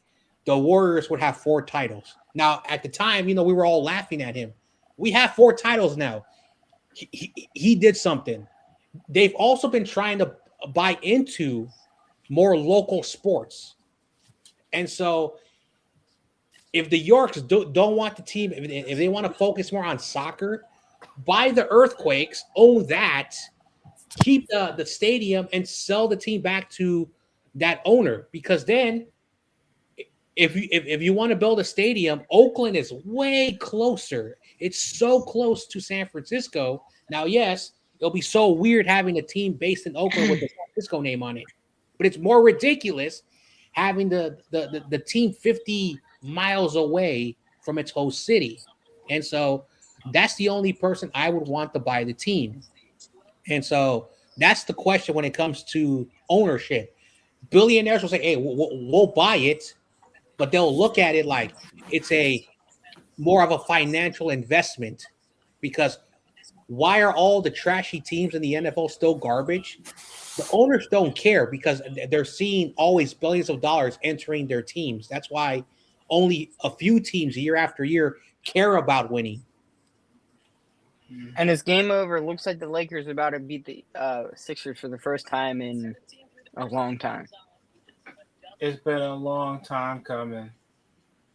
the Warriors would have 4 titles. Now, at the time, we were all laughing at him. We have 4 titles now. He did something. They've also been trying to buy into more local sports. And so if the Yorks don't want the team, if they want to focus more on soccer, buy the Earthquakes, own that, keep the stadium, and sell the team back to that owner. Because then if you want to build a stadium, Oakland is way closer. It's so close to San Francisco. Now, yes, it'll be so weird having a team based in Oakland with the San Francisco name on it. But it's more ridiculous having the team 50 miles away from its host city. And so that's the only person I would want to buy the team. And so that's the question when it comes to ownership. Billionaires will say, hey, we'll buy it, but they'll look at it like it's a more of a financial investment, because why are all the trashy teams in the NFL still garbage? The owners don't care because they're seeing always billions of dollars entering their teams. That's why only a few teams year after year care about winning. And it's game over. Looks like the Lakers are about to beat the Sixers for the first time in a long time. It's been a long time coming.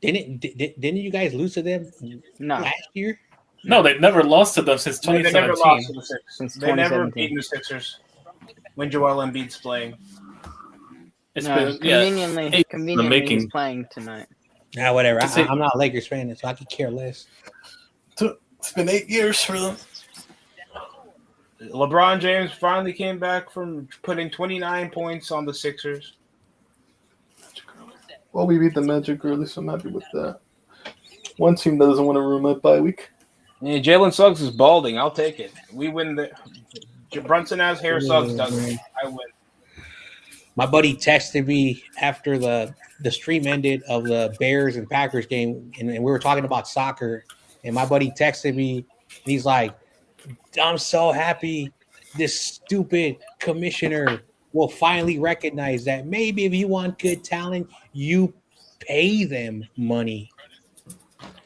Didn't you guys lose to them No, last year? No, they've never lost to them since No, they 2017. never lost to the Sixers. Since They never 2017. beaten the Sixers when Joel Embiid's playing. It's no, been conveniently, eight conveniently making. he's playing tonight. Nah, whatever. It's a- I'm not a Lakers fan, so I could care less. It's been 8 years for them. LeBron James finally came back from putting 29 points on the Sixers. Well, we beat the Magic early, so I'm happy with that. One team that doesn't want to ruin my bye week. Yeah, Jalen Suggs is balding. I'll take it. We win the. Brunson has hair. Suggs doesn't. I win. My buddy texted me after the stream ended of the Bears and Packers game, and we were talking about soccer. And my buddy texted me, and he's like, "I'm so happy this stupid commissioner will finally recognize that maybe if you want good talent, you pay them money."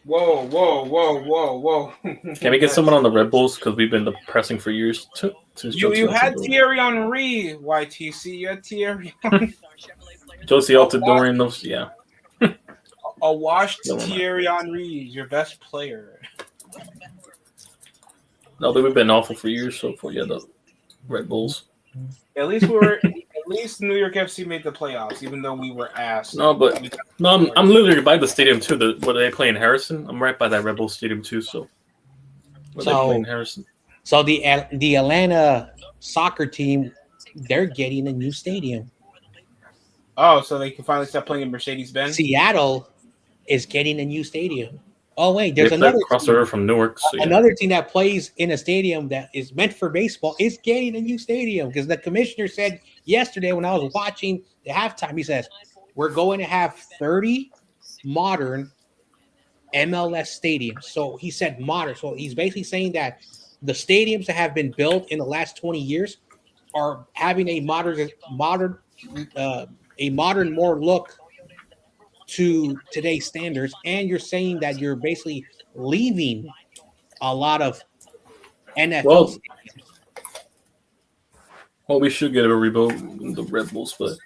Whoa, whoa, whoa, whoa, whoa. Can we get someone on the Red Bulls? Because we've been pressing for years. Since You had Thierry Henry, YTC. You had Thierry. Josie Altidore, those, yeah. A washed No, no. Thierry Henry, your best player. No, we've been awful for years so far. Yeah, the Red Bulls. At least we were. At least New York FC made the playoffs, even though we were ass. No, but no, I'm literally by the stadium too. Where they play in Harrison, I'm right by that Red Bull Stadium too. So where they play in Harrison. So the Atlanta soccer team, they're getting a new stadium. Oh, so they can finally stop playing in Mercedes-Benz? Seattle is getting a new stadium. Oh wait, They there's play another across the river from Newark. So yeah. another team that plays in a stadium that is meant for baseball is getting a new stadium because the commissioner said yesterday when I was watching the halftime, he says we're going to have 30 modern MLS stadiums. So he said modern. So he's basically saying that the stadiums that have been built in the last 20 years are having a modern more look to today's standards, and you're saying that you're basically leaving a lot of NFL Well, we should get a rebuild the Red Bulls, but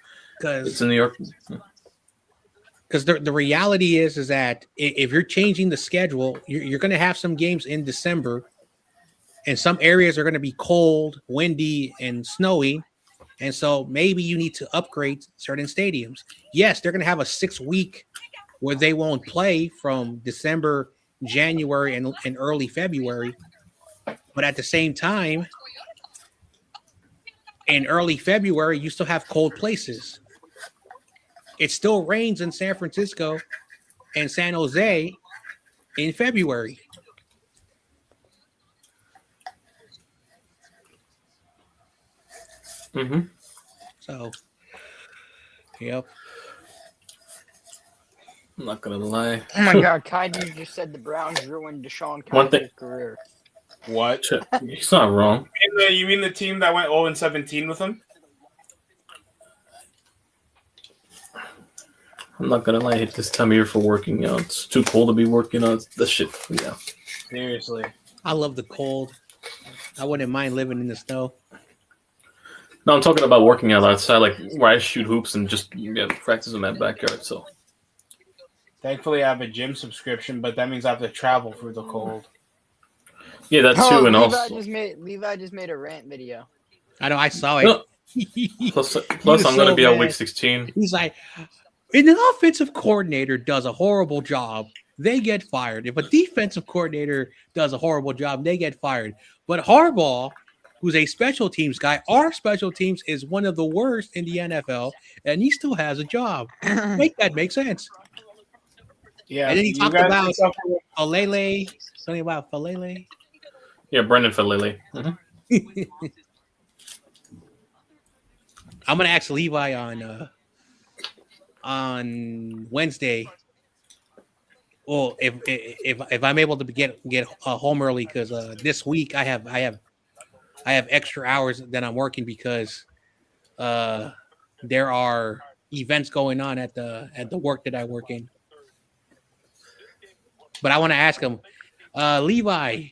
it's in New York. Because the reality is that if you're changing the schedule, you're going to have some games in December, and some areas are going to be cold, windy, and snowy. And so maybe you need to upgrade certain stadiums. Yes, they're going to have a 6-week where they won't play from December, January, and early February. But at the same time, in early February, you still have cold places. It still rains in San Francisco and San Jose in February. Mm-hmm. So, yep. I'm not gonna lie. Oh my God, Kaiju just said the Browns ruined Deshaun One thing- Kaiser's career. What? He's not wrong. You mean the team that went 0-17 with him? I'm not gonna lie. I hate this time of year for working out. It's too cold to be working out. This shit. Yeah. Seriously. I love the cold. I wouldn't mind living in the snow. No, I'm talking about working out outside, like where I shoot hoops and just practice in my backyard. So Thankfully, I have a gym subscription, but that means I have to travel through the cold. yeah, that too, and also Levi just made a rant video. I know, I saw it. No. plus I'm gonna be out week 16. He's like, if an offensive coordinator does a horrible job, they get fired. If a defensive coordinator does a horrible job, they get fired. But Harbaugh, who's a special teams guy, our special teams is one of the worst in the NFL, and he still has a job. Make that make sense. Yeah. And then he you talked guys about can suffer- Falele, something about Falele. Yeah, Brendan Falele. Mm-hmm. I'm gonna ask Levi on Wednesday. Well, if I'm able to get home early, because this week I have extra hours that I'm working because there are events going on at the work that I work in. But I want to ask him, Levi,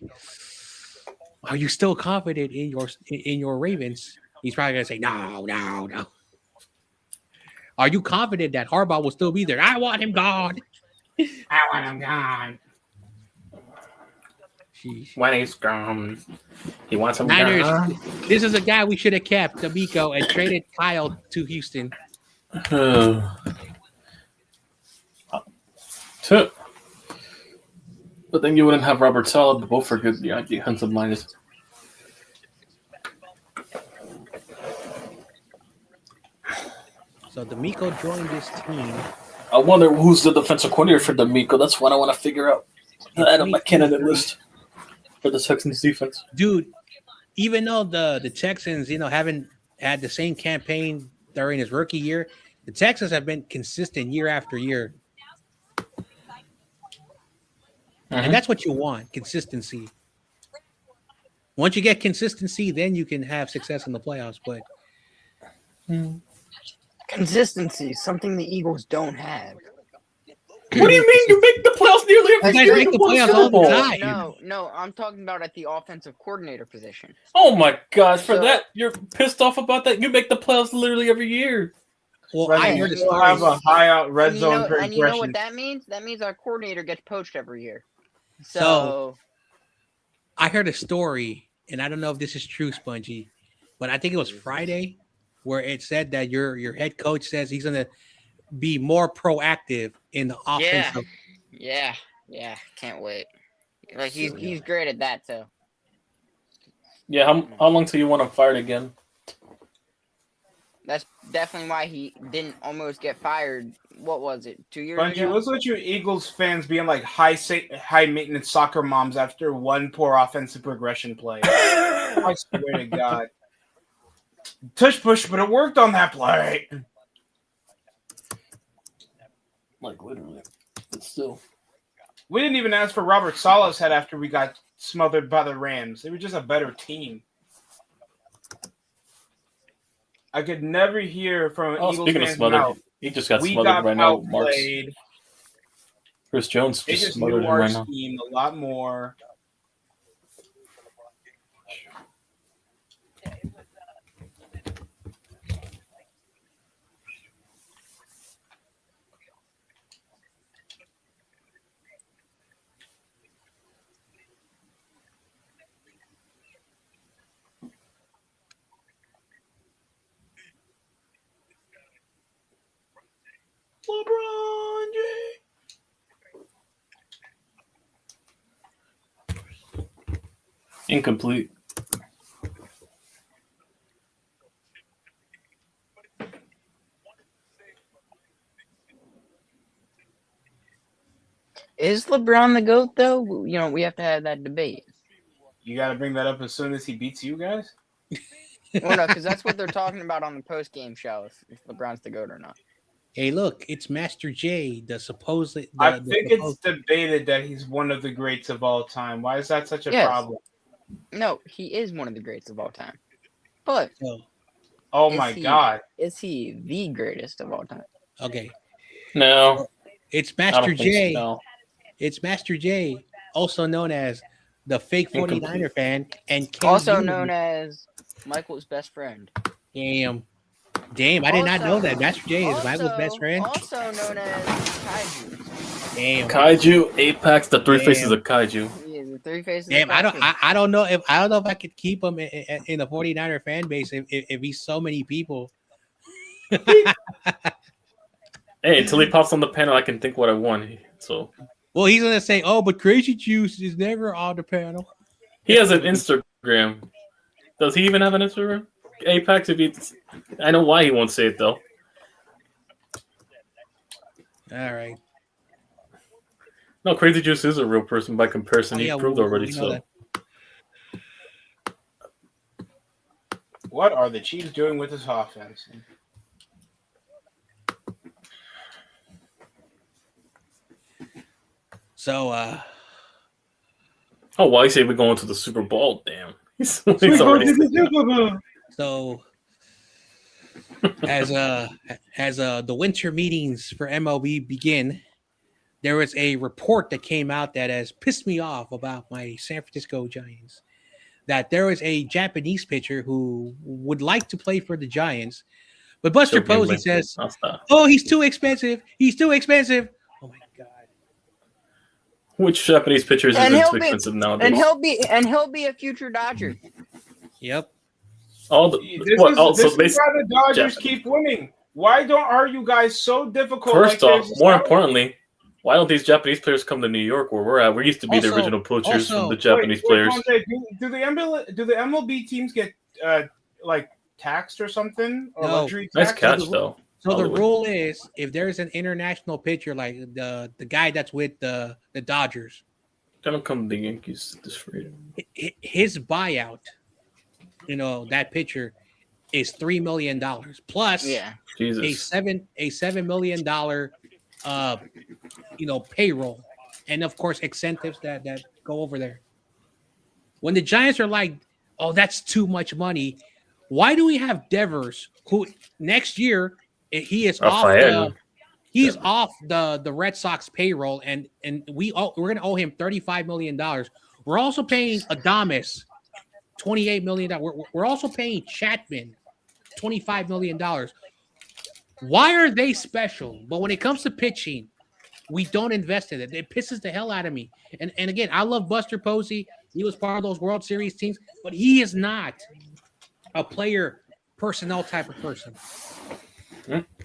are you still confident in your Ravens? He's probably gonna say, no. Are you confident that Harbaugh will still be there? I want him gone. I want him gone. Sheesh. When he's gone, he wants him Niners, gone. this is a guy we should have kept, D'Amico, and traded Kyle to Houston. But then you wouldn't have Robert Saleh, but both are good defensive minded. So D'Amico joined this team. I wonder who's the defensive coordinator for D'Amico. That's what I want to figure out. Add up my candidate list for the Texans defense. Dude, even though the Texans, haven't had the same campaign during his rookie year, the Texans have been consistent year after year. And that's what you want, consistency. Once you get consistency, then you can have success in the playoffs. But Consistency, something the Eagles don't have. What do you mean you make the playoffs nearly every You year? make the You won playoffs Super all the Bowl. time. No, I'm talking about at the offensive coordinator position. Oh my gosh, for So- that you're pissed off about that? You make the playoffs literally every year. Well, But I they heard the still story. have a high out red And zone and you know what progression. that means? That means our coordinator gets poached every year. So, So- I heard a story, and I don't know if this is true, Spongy, but I think it was Friday where it said that your head coach says he's going to be more proactive in the offensive. yeah, can't wait. Like he's great at that too. Yeah, how long till you want him fired again? That's definitely why he didn't almost get fired. What was it? 2 years Bungie, ago? what's with you Eagles fans being like high maintenance soccer moms after one poor offensive progression play? I swear to God. Tush push, but it worked on that play. Like literally, but still. We didn't even ask for Robert Saleh's head after we got smothered by the Rams. They were just a better team. I could never hear from an Oh, Eagles speaking of fan's smothered, mouth. he just got We smothered got right now. Marks. outplayed. Chris Jones They just just smothered knew him our right now. scheme a lot more. LeBron James. Incomplete. Is LeBron the GOAT though? We have to have that debate. You got to bring that up as soon as he beats you guys? Well, no, because that's what they're talking about on the post game show. If LeBron's the GOAT or not. Hey, look, it's Master J, the supposed. I think it's debated that he's one of the greats of all time. Why is that such a Yes. problem? No, he is one of the greats of all time. But Oh Is my he- God. is he the greatest of all time? Okay, No, it's I Master don't think J. so. No. It's Master J, also known as the fake 49er fan, and Also known as Michael's best friend. Damn, I did not know that. Master J is Michael's best friend. Also known as Kaiju. Damn, Kaiju, Apex, the three Damn. faces of Kaiju. He is the three faces. damn. of Kaiju. I don't know if I could keep him in the 49er fan base if he's so many people. Hey, until he pops on the panel, I can think what I want. So Well, he's gonna say, "Oh, but Crazy Juice is never on the panel." he has an Instagram. Does he even have an Instagram? Apex, I know why he won't say it though. All right. No, Crazy Juice is a real person by comparison. He Yeah, proved already. we know So that. What are the Chiefs doing with this offense? So, oh, why say we're going to the Super Bowl? Damn, he's already. So as the winter meetings for MLB begin, there was a report that came out that has pissed me off about my San Francisco Giants. that there is a Japanese pitcher who would like to play for the Giants, but Buster Choking Posey link. says, I'll stop. "Oh, he's too expensive. He's too expensive." Oh my god! Which Japanese pitchers And isn't he'll too be- expensive nowadays? And he'll be a future Dodger. Yep. All the This what? is, Also, this is why the Dodgers Japanese. keep winning. Why are you guys so difficult? First like off, this? more importantly, why don't these Japanese players come to New York where we're at? We used to be the Also- original poachers from also- the Japanese players. Andre, do the MLB teams get like taxed or something? Or No. luxury Nice tax? catch, though. So the Hollywood. rule is, if there's an international pitcher like the guy that's with the Dodgers, They don't come to the Yankees this free. his buyout, that pitcher is $3 million plus Yeah. a Jesus. $7 million payroll, and of course incentives that go over there. When the Giants are like, "Oh, that's too much money," why do we have Devers, who next year he is Rafael. off the Red Sox payroll, and we're going to owe him $35 million. We're also paying Adames $28 million. We're also paying Chapman $25 million. Why are they special? But when it comes to pitching, we don't invest in it. It pisses the hell out of me. And again, I love Buster Posey. He was part of those World Series teams, but he is not a player personnel type of person.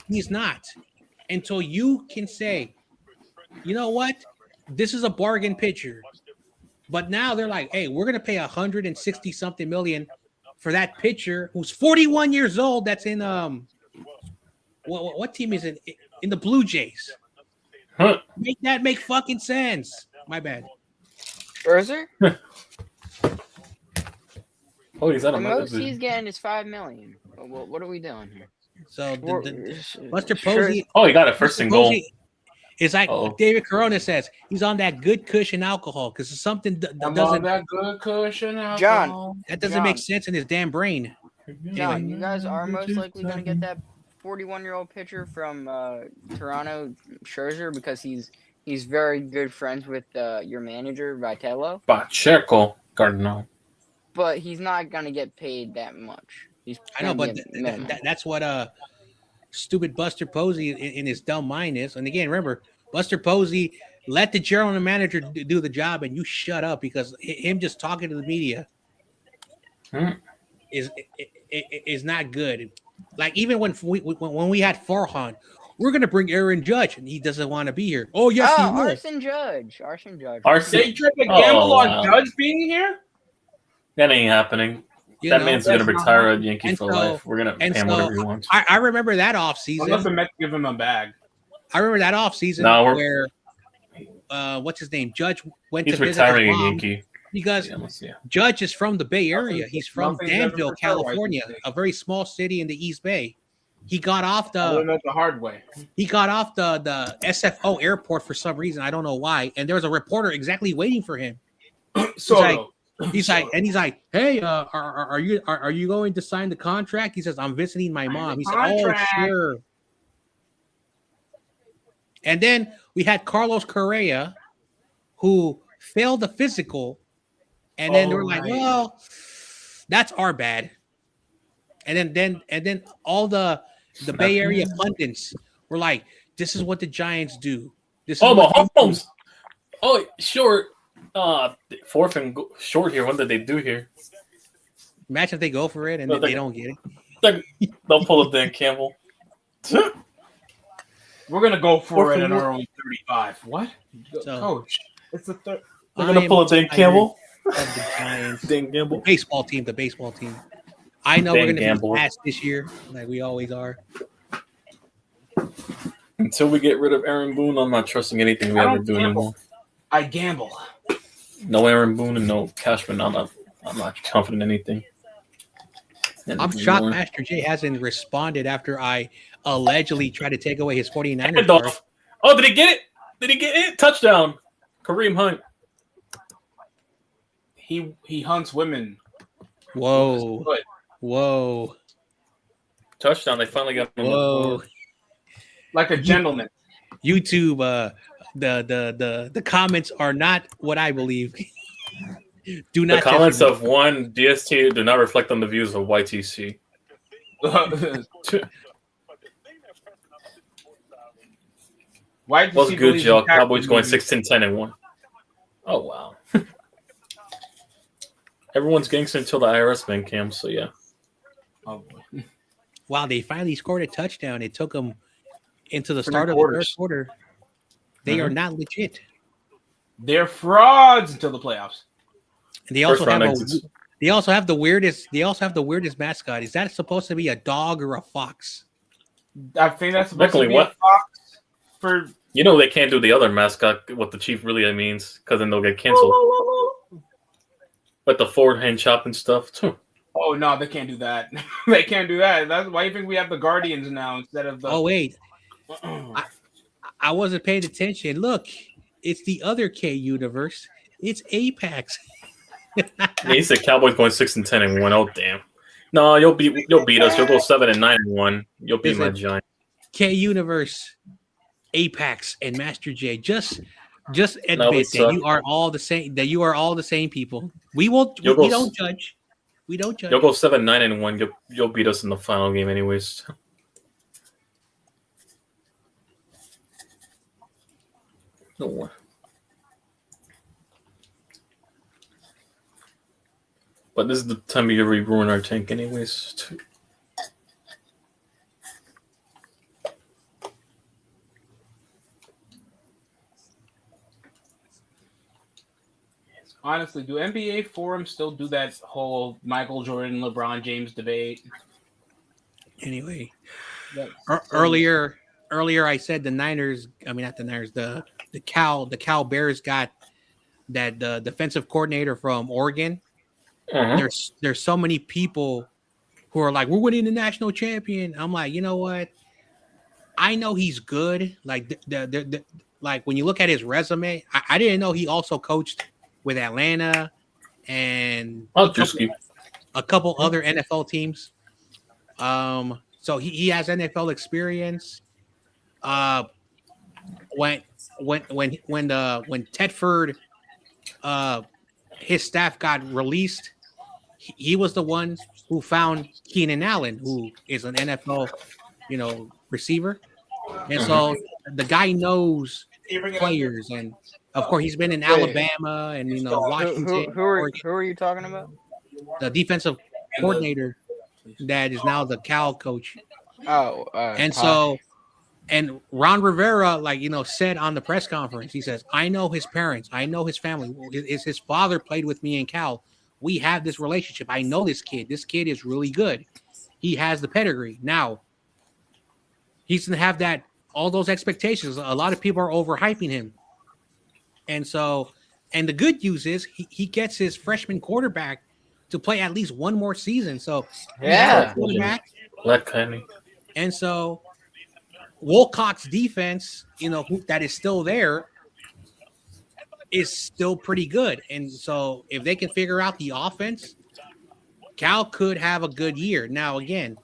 He's not. Until you can say, you know what? This is a bargain pitcher. But now they're like, hey, we're going to pay 160 something million for that pitcher who's 41 years old. That's in what team is it? In the Blue Jays. Huh. Make that make fucking sense. My bad. Scherzer? Oh, he's out The of my most division. he's getting is $5 million. What are we doing here? So Buster Scher- Posey. Oh, he got it first and goal. It's like Uh-oh. David Corona says, he's on that good cushion alcohol because it's something that I'm on doesn't that good cushion. John. alcohol. that doesn't make John. sense in his damn brain. John, you guys are most likely going to get that 41-year-old pitcher from Toronto, Scherzer, because he's very good friends with your manager, Vitello. Pacheco Cardinal. But he's not going to get paid that much. I know, but minimum. that's what stupid Buster Posey in his dumb mind is. And again, remember, Buster Posey let the general manager do the job, and you shut up, because him just talking to the media is not good. Like even when we had Farhan, we're gonna bring Aaron Judge, and he doesn't want to be here. Oh yes, he will. Arson Judge. They tried to gamble on Judge being here. That ain't happening. You That know? man's gonna retire a Yankee And for so- life. We're gonna pay and him so whatever he wants. I remember that off Unless season. the Mets give him a bag. I remember that off season No, where what's his name? Judge went He's to visit his retiring a mom Yankee. because Yeah. Judge is from the Bay Area. He's from Nothing's ever Danville, for sure, I should California, say. a very small city in the East Bay. He got off I learned that the hard way. the SFO airport for some reason. I don't know why. And there was a reporter exactly waiting for him. Soto. He's like, hey, are you going to sign the contract? He says, I'm visiting my mom. He said, oh, Contract. sure. And then we had Carlos Correa, who failed the physical, and then they were like, right. well, that's our bad. And then all the Bay Area pundits were like, this is what the Giants do. This is Oh, what they do. Mahomes. Oh, short. Fourth and short here. What did they do here? Imagine if they go for it and they don't get it. They'll pull up Dan Campbell. We're gonna go for Fourth it and in our own 35. What? So- Coach, it's the third. They're gonna pull up Dan Campbell. Of the Giants. Dan Campbell. The baseball team. I know Dan we're going to Gamble. be fast this year, like we always are. Until we get rid of Aaron Boone, I'm not trusting anything we I ever don't do gamble. anymore. I gamble. No Aaron Boone and no Cashman. I'm not confident in anything. I'm shocked Master J hasn't responded after I allegedly tried to take away his 49ers card. Handoff. Oh, did he get it? Did he get it? Touchdown. Kareem Hunt. He hunts women. Whoa. Good. Whoa. Touchdown. They finally got him. Whoa. Like a gentleman. YouTube, the comments are not what I believe. Do The not comments test of one DST do not reflect on the views of YTC. Why did What's he good, believe y'all? in tax Cowboys going movie? 16-10-1. Oh wow. Everyone's gangster until the IRS ban cam. So yeah. Oh, boy. Wow, they finally scored a touchdown. It took them into the 3 start of the third quarters. quarter. They are not legit. They're frauds until the playoffs. And they First also have round a exits. they also have the weirdest mascot. Is that supposed to be a dog or a fox? I think that's supposed Luckily, to be what? a fox for. You know they can't do the other mascot, what the chief really means, because then they'll get canceled. But the forward hand chop and stuff too. Oh no, they can't do that. They can't do that. That's why you think we have the Guardians now instead of the. Oh wait, I wasn't paying attention. Look, it's the other K universe. It's Apex. He said Cowboys going 6-10-1. Oh damn. No, you'll beat us. You'll go 7-9-1. You'll beat my Giants. K universe, Apex, and Master J. Just admit No, we that suck. you are all the same. That you are all the same people. We won't. You'll We go don't judge. We don't judge. You'll go 7-9-1. You'll beat us in the final game anyways. No. But this is the time of year we ruin our tank anyways. Too. Honestly, do NBA forums still do that whole Michael Jordan, LeBron James debate? Anyway, That's earlier I said the Niners. I mean, not the Niners. The Cal Bears got that the defensive coordinator from Oregon. Uh-huh. There's so many people who are like, we're winning the national champion. I'm like, you know what? I know he's good. Like like when you look at his resume, I didn't know he also coached with Atlanta and a couple other NFL teams. So he has NFL experience. When Tedford, his staff got released, he was the one who found Keenan Allen, who is an NFL, receiver. And so the guy knows players, and of course he's been in Alabama and Washington. Who are you talking about? The defensive coordinator that is now the Cal coach. And so, and Ron Rivera, said on the press conference, he says, I know his parents, I know his family. His father played with me in Cal. We have this relationship. I know this kid. This kid is really good. He has the pedigree. Now, he's going to have all those expectations. A lot of people are overhyping him. And so, and the good news is he gets his freshman quarterback to play at least one more season. So, yeah. And so, Wilcox's defense, that is still there, is still pretty good. And so, if they can figure out the offense, Cal could have a good year. Now, again,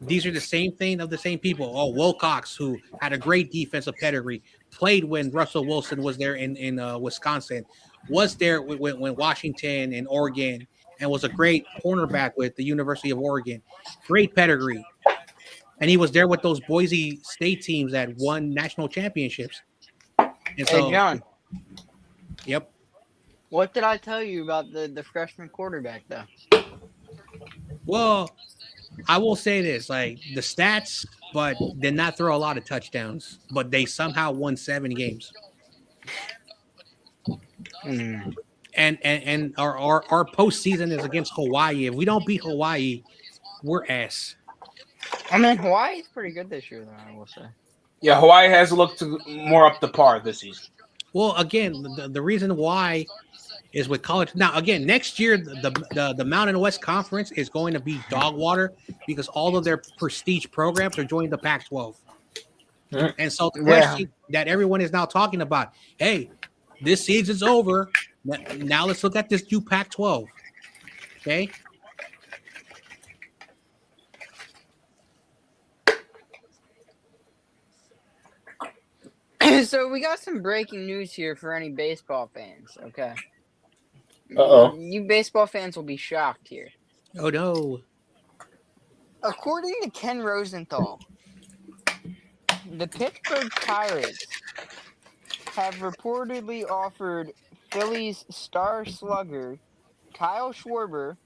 these are the same thing of the same people. Oh, Wilcox, who had a great defensive pedigree, played when Russell Wilson was there in Wisconsin, was there when Washington and Oregon, and was a great cornerback with the University of Oregon. Great pedigree. And he was there with those Boise State teams that won national championships. And so, hey, John. Yep. What did I tell you about the freshman quarterback, though? Well, I will say this, the stats, but did not throw a lot of touchdowns, but they somehow won 7 games. And our postseason is against Hawaii. If we don't beat Hawaii, we're ass. I mean, Hawaii's pretty good this year, though, I will say. Yeah, Hawaii has looked more up to par this season. Well, again, the reason why is with college. Now, again, next year, the Mountain West Conference is going to be dog water because all of their prestige programs are joining the Pac-12. And so the question that everyone is now talking about, hey, this season's over. Now let's look at this new Pac-12. Okay? So we got some breaking news here for any baseball fans, okay? Uh-oh. You baseball fans will be shocked here. Oh no. According to Ken Rosenthal, the Pittsburgh Pirates have reportedly offered Phillies star slugger Kyle Schwarber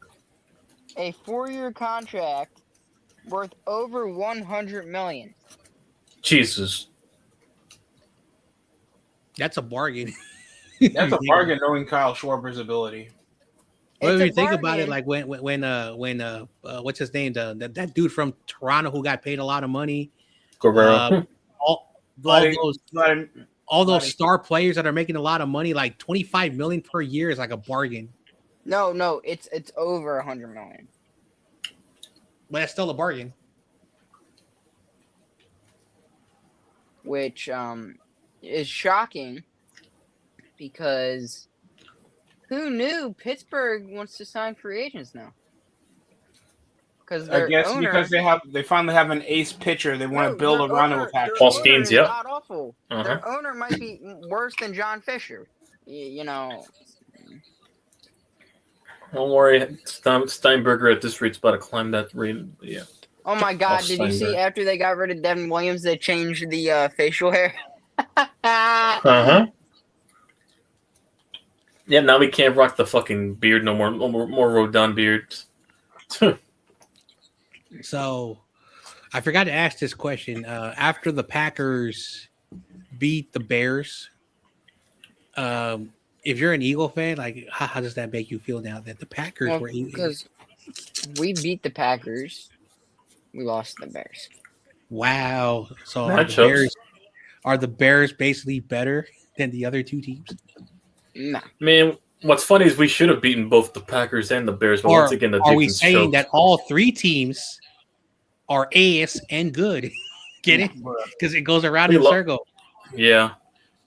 a 4-year contract worth over $100 million. Jesus. That's a bargain. That's a bargain knowing Kyle Schwarber's ability. Well, It's if a you think about it, bargain. like when what's his name, that dude from Toronto who got paid a lot of money, Guerrero. all Vladdy- those Vladdy- all those Vladdy- star players that are making a lot of money, like 25 million per year, is like a bargain. No, it's over $100 million. But that's still a bargain. Which is shocking because who knew Pittsburgh wants to sign free agents now? Because I guess because they finally have an ace pitcher, they want to build around him with Patrick. Paul Skeens, yep. God awful. Uh-huh. Their owner might be worse than John Fisher. You know. Don't worry, Steinberger at this rate's about to climb that rate. Yeah. Oh my God! Did you see Steinberg. after they got rid of Devin Williams, they changed the facial hair? Uh-huh. Yeah, now we can't rock the fucking beard no more. More Rodon beards. So I forgot to ask this question. After the Packers beat the Bears, if you're an Eagle fan, like how does that make you feel now that the Packers were Because we beat the Packers, we lost the Bears. Wow. So Matchups. are the Bears basically better than the other two teams? No. Man, what's funny is we should have beaten both the Packers and the Bears, but Or once again, the are we defense saying choked. that all three teams are ace and good? Get it? Because it goes around in a circle. Yeah.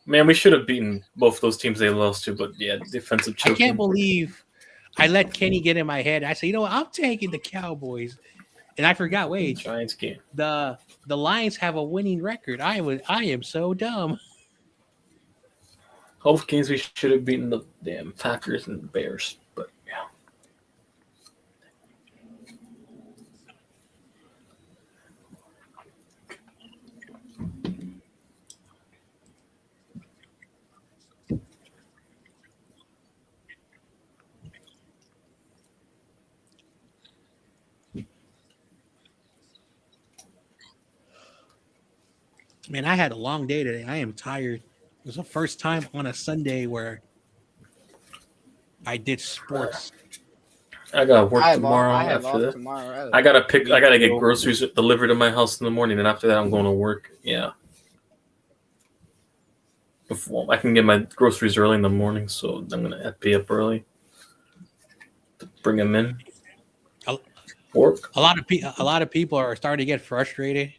Man, we should have beaten both those teams they lost to, but yeah, defensive I choking. can't believe I let Kenny get in my head. I said, you know what? I'm taking the Cowboys. And I forgot, wait, Giants game. the Lions have a winning record. I am so dumb. Both games we should have beaten the damn Packers and the Bears, but yeah. Man, I had a long day today. I am tired. It was the first time on a Sunday where I did sports. I gotta work I tomorrow. have After off that, tomorrow. I gotta get groceries delivered to my house in the morning, and after that, I'm going to work. Yeah. Before I can get my groceries early in the morning, so I'm gonna have to be up early to bring them in. Work. A lot of people are starting to get frustrated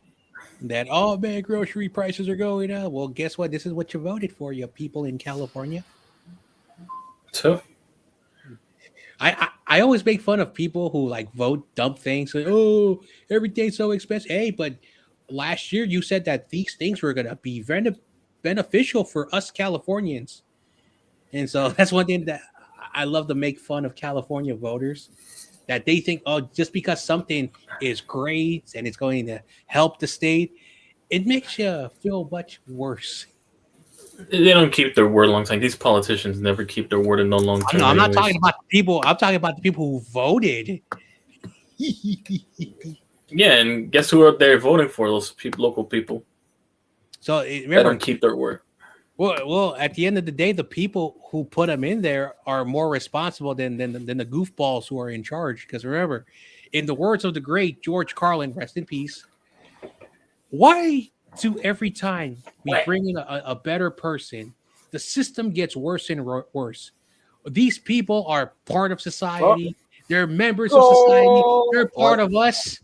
that, oh man, grocery prices are going up. Well, guess what? This is what you voted for, you people in California. So I always make fun of people who like vote dumb things. Like, oh, everything's so expensive. Hey, but last year you said that these things were gonna be beneficial for us Californians, and so that's one thing that I love to make fun of California voters. That they think, oh, just because something is great and it's going to help the state, it makes you feel much worse. they don't keep their word long time. These politicians never keep their word in the long term. No, I'm not talking about the people. I'm talking about the people who voted. Yeah, and guess who they're voting for? Those people, local people. So They remember, don't keep their word. well, at the end of the day, the people who put them in there are more responsible than the goofballs who are in charge. Because remember, in the words of the great George Carlin, rest in peace, why do every time we bring in a better person, the system gets worse and worse? These people are part of society. They're members of society. They're part of us.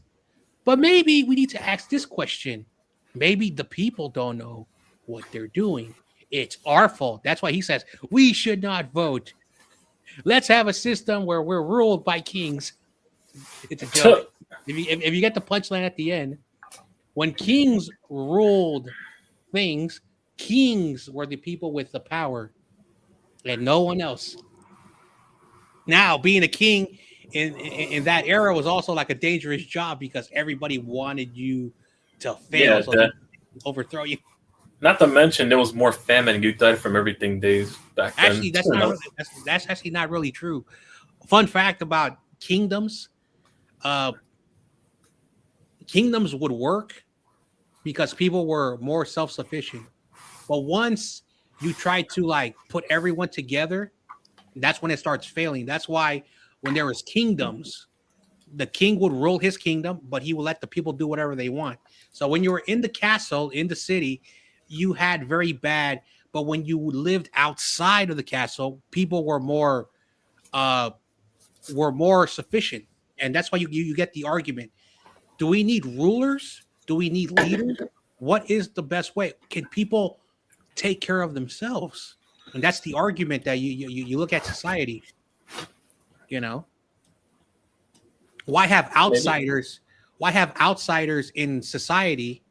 But maybe we need to ask this question. Maybe the people don't know what they're doing. It's our fault. That's why he says we should not vote. Let's have a system where we're ruled by kings. It's a joke. If you get the punchline at the end, when kings ruled things, kings were the people with the power and no one else. Now, being a king in that era was also like a dangerous job because everybody wanted you to fail, Yeah, so they overthrow you. not to mention there was more famine. You died from everything days back Actually, then. that's not really, that's actually not really true. Fun fact about kingdoms: uh, kingdoms would work because people were more self-sufficient. But once you try to like put everyone together, that's when it starts failing. That's why when there was kingdoms, the king would rule his kingdom, but he would let the people do whatever they want. So when you were in the castle, in the city, you had very bad. But when you lived outside of the castle, people uh were more sufficient, and that's why you get the argument: do we need rulers? Do we need leaders? What is the best way? Can people take care of themselves? And that's the argument that you look at society. You know, why have Maybe. outsiders? Why have outsiders in society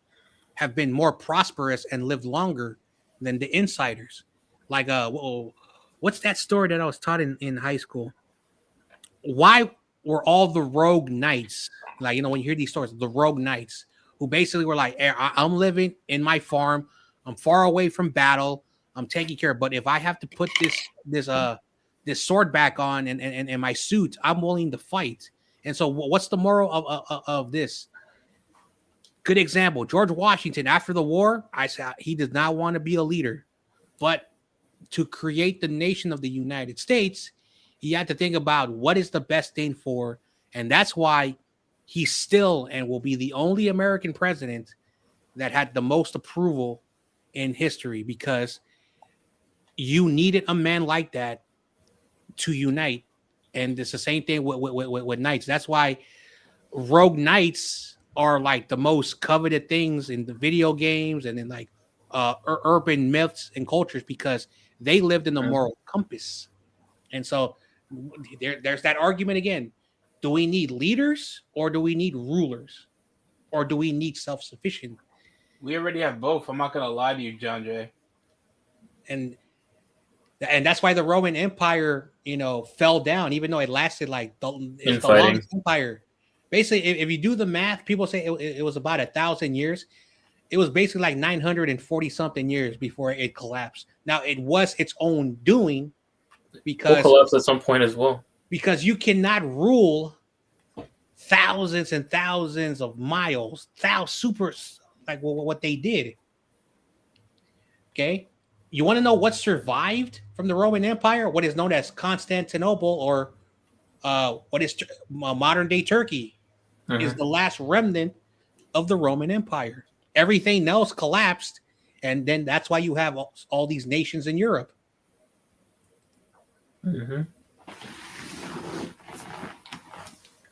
have been more prosperous and lived longer than the insiders? Like, what's that story that I was taught in high school? Why were all the rogue knights, like, when you hear these stories, the rogue knights who basically were like, I'm living in my farm, I'm far away from battle, I'm taking care, but if I have to put this sword back on and my suit, I'm willing to fight. And so what's the moral of this? Good example: George Washington, after the war, I said he does not want to be a leader, but to create the nation of the United States, he had to think about what is the best thing for, and that's why he's still and will be the only American president that had the most approval in history, because you needed a man like that to unite. And it's the same thing with knights. That's why rogue knights are like the most coveted things in the video games and in like urban myths and cultures, because they lived in the moral compass. And so there's that argument again: do we need leaders, or do we need rulers, or do we need self-sufficient? We already have both. I'm not gonna lie to you, John Jay. And that's why the Roman Empire, fell down, even though it lasted like it's the Infighting. longest empire. Basically, if you do the math, people say it was about 1,000 years. It was basically like 940 something years before it collapsed. Now, it was its own doing, We'll because collapse at some point as well. you cannot rule thousands and thousands of miles, supers, like what they did. Okay, you want to know what survived from the Roman Empire? What is known as Constantinople, or what is modern day Turkey, is the last remnant of the Roman Empire. Everything else collapsed, and then that's why you have all these nations in Europe. Mm-hmm.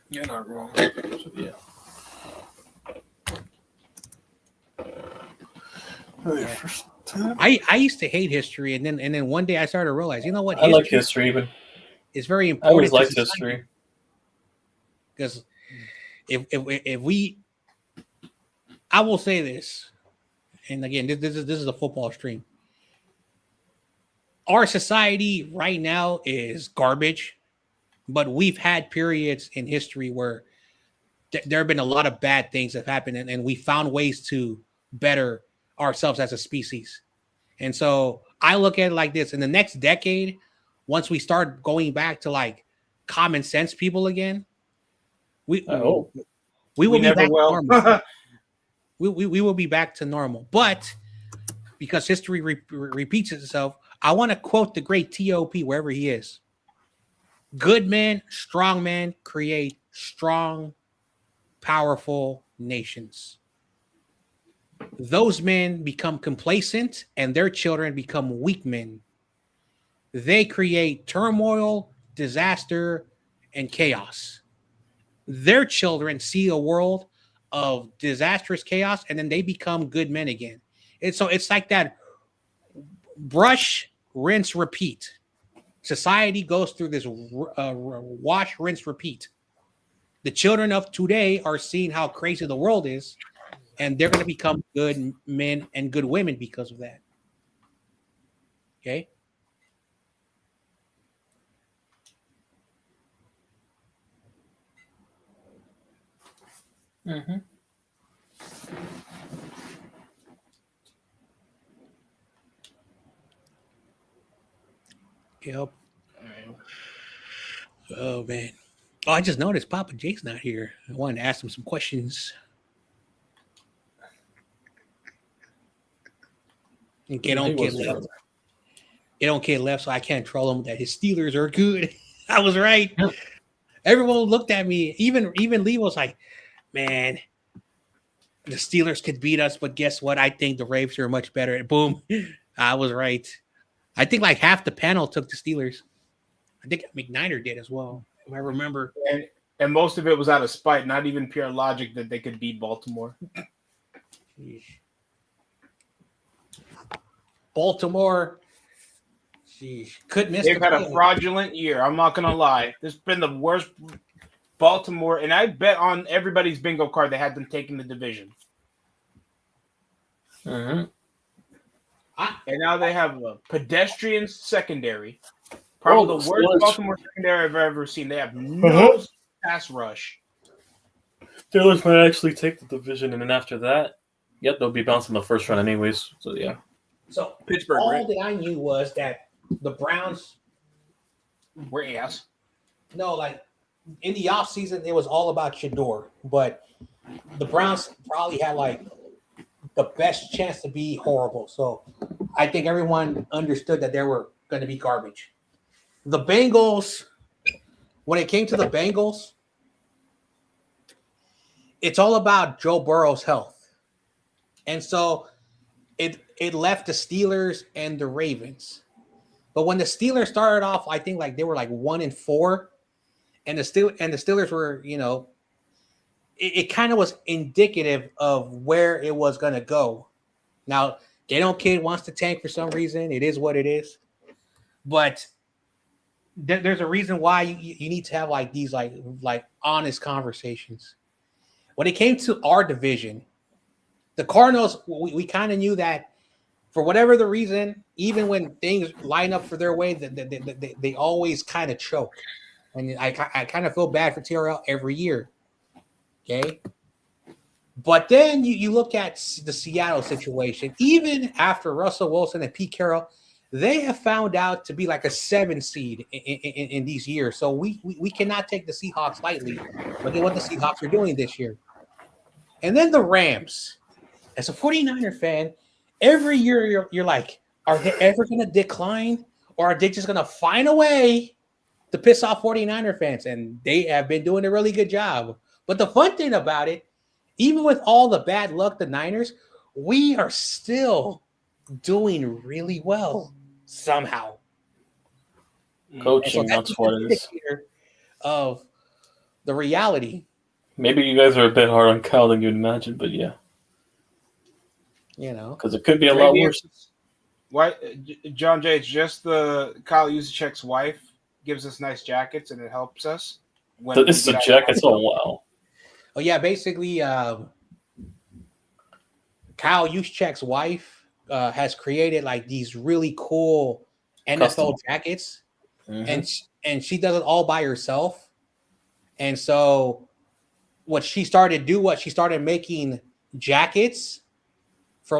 You're not wrong. Yeah. I used to hate history, and then one day I started to realize, what? I like history, even. It's very I important. always liked history. Because if we, I will say this, and again, this is a football stream. Our society right now is garbage, but we've had periods in history where there have been a lot of bad things that have happened, and we found ways to better ourselves as a species. And so I look at it like this: in the next decade, once we start going back to like common sense people again, we will be never back will. to normal. we will be back to normal. But because history repeats itself, I want to quote the great T.O.P. wherever he is: good men, strong men create strong, powerful nations. Those men become complacent and their children become weak men. They create turmoil, disaster, and chaos. Their children see a world of disastrous chaos, and then they become good men again. It's like that: brush, rinse, repeat. Society goes through this wash, rinse, repeat. The children of today are seeing how crazy the world is, and they're going to become good men and good women because of that. Okay? Mm-hmm. Yep. Oh man. Oh, I just noticed Papa Jake's not here. I wanted to ask him some questions. And get on kid left. Get on kid left, so I can't troll him that his Steelers are good. I was right. Yep. Everyone looked at me. Even Lee was like, "Man, the Steelers could beat us, but guess what? I think the Ravens are much better." And boom, I was right. I think like half the panel took the Steelers. I think McNiner did as well, if I remember. And most of it was out of spite, not even pure logic that they could beat Baltimore. Baltimore, could miss. They've had a fraudulent year. I'm not gonna lie. This has been the worst Baltimore, and I bet on everybody's bingo card they had them taking the division. Mm-hmm. And now they have a pedestrian secondary. Probably the worst Baltimore secondary I've ever seen. They have no pass rush. Steelers might actually take the division, and then after that, yep, they'll be bouncing the first round anyways. So yeah. So Pittsburgh. All that I knew was that the Browns were ass. No, like in the offseason, it was all about Shador, but the Browns probably had like the best chance to be horrible. So I think everyone understood that they were going to be garbage. The Bengals, when it came to the Bengals, it's all about Joe Burrow's health. And so it left the Steelers and the Ravens. But when the Steelers started off, I think like they were like 1-4, and the Steelers were, you know, it kind of was indicative of where it was going to go. Now, Daniel Kidd wants to tank for some reason. It is what it is. But there's a reason why you need to have like these like honest conversations. When it came to our division, the Cardinals, we kind of knew that for whatever the reason, even when things line up for their way, they always kind of choke. And I kind of feel bad for TRL every year. Okay. But then you look at the Seattle situation. Even after Russell Wilson and Pete Carroll, they have found out to be like a 7 seed in these years. So we cannot take the Seahawks lightly. Look at what the Seahawks are doing this year. And then the Rams. As a 49er fan, every year you're like, are they ever going to decline? Or are they just going to find a way to piss off 49er fans? And they have been doing a really good job. But the fun thing about it, even with all the bad luck, the Niners, we are still doing really well somehow. Coaching, that's what it is. Of the reality. Maybe you guys are a bit hard on Kyle than you'd imagine, but yeah. You know, because it could be a lot worse. Why, John Jay? It's just the Kyle Juszczyk's wife gives us nice jackets, and it helps us. This is a jacket. Oh wow. Oh yeah, basically, Kyle Juszczyk's wife has created like these really cool NFL jackets, and she does it all by herself. And so, what she started making jackets for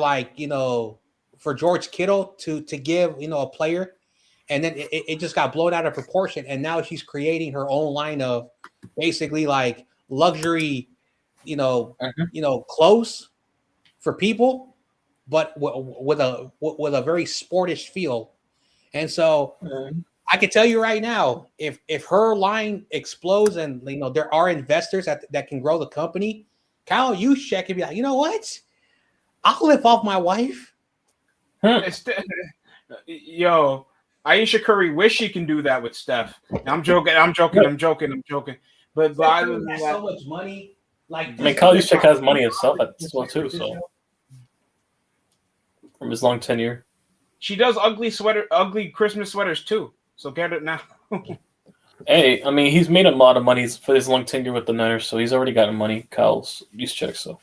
for George Kittle to give a player, and then it just got blown out of proportion, and now she's creating her own line of basically like luxury clothes for people, but with a very sportish feel. And so I can tell you right now, if her line explodes and there are investors that can grow the company, Kyle Juszczyk can be like, you know what, I'll live off my wife. Yo, Aisha Curry wish she can do that with Steph. I'm joking. But other than that, so much money. Like, I mean, Kyle Juszczyk has money himself as well too. So from his long tenure, she does ugly Christmas sweaters too. So get it now. Hey, I mean, he's made a lot of money for his long tenure with the Niners, so he's already gotten money. Kyle Juszczyk, so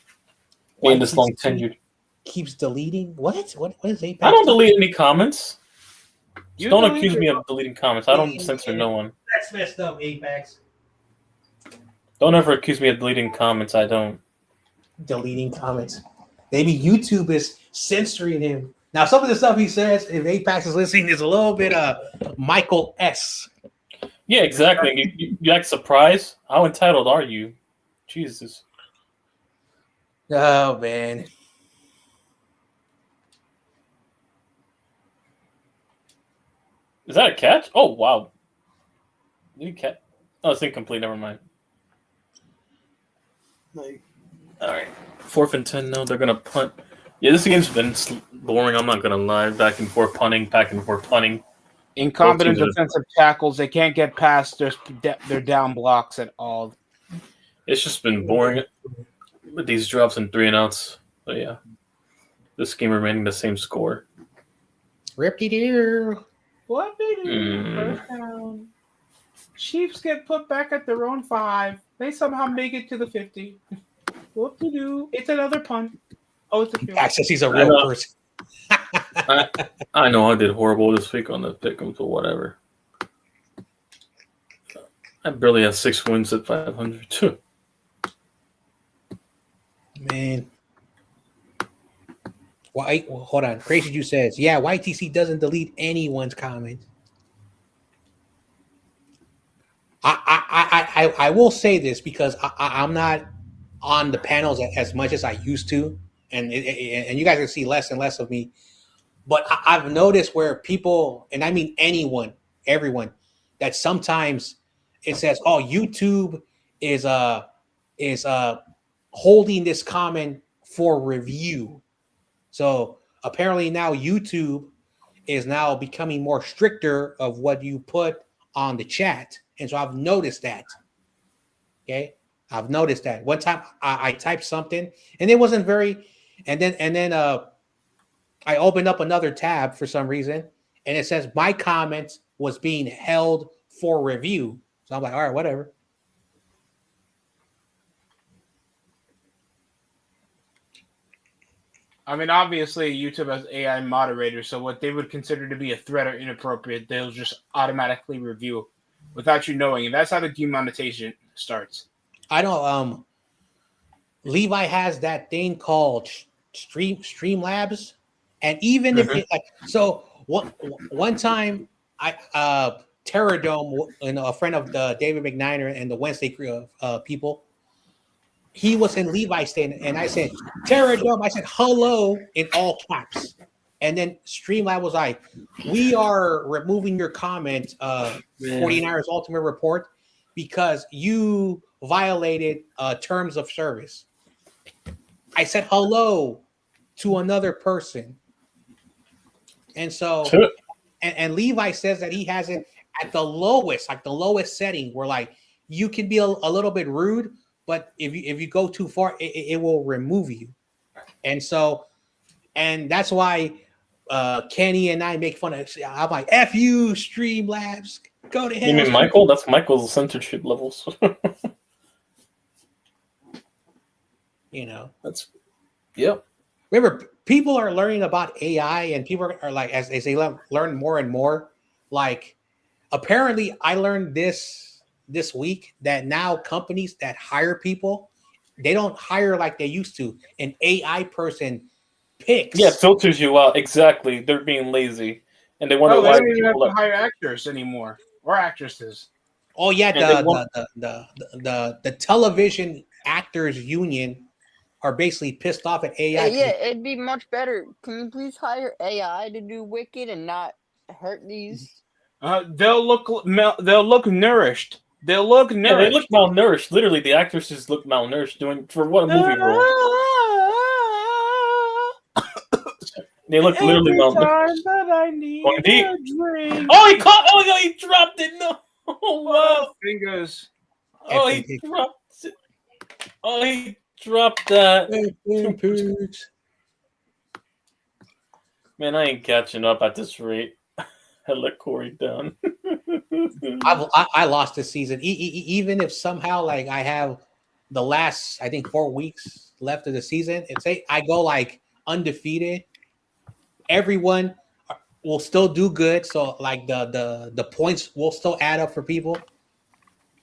being this long tenured, keeps deleting what is Apex? I don't delete any comments. Don't accuse me of deleting comments. I don't censor no one. That's messed up, Apex. Don't ever accuse me of deleting comments. I don't. deleting comments. Maybe YouTube is censoring him. Now, some of the stuff he says, if Apex is listening, is a little bit Michael S. Yeah, exactly. You act surprised? How entitled are you? Jesus. Oh, man. Is that a catch? Oh, wow. Did he catch? Oh, it's incomplete. Never mind. All right. 4th and 10 now. They're going to punt. Yeah, this game's been boring. I'm not going to lie. Back and forth punting, back and forth punting. Incompetent defensive tackles. They can't get past their down blocks at all. It's just been boring with these drops and 3 and outs. But yeah, this game remaining the same score. Rip-de-doo. What they do? First down. Chiefs get put back at their own 5. They somehow make it to the 50. What to do? It's another punt. Oh, it's a field. Access, he's a real person. I know I did horrible this week on the pick'ems or whatever. I barely have 6 wins at 500 too. Man. Why? Well, hold on. Crazy Juice says, yeah, YTC doesn't delete anyone's comment. I will say this because I'm not on the panels as much as I used to, and you guys can see less and less of me. But I've noticed where people, and I mean anyone, everyone, that sometimes it says, "Oh, YouTube is holding this comment for review." So apparently now YouTube is now becoming more stricter of what you put on the chat, and so I've noticed that. Okay, I've noticed that. One time I typed something, and it wasn't very, and then I opened up another tab for some reason, and it says my comment was being held for review. So I'm like, all right, whatever. I mean, obviously, YouTube has AI moderators, so what they would consider to be a threat or inappropriate, they'll just automatically review without you knowing, and that's how the demonetization starts. I know. Levi has that thing called Streamlabs, and even if it, like, so one time I Terradome, a friend of the David McNiner and the Wednesday people, he was in Levi's stand, and I said Terradome. I said hello in all caps, and then Streamlab was like, "We are removing your comment, 49ers Ultimate Report, because you violated terms of service." I said hello to another person, and so and Levi says that he has it at the lowest, like the lowest setting, where like you can be a little bit rude, but if you go too far, it will remove you. And so, and that's why Kenny and I make fun of. I'm like, "F you, Streamlabs, go to hell." You mean Michael? That's Michael's censorship levels. You know, that's yep. Remember, people are learning about AI, and people are like, as they learn more and more. Like, apparently, I learned this week that now companies that hire people, they don't hire like they used to. An AI person picks. Yeah, filters you out. Exactly. They're being lazy, and they wonder why they don't even have people to hire actors anymore or actresses. Oh yeah, the television actors union are basically pissed off at AI. Yeah, it'd be much better. Can you please hire AI to do Wicked and not hurt these? They'll look nourished. They'll look nourished. Yeah, they look malnourished. Literally, the actresses look malnourished. Doing for what a movie role? They look literally malnourished. Oh, he caught! Oh, no, he dropped it! No! Oh, wow! Fingers. Oh, he dropped it! Oh, he dropped that. Man, I ain't catching up at this rate. I let Corey down. I lost this season. Even if somehow like I have the last, I think 4 weeks left of the season, and say I go like undefeated, everyone will still do good. So like the points will still add up for people.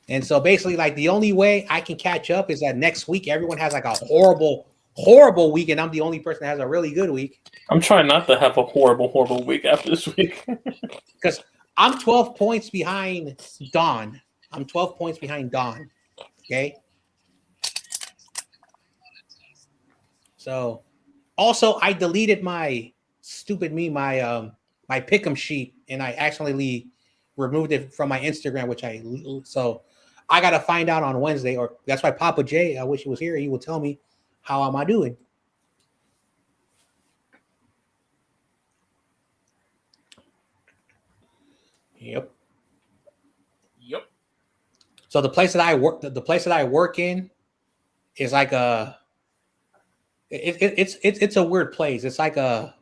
And so basically, like the only way I can catch up is that next week everyone has like a horrible week, and I'm the only person that has a really good week. I'm trying not to have a horrible week after this week. Because I'm 12 points behind Don. I'm 12 points behind Don. Okay. So also I deleted my my pick'em sheet, and I accidentally removed it from my Instagram, so I gotta find out on Wednesday, or that's why Papa J, I wish he was here, he will tell me how am I doing. Yep. So the place that I work in is like it's a weird place. It's like an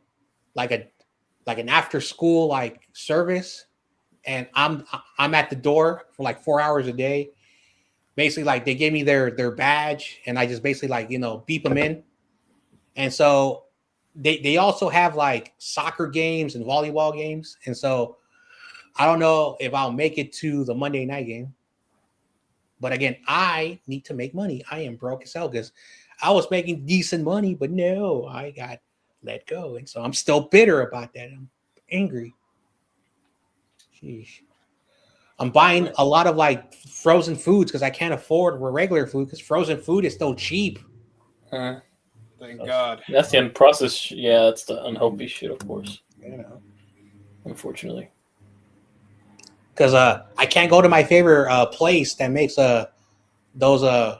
after school like service, and I'm at the door for like 4 hours a day. Basically, like they gave me their badge, and I just basically like beep them in. And so they also have like soccer games and volleyball games, and so I don't know if I'll make it to the Monday night game. But again, I need to make money. I am broke as hell because I was making decent money, but no, I got let go. And so I'm still bitter about that. I'm angry. Sheesh. I'm buying a lot of like frozen foods because I can't afford regular food because frozen food is still cheap. Thank God. That's the unprocessed. Yeah, that's the unhealthy shit, of course. Unfortunately. Because I can't go to my favorite place that makes those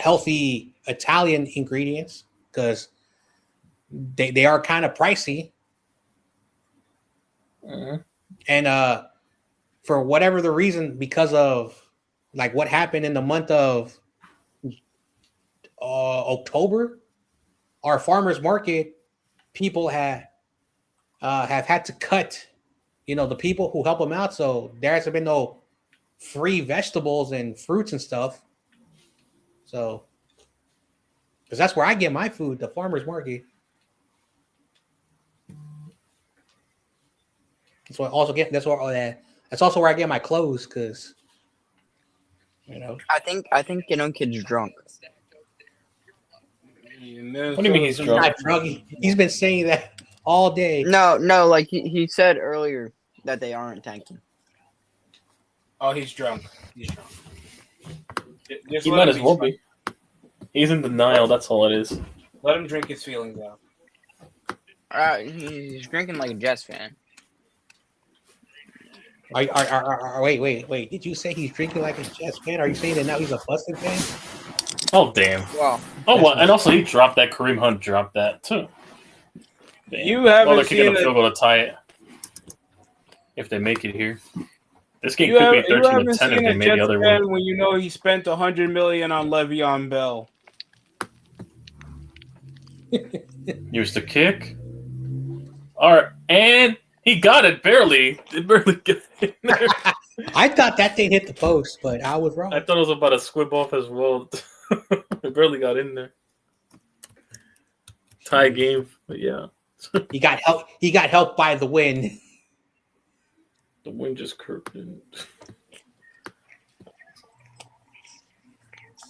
healthy Italian ingredients because they are kind of pricey. And for whatever the reason, because of like what happened in the month of October, our farmers market people have had to cut the people who help them out. So there hasn't been no free vegetables and fruits and stuff. So, because that's where I get my food, the farmer's market. That's what I also get. That's also where I get my clothes, because I think kid's drunk. What do you mean he's drunk? Not drunk. He's been saying that all day. No, like he said earlier that they aren't tanking. Oh, he's drunk. He might as well be. He's in denial. That's all it is. Let him drink his feelings out. He's drinking like a Jets fan. Wait. Did you say he's drinking like a Jets fan? Are you saying that now he's a busted fan? Oh, damn. Wow. Oh, well, and also he dropped that. Kareem Hunt dropped that, too. Damn. You haven't they're kicking seen a field goal to tie it. If they make it here. This game could be 13-10 if they made the other one. When you know he spent $100 million on Le'Veon Bell. Here's the kick. All right, and he got it barely. It barely got in there. I thought that thing hit the post, but I was wrong. I thought it was about to squib off as well. It barely got in there. Tie game, but yeah. He got help. He got helped by the wind. The wind just curved in.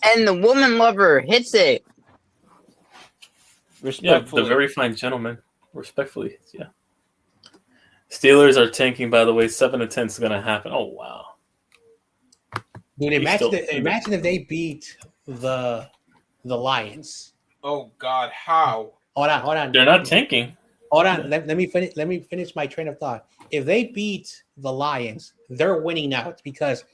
And the woman lover hits it. Yeah, the very fine gentleman. Respectfully, yeah. Steelers are tanking, by the way. 7-10 is going to happen. Oh, wow. Dude, imagine if they beat the Lions. Oh, God, how? Hold on. They're not tanking. Hold on. Let me finish my train of thought. If they beat the Lions, they're winning out because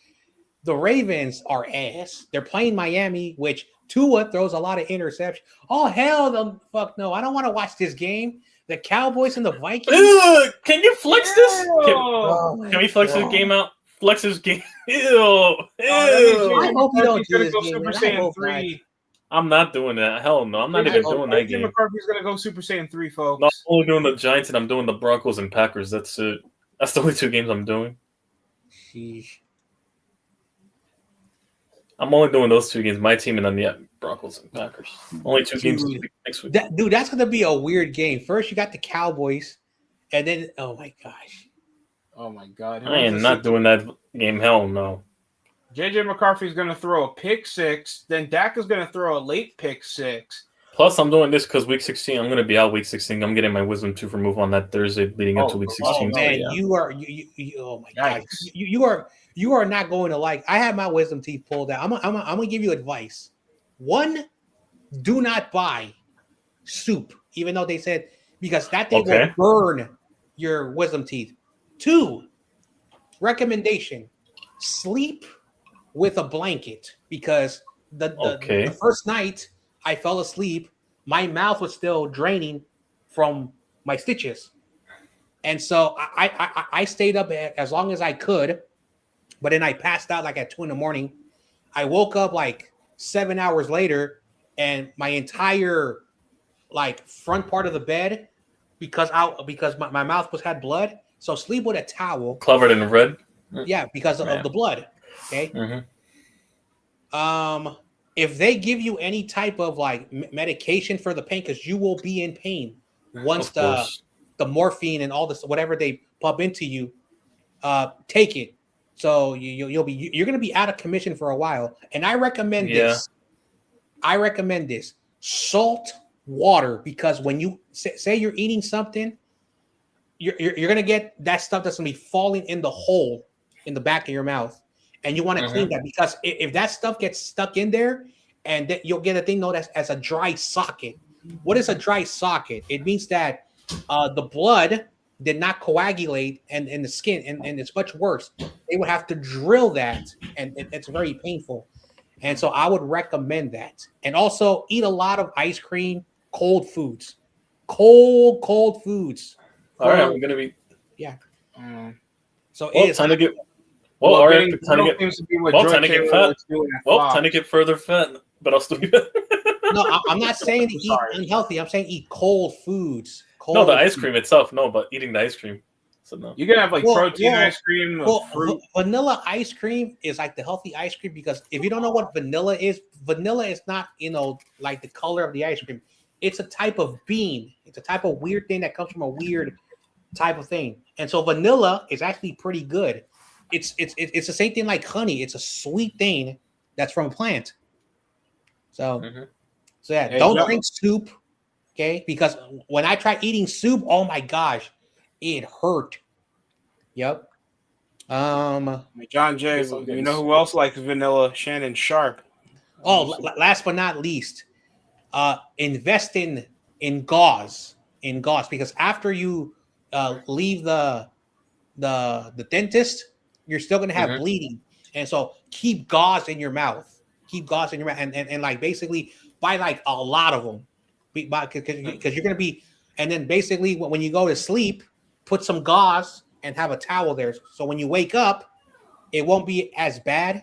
the Ravens are ass. They're playing Miami, which Tua throws a lot of interceptions. Oh, hell the fuck no. I don't want to watch this game. The Cowboys and the Vikings. Ugh, can you flex this? Oh, Can we flex this game out? Flex this game. I hope you don't do this go game, Super man. I Saiyan hope 3. I'm not doing that. Hell no. I'm not even doing that game. McCarthy's going to go Super Saiyan 3, folks. No, I'm only doing the Giants and I'm doing the Broncos and Packers. That's it. That's the only two games I'm doing. Sheesh. I'm only doing those two games. My team and then the Broncos and Packers. Only two games next week. Dude, that's going to be a weird game. First, you got the Cowboys, and then, oh my gosh. Oh, my God. I am not doing that game. Hell no. JJ McCarthy's going to throw a pick six. Then Dak is going to throw a late pick six. Plus, I'm doing this because week 16, I'm going to be out week 16. I'm getting my wisdom tooth removed on that Thursday leading up to week 16. Man, yeah. you are oh my god, you are not going to like. I have my wisdom teeth pulled out. I'm gonna give you advice. One, do not buy soup, even though they said because that thing will burn your wisdom teeth. Two, recommendation: sleep with a blanket because the first night I fell asleep, my mouth was still draining from my stitches. And so I stayed up as long as I could, but then I passed out like at 2 a.m. I woke up like 7 hours later and my entire like front part of the bed because my mouth had blood. So sleep with a towel. Covered in red? Yeah, because of the blood. Okay. If they give you any type of like medication for the pain, because you will be in pain once the morphine and all this whatever they pump into you, take it. So you're going to be out of commission for a while. And I recommend this. I recommend this salt water because when you say you're eating something, you're going to get that stuff that's going to be falling in the hole in the back of your mouth. And you want to clean that because if that stuff gets stuck in there, and you'll get a thing known as a dry socket. What is a dry socket? It means that the blood did not coagulate in the skin, and it's much worse. They would have to drill that, and it's very painful. And so I would recommend that. And also eat a lot of ice cream, cold foods. Cold foods. All right, I'm going to be... Yeah. So it's time to get... Well, all right, time to get further fat, but I'll still be better. No, I'm not saying to eat unhealthy. I'm saying eat cold foods. No, the ice cream itself. No, but eating the ice cream. So no. You can have like protein ice cream. Fruit. Vanilla ice cream is like the healthy ice cream because if you don't know what vanilla is not like the color of the ice cream. It's a type of bean. It's a type of weird thing that comes from a weird type of thing. And so vanilla is actually pretty good. It's the same thing like honey. It's a sweet thing that's from a plant. So, don't drink soup, okay? Because when I tried eating soup, oh my gosh, it hurt. Yep. John Jay, you know who else likes vanilla? Shannon Sharp. Oh, last but not least, invest in gauze. In gauze, because after you leave the dentist, you're still going to have bleeding. And so keep gauze in your mouth. And like basically buy like a lot of them because you're going to be, and then basically when you go to sleep, put some gauze and have a towel there. So when you wake up, it won't be as bad.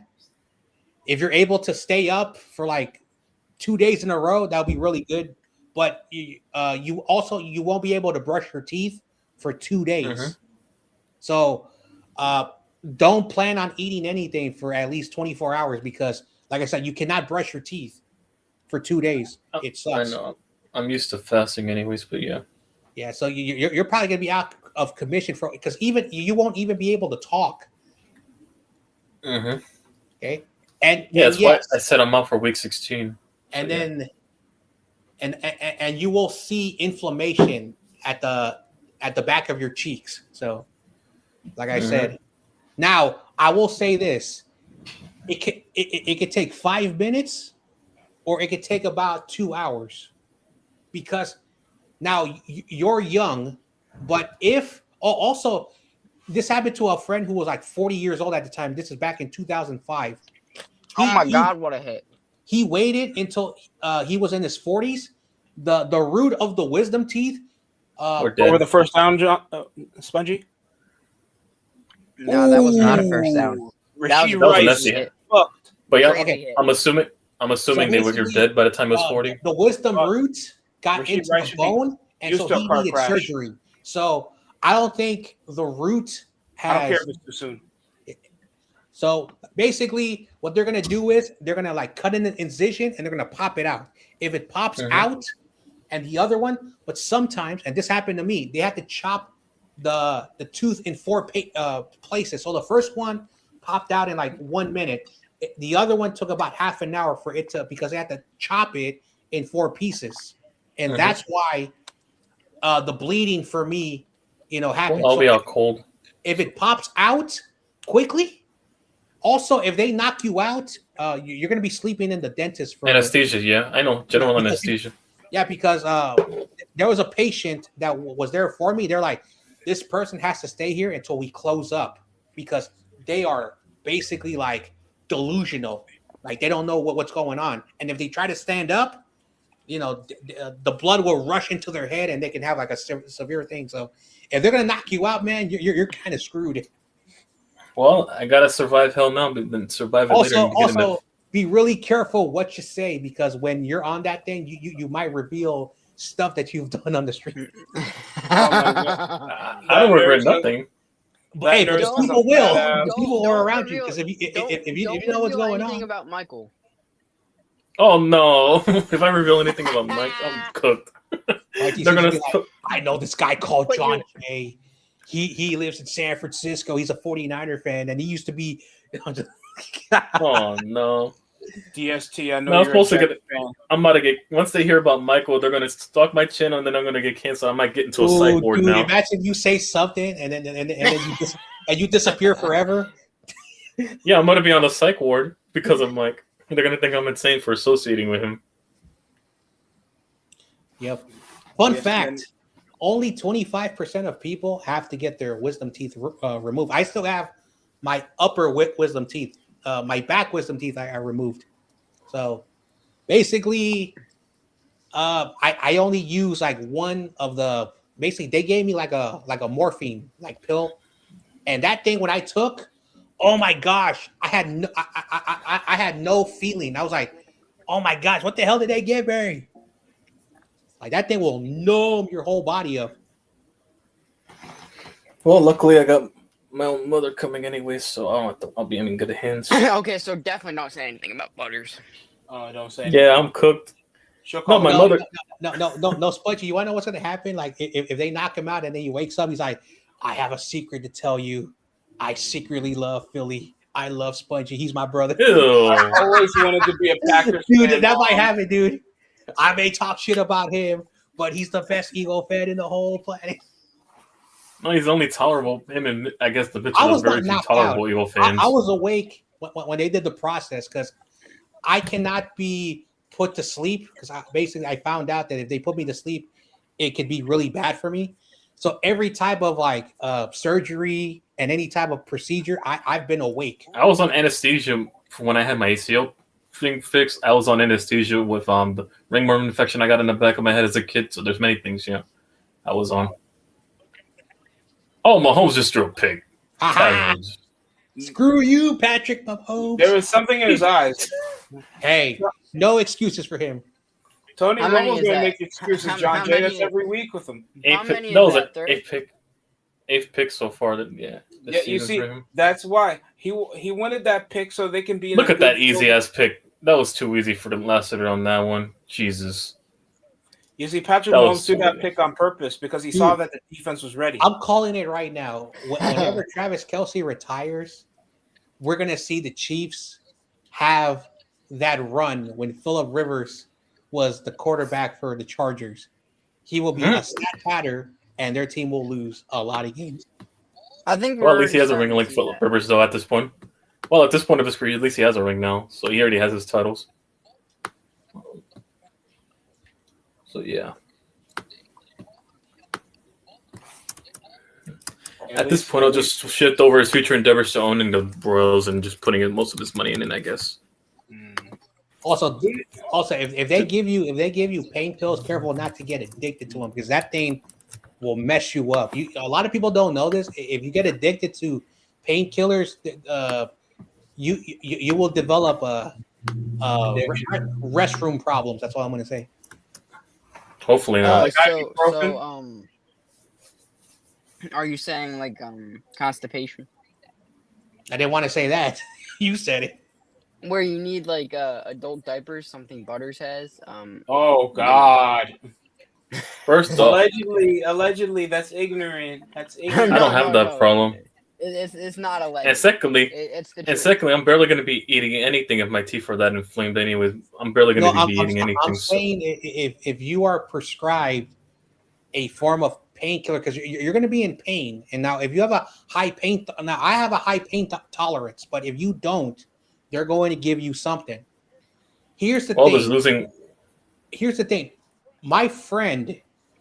If you're able to stay up for like 2 days in a row, that'll be really good. But you won't be able to brush your teeth for 2 days. So, don't plan on eating anything for at least 24 hours because, like I said, you cannot brush your teeth for 2 days. It sucks. I know. I'm used to fasting anyways, but yeah. Yeah, so you're probably going to be out of commission because even you won't even be able to talk. Okay? And that's why I said I'm out for week 16. And then and you will see inflammation at the back of your cheeks. So, like I said, now I will say this: it could take 5 minutes, or it could take about 2 hours, because now you're young. But if also this happened to a friend who was like 40 years old at the time. This is back in 2005. Oh my God, what a hit! He waited until he was in his 40s. The root of the wisdom teeth. Over the first down, Spongy? No, that was not a first down. Rasheed Rice. Rice. But yeah, Okay. I'm assuming they were dead by the time it was 40. The wisdom root got Rasheed into Rice the bone, and so he needed surgery. So I don't think the root has. I don't care if it's too soon. So basically, what they're gonna do is they're gonna like cut in an incision and they're gonna pop it out. If it pops out, and the other one, but sometimes, and this happened to me, they have to chop the tooth in 4 places. So the first one popped out in like 1 minute. The other one took about half an hour for it to, because they had to chop it in 4 pieces, and that's why the bleeding for me, happens. I'll be out cold. If it pops out quickly, also if they knock you out, you're gonna be sleeping in the dentist for Anesthesia, yeah, I know, general anesthesia. Yeah, because there was a patient that was there for me. They're like, this person has to stay here until we close up because they are basically like delusional. Like they don't know what's going on. And if they try to stand up, the blood will rush into their head and they can have like a severe thing. So if they're going to knock you out, man, you're kind of screwed. Well, I got to survive hell now, but then survive it later. Also, be really careful what you say because when you're on that thing, you might reveal stuff that you've done on the street. I don't regret nothing. But hey, but people will. People are around you because if you know what's going on. About Michael. Oh no! If I reveal anything about Mike, I'm cooked. They're gonna. Like, I know this guy called John Jay. He lives in San Francisco. He's a 49er fan, and he used to be. Oh no. DST, I know no, you're supposed to get. I'm about to get. Once they hear about Michael, they're gonna stalk my channel, and then I'm gonna get canceled. I might get into a psych ward now. Imagine you say something, and then you disappear forever. Yeah, I'm gonna be on the psych ward because I'm like they're gonna think I'm insane for associating with him. Yep. Fun fact: only 25% of people have to get their wisdom teeth removed. I still have my upper wisdom teeth. My back wisdom teeth I removed. So basically, I only use like one of the. Basically, they gave me like a morphine like pill, and that thing when I took, oh my gosh, I had no feeling. I was like, oh my gosh, what the hell did they give me? Like that thing will numb your whole body up. Well, luckily I got my own mother coming anyway, so I'll be in good hands. Okay, so definitely not say anything about Butters. Oh, don't say anything. Yeah, I'm cooked. No, my mother. No, Spudgy. You want to know what's going to happen? Like, if they knock him out and then he wakes up, he's like, I have a secret to tell you. I secretly love Philly. I love Spongy. He's my brother. Ew. I always wanted to be a Packers dude, fan. that might happen, dude. I may talk shit about him, but he's the best Eagle fan in the whole planet. No, he's only tolerable. Him and I guess the bitch are very few tolerable out. Eagle fans. I was awake when they did the process because I cannot be put to sleep because I found out that if they put me to sleep, it could be really bad for me. So every type of like surgery and any type of procedure, I've been awake. I was on anesthesia when I had my ACL thing fixed. I was on anesthesia with the ringworm infection I got in the back of my head as a kid. So there's many things, I was on. Oh, Mahomes just threw a pick. Screw you, Patrick Mahomes. There was something in his eyes. Hey, no excuses for him. Tony Romo's going to make excuses. John Jay, that's every week with him. Eighth pick so far. Yeah, you see, that's why he wanted that pick so they can be. Look at that easy ass pick. That was too easy for them last hitter on that one. Jesus. You see, Patrick Mahomes threw that pick on purpose because he saw that the defense was ready. I'm calling it right now. Whenever Travis Kelce retires, we're gonna see the Chiefs have that run when Phillip Rivers was the quarterback for the Chargers. He will be a stat patter, and their team will lose a lot of games. I think. Well, at least he has a ring like Phillip Rivers, though. At this point, at this point of his career, at least he has a ring now, so he already has his titles. So yeah. At this point, I'll just shift over his future endeavors to owning the Royals and just putting in most of his money in, I guess. Also, if they give you pain pills, careful not to get addicted to them because that thing will mess you up. A lot of people don't know this. If you get addicted to painkillers, you will develop restroom problems. That's all I'm going to say. Hopefully not. Are you saying like constipation? I didn't want to say that. You said it. Where you need like adult diapers, something Butters has. Oh God. First off, allegedly, that's ignorant. That's ignorant. I don't have that problem. It's not a leg. And secondly, It's the and truth. secondly, I'm barely going to be eating anything if my teeth are that inflamed. Anyways, I'm barely going to be eating anything. I'm saying if you are prescribed a form of painkiller, because you're going to be in pain, and now if you have a high pain, now I have a high pain tolerance, but if you don't, they're going to give you something. Here's the thing. Here's the thing. My friend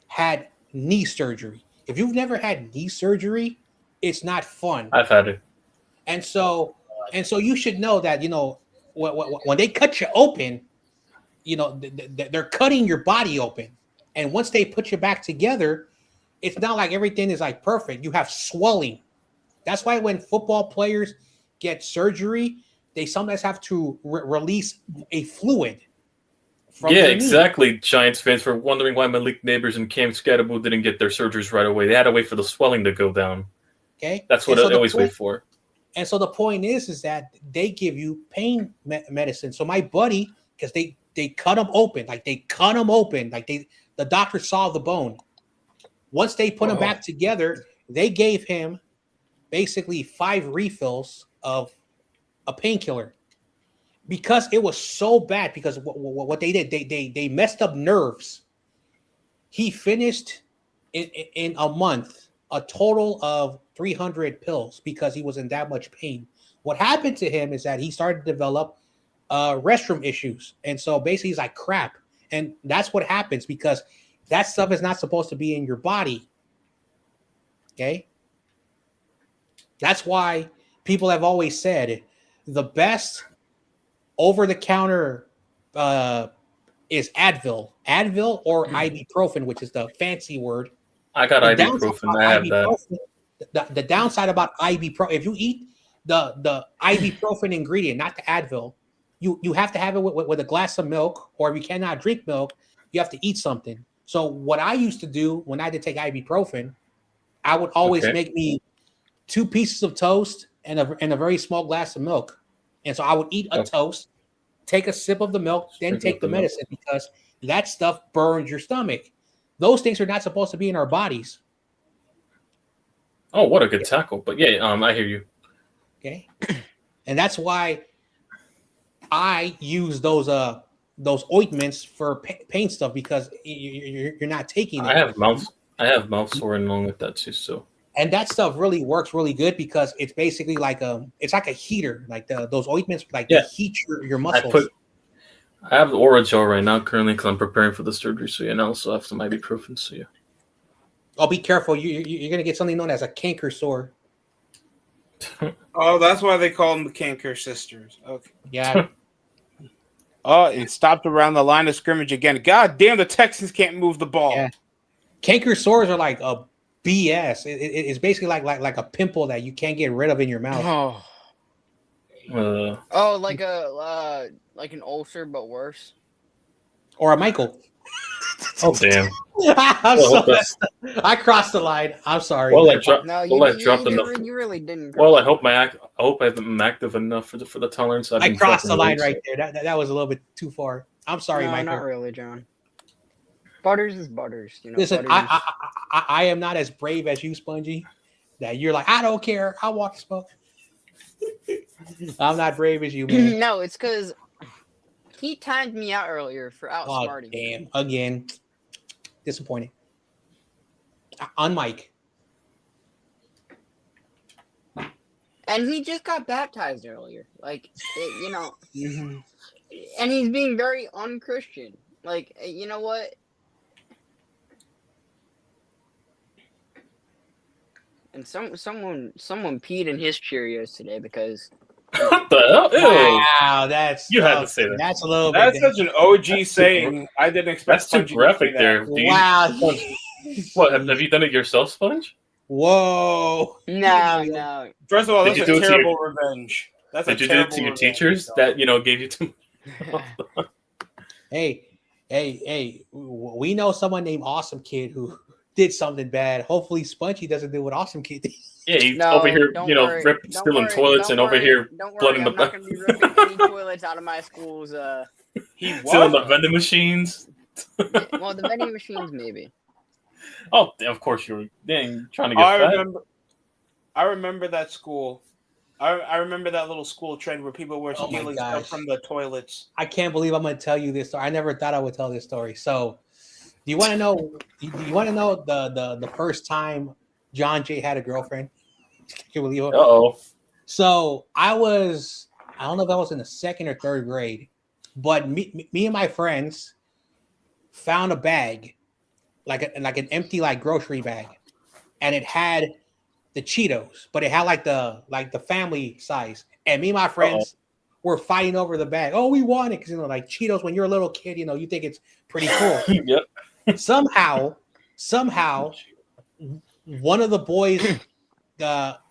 had knee surgery. If you've never had knee surgery, it's not fun. I've had it. And so you should know that, when they cut you open, they're cutting your body open. And once they put you back together, it's not like everything is like perfect. You have swelling. That's why when football players get surgery, they sometimes have to release a fluid. Yeah, exactly. Giants fans were wondering why Malik Neighbors and Cam Scatterbo didn't get their surgeries right away. They had to wait for the swelling to go down. Okay, that's what they always wait for. And so the point is that they give you pain medicine. So my buddy, because they cut him open, like the doctor saw the bone. Once they put him back together, they gave him basically 5 refills of a painkiller. Because it was so bad, because what they did, they messed up nerves. He finished in a month a total of 300 pills because he was in that much pain. What happened to him is that he started to develop restroom issues. And so basically he's like, crap. And that's what happens because that stuff is not supposed to be in your body. Okay? That's why people have always said the best over-the-counter is Advil or ibuprofen, which is the fancy word. I got ibuprofen. I have that. The downside about ibuprofen, if you eat the ibuprofen ingredient, not the Advil, you have to have it with a glass of milk, or if you cannot drink milk, you have to eat something. So what I used to do when I did take ibuprofen, I would always make me 2 pieces of toast and a very small glass of milk. And so I would eat a toast, take a sip of the milk, then take the medicine because that stuff burns your stomach. Those things are not supposed to be in our bodies. Oh, what a good tackle. But yeah, I hear you. Okay. And that's why I use those ointments for pain stuff because you're not taking it. I have mouth sore along with that too, so. And that stuff really works really good because it's basically like it's like a heater, like those ointments, like they heat your muscles. I have the Orajel right now currently because I'm preparing for the surgery, so and I also have some ibuprofen, so yeah. Oh, be careful! You're gonna get something known as a canker sore. Oh, that's why they call them the Canker Sisters. Okay. Yeah. Oh, and stopped around the line of scrimmage again. God damn, the Texans can't move the ball. Yeah. Canker sores are like a BS. It's basically like a pimple that you can't get rid of in your mouth. Like an ulcer, but worse. Or a Michael. Oh damn! I crossed the line. I'm sorry. Well, You really didn't. Well, I hope I'm active enough for the tolerance. I crossed the line right there. That was a little bit too far. I'm sorry, Michael. Not really, John. Butters is butters. Listen, I am not as brave as you, Spongy. That you're like, I don't care. I'll walk the smoke. I'm not brave as you, man. No, it's because he timed me out earlier for outsmarting. Oh, damn. Again. Disappointing. On mic. And he just got baptized earlier. And he's being very unchristian. Like, you know what? And someone peed in his Cheerios today because. What the hell? Ew. Wow, that's you had to say that. That's a little. That's such an OG saying. I didn't expect. That's too graphic there. Wow. What have you done it yourself, Sponge? Whoa. No. First of all, that's a terrible revenge. Did you do it to your teachers that gave you to? Hey, we know someone named Awesome Kid who did something bad. Hopefully Spongy doesn't do what Awesome Kid did. Yeah, he's over here, stealing toilets and over here flooding the. I'm not going to be ripping any toilets out of my schools. Stealing the vending machines. Well, the vending machines maybe. Oh, of course you were trying to get fat. I remember that school. I remember that little school trend where people were Oh my stealing stuff gosh. from the toilets. I can't believe I'm going to tell you this story. I never thought I would tell this story. So, do you want to know? Do you want to know the first time John Jay had a girlfriend? Can you believe it? Uh-oh. So I don't know if I was in the second or third grade, but me and my friends found a bag, like an empty like grocery bag, and it had the Cheetos, but it had like the family size. And me and my friends were fighting over the bag. Oh, we want it because like Cheetos when you're a little kid, you think it's pretty cool. Yep. Somehow, one of the boys,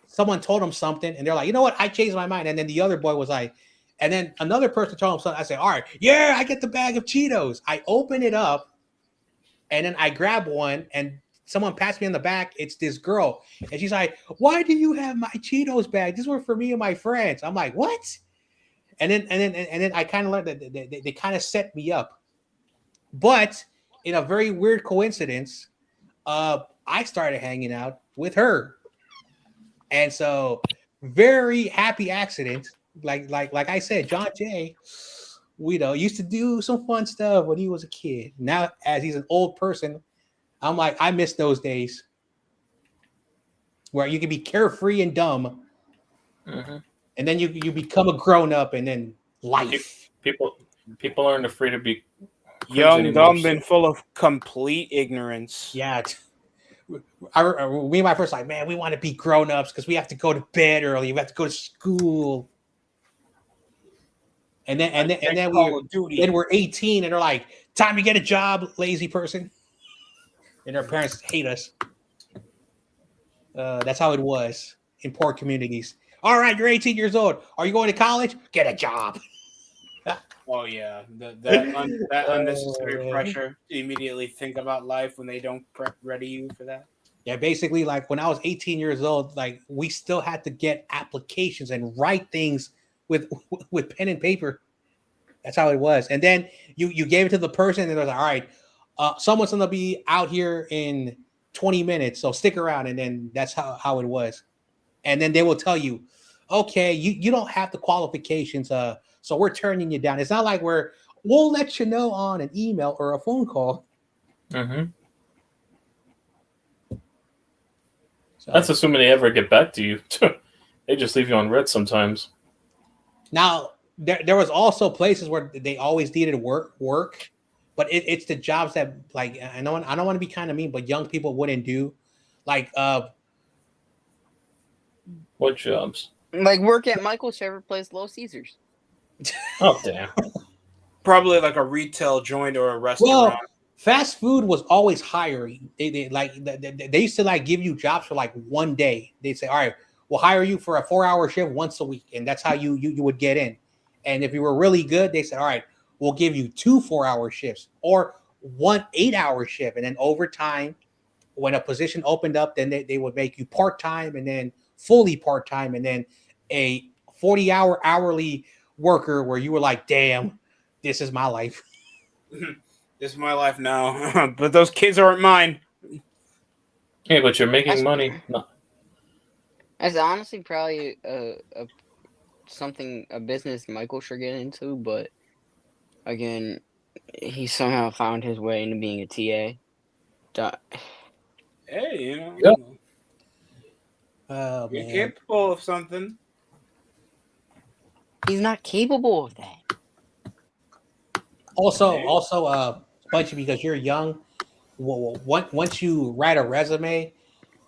someone told him something, and they're like, you know what? I changed my mind. And then the other boy was like, and then another person told him something. I said, all right, yeah, I get the bag of Cheetos. I open it up, and then I grab one, and someone passed me in the back. It's this girl, and she's like, why do you have my Cheetos bag? This was for me and my friends. I'm like, what? And then I kind of learned that they kind of set me up. But in a very weird coincidence, I started hanging out with her. And so very happy accident. Like I said, John Jay, we used to do some fun stuff when he was a kid. Now, as he's an old person, I'm like, I miss those days where you can be carefree and dumb. Mm-hmm. And then you become a grown up, and then life. People aren't afraid to be Young, dumb, and full of complete ignorance. Yeah. Me and my friends like, man, we want to be grown ups because we have to go to bed early. We have to go to school. And then we're 18, and they're like, time to get a job, lazy person. And our parents hate us. That's how it was in poor communities. All right, you're 18 years old. Are you going to college? Get a job. Oh yeah, that unnecessary pressure to immediately think about life when they don't ready you for that. Yeah, basically, like when I was 18 years old, like we still had to get applications and write things with pen and paper. That's how it was. And then you gave it to the person, and it was like, all right, someone's gonna be out here in 20 minutes, so stick around. And then that's how it was. And then they will tell you, okay, you don't have the qualifications, so we're turning you down. It's not like we'll let you know on an email or a phone call. Mm-hmm. So, that's assuming they ever get back to you. They just leave you on red sometimes. Now, there was also places where they always needed work, but it's the jobs that, like, I don't want to be kind of mean, but young people wouldn't do. Like, what jobs? Like work at Michael's favorite place, Little Caesars. Oh, damn. Probably like a retail joint or a restaurant. Well, fast food was always hiring. They used to like give you jobs for like one day. They'd say, all right, we'll hire you for a 4-hour shift once a week. And that's how you would get in. And if you were really good, they said, all right, we'll give you 2 4-hour shifts or 1 8-hour shift. And then over time, when a position opened up, then they would make you part-time and then fully part-time and then a 40-hour hourly worker where you were like, damn, this is my life. This is my life now. But those kids aren't mine. Hey, but you're making money. No. That's honestly probably a business Michael should get into, but again, he somehow found his way into being a TA. Hey, you know. Yep. Oh, You're man. capable of something. He's not capable of that. Also, Bunchy, because you're young, once you write a resume,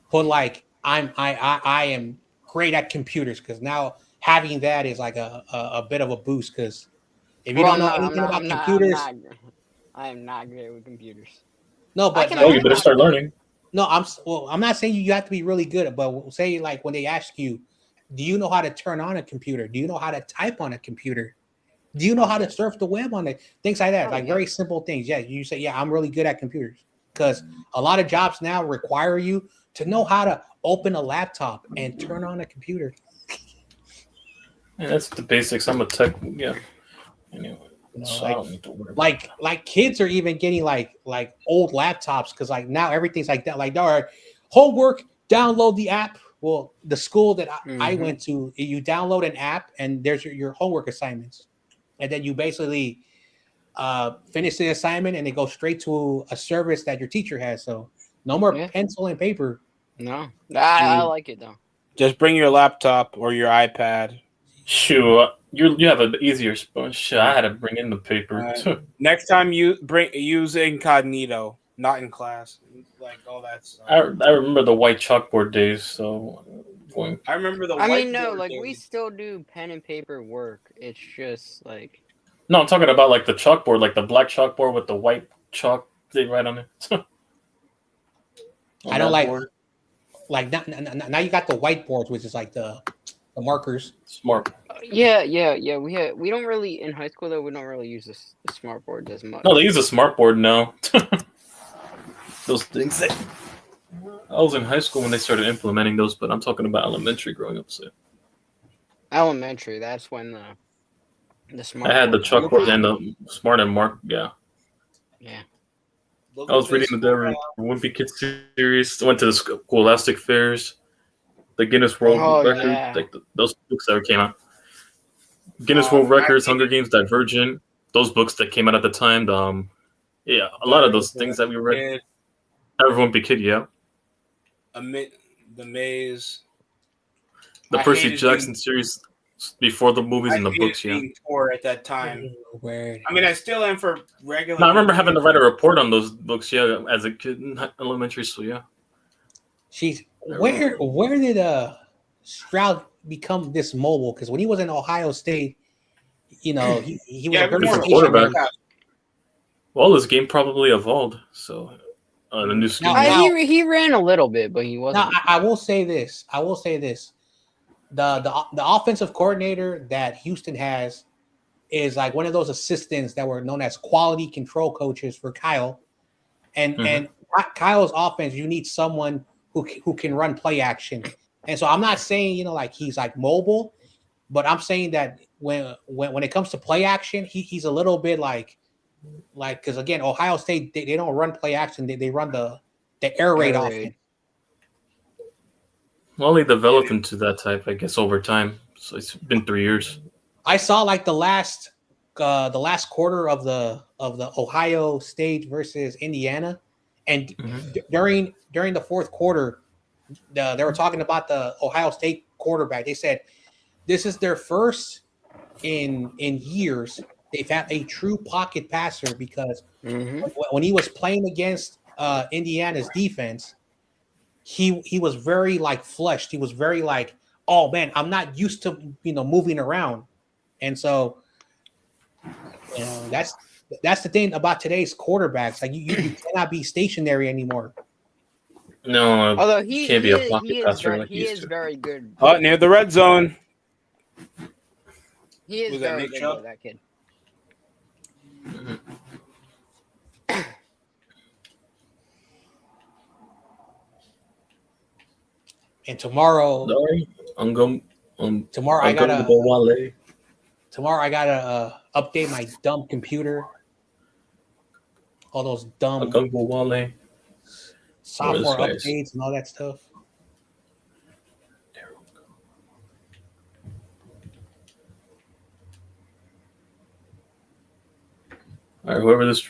put like I am great at computers, because now having that is like a bit of a boost. Because if you don't know anything about computers, I am not great with computers. no, but Oh, you better start learning. No, I'm not saying you have to be really good, but say like when they ask you, do you know how to turn on a computer? Do you know how to type on a computer? Do you know how to surf the web on it? Things like that, very simple things. Yeah, you say, yeah, I'm really good at computers, because a lot of jobs now require you to know how to open a laptop and turn on a computer. Yeah, that's the basics. I'm a tech. Yeah. Anyway, so I like, don't need to worry about like kids are even getting like old laptops, because like now everything's like that. Like, all right, homework, download the app Well, the school that I Mhm. went to, you download an app and there's your homework assignments, and then you basically finish the assignment and it goes straight to a service that your teacher has. So no more Yeah. pencil and paper. No, I Dude. like it though. Just bring your laptop or your iPad. Shoot, you have an easier spot. Shit, I had to bring in the paper. Next time you use incognito, not in class, like all that stuff. I remember the white chalkboard days. So going. I remember the. I mean, no, whiteboard like we days. still do pen and paper work. It's just like No, I'm talking about like the chalkboard, like the black chalkboard with the white chalk they write on it. I don't like now you got the whiteboards, which is like the markers. Smart. yeah. We don't really in high school though. We don't really use the smart boards as much. No, they use a smart board now. Those things. I was in high school when they started implementing those, but I'm talking about elementary growing up. So Elementary. That's when the smart. I had the board chalkboard and the smart and mark. Yeah. Yeah. I was reading the Wimpy Kid series. Went to the Scholastic Fairs, the Guinness World Record, yeah. like those books that came out. Guinness World Records, Hunger Games, Divergent, those books that came out at the time. A lot of those things that we read. Everyone Be Kid, yeah. The Maze. The Percy Jackson series before the movies and the books, yeah. Poor at that time. Word. I mean, I still am for regular. No, I remember having to write a report on those books, yeah, as a kid in elementary school, yeah. She's where did Stroud become this mobile? Because when he was in Ohio State, he was a very quarterback. Well, his game probably evolved, so the new scheme. He ran a little bit, but he wasn't. Now, I will say this. The offensive coordinator that Houston has is like one of those assistants that were known as quality control coaches for Kyle. And Kyle's offense, you need someone who can run play action. And so I'm not saying, like he's like mobile, but I'm saying that when it comes to play action, he's a little bit like because again, Ohio State they don't run play action, they run the air raid offense. Well, they developed into that type, I guess, over time. So it's been 3 years. I saw like the last quarter of the Ohio State versus Indiana, and during the fourth quarter, they were talking about the Ohio State quarterback. They said this is their first in years they've had a true pocket passer because when he was playing against Indiana's defense, he was very like flushed. He was very like, oh man, I'm not used to moving around, and so that's the thing about today's quarterbacks. Like you cannot be stationary anymore. No, although he can't be a pocket is passer he is very good. Oh, near the red zone. He is very good, that kid. And tomorrow, tomorrow I gotta update my dumb computer. All those dumb software updates and all that stuff. All right, whoever this,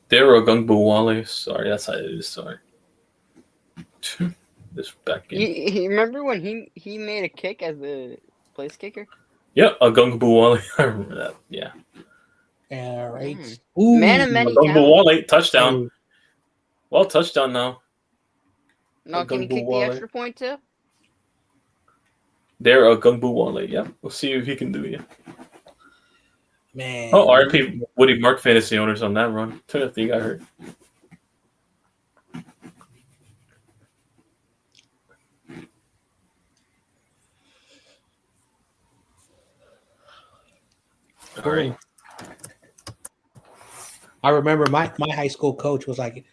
Daryl Gungbu Wale. Sorry, that's how it is. Sorry. This back in. You remember when he made a kick as the place kicker? Yeah, a Gungbu Wale. I remember that. Yeah. All right. Man of many Gungbu talents. Wale touchdown. Well, touchdown now. No, can he kick the extra point too? There, Gungbu Wale. Yeah, we'll see if he can do it. Man. Oh, RP Woody Mark fantasy owners on that run. If he got hurt. All right. I remember my high school coach was like,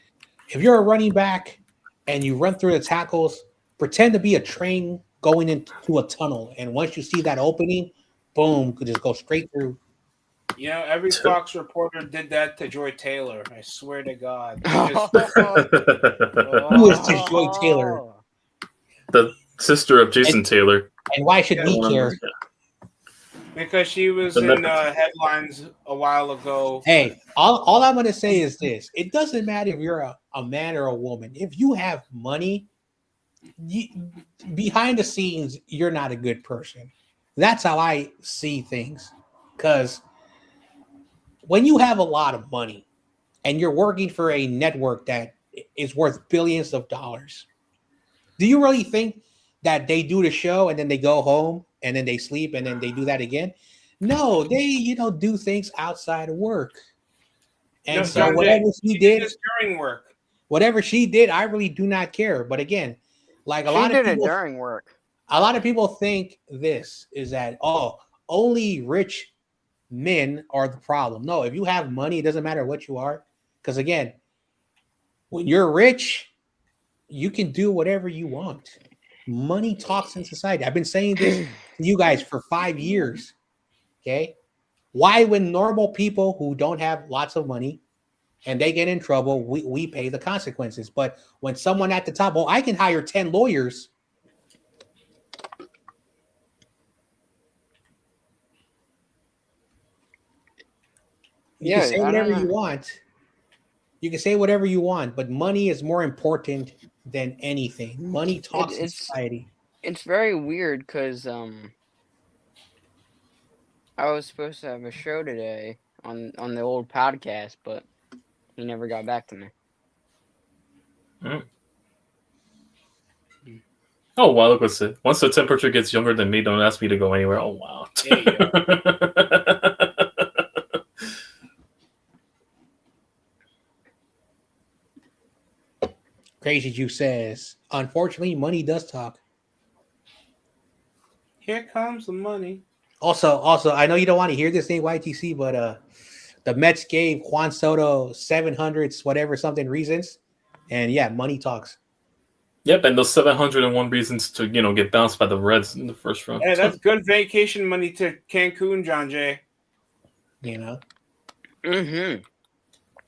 if you're a running back and you run through the tackles, pretend to be a train going into a tunnel. And once you see that opening, boom, could just go straight through. Every Fox reporter did that to Joy Taylor. I swear to God. Who is this Joy Taylor? Sister of Jason Taylor. And why should we care? Because she was The in Netflix. headlines a while ago. Hey, all I'm going to say is this. It doesn't matter if you're a man or a woman. If you have money, behind the scenes, you're not a good person. That's how I see things. Because when you have a lot of money and you're working for a network that is worth billions of dollars, do you really think that they do the show and then they go home and then they sleep and then they do that again? No, they do things outside of work. And No, so John whatever Jay, she did during work. Whatever she did, I really do not care. But again, like She did it during work. A lot of people think this is that only rich men are the problem. No, if you have money, it doesn't matter what you are. Because again, when you're rich, you can do whatever you want. Money talks in society. I've been saying this to you guys for 5 years. Okay. Why, when normal people who don't have lots of money and they get in trouble, we pay the consequences. But when someone at the top, I can hire 10 lawyers. You can say whatever you want. You can say whatever you want, but money is more important than anything. Money talks in society. It's very weird because I was supposed to have a show today on the old podcast, but he never got back to me. Oh wow! Look what's it. Once the temperature gets younger than me, don't ask me to go anywhere. Oh wow! There you go. Crazy Juice says, unfortunately, money does talk. Here comes the money. Also, I know you don't want to hear this thing, YTC, but the Mets gave Juan Soto 700s, whatever, something reasons. And yeah, money talks. Yep, and those 701 reasons to get bounced by the Reds in the first round. Hey, that's good vacation money to Cancun, John Jay. Mm-hmm.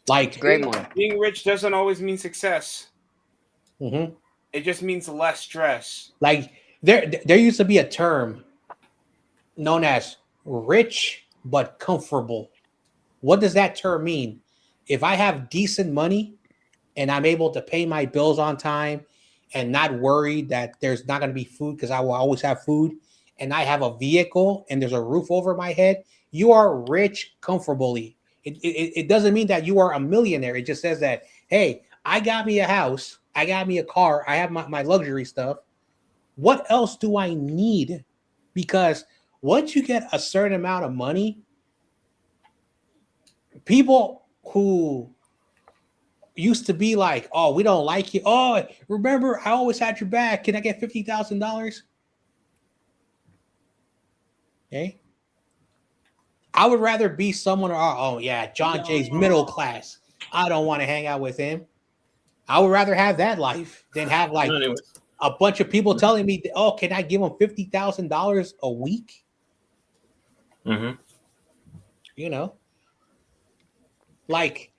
Like great money. Being rich doesn't always mean success. Mm-hmm. It just means less stress. Like there used to be a term known as rich but comfortable. What does that term mean? If I have decent money and I'm able to pay my bills on time and not worry that there's not going to be food because I will always have food, and I have a vehicle and there's a roof over my head, you are rich comfortably. It doesn't mean that you are a millionaire. It just says that, hey, I got me a house, I got me a car, I have my luxury stuff. What else do I need? Because once you get a certain amount of money, people who used to be like, oh, we don't like you. Oh, remember, I always had your back. Can I get $50,000? Okay. I would rather be someone, oh yeah, John Jay's middle class. I don't want to hang out with him. I would rather have that life than have like a bunch of people telling me, oh, can I give them $50,000 a week? Mm-hmm. Like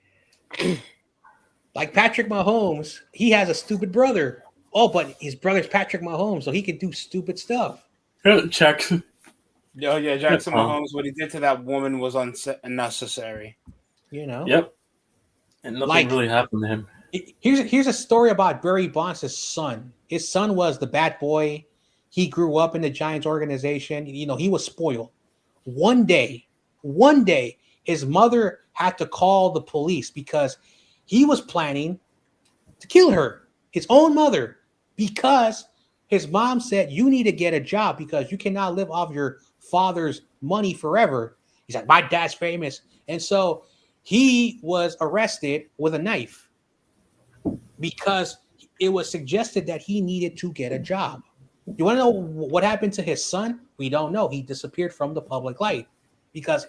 Patrick Mahomes, he has a stupid brother. Oh, but his brother's Patrick Mahomes, so he can do stupid stuff. Check. Oh yeah, Jackson Mahomes, what he did to that woman was unnecessary. Yep. And nothing really happened to him. Here's a story about Barry Bonds' son. His son was the bat boy. He grew up in the Giants organization. He was spoiled. One day, his mother had to call the police because he was planning to kill her, his own mother, because his mom said, you need to get a job because you cannot live off your father's money forever. He's like, my dad's famous. And so he was arrested with a knife because it was suggested that he needed to get a job. You want to know what happened to his son? We don't know. He disappeared from the public light because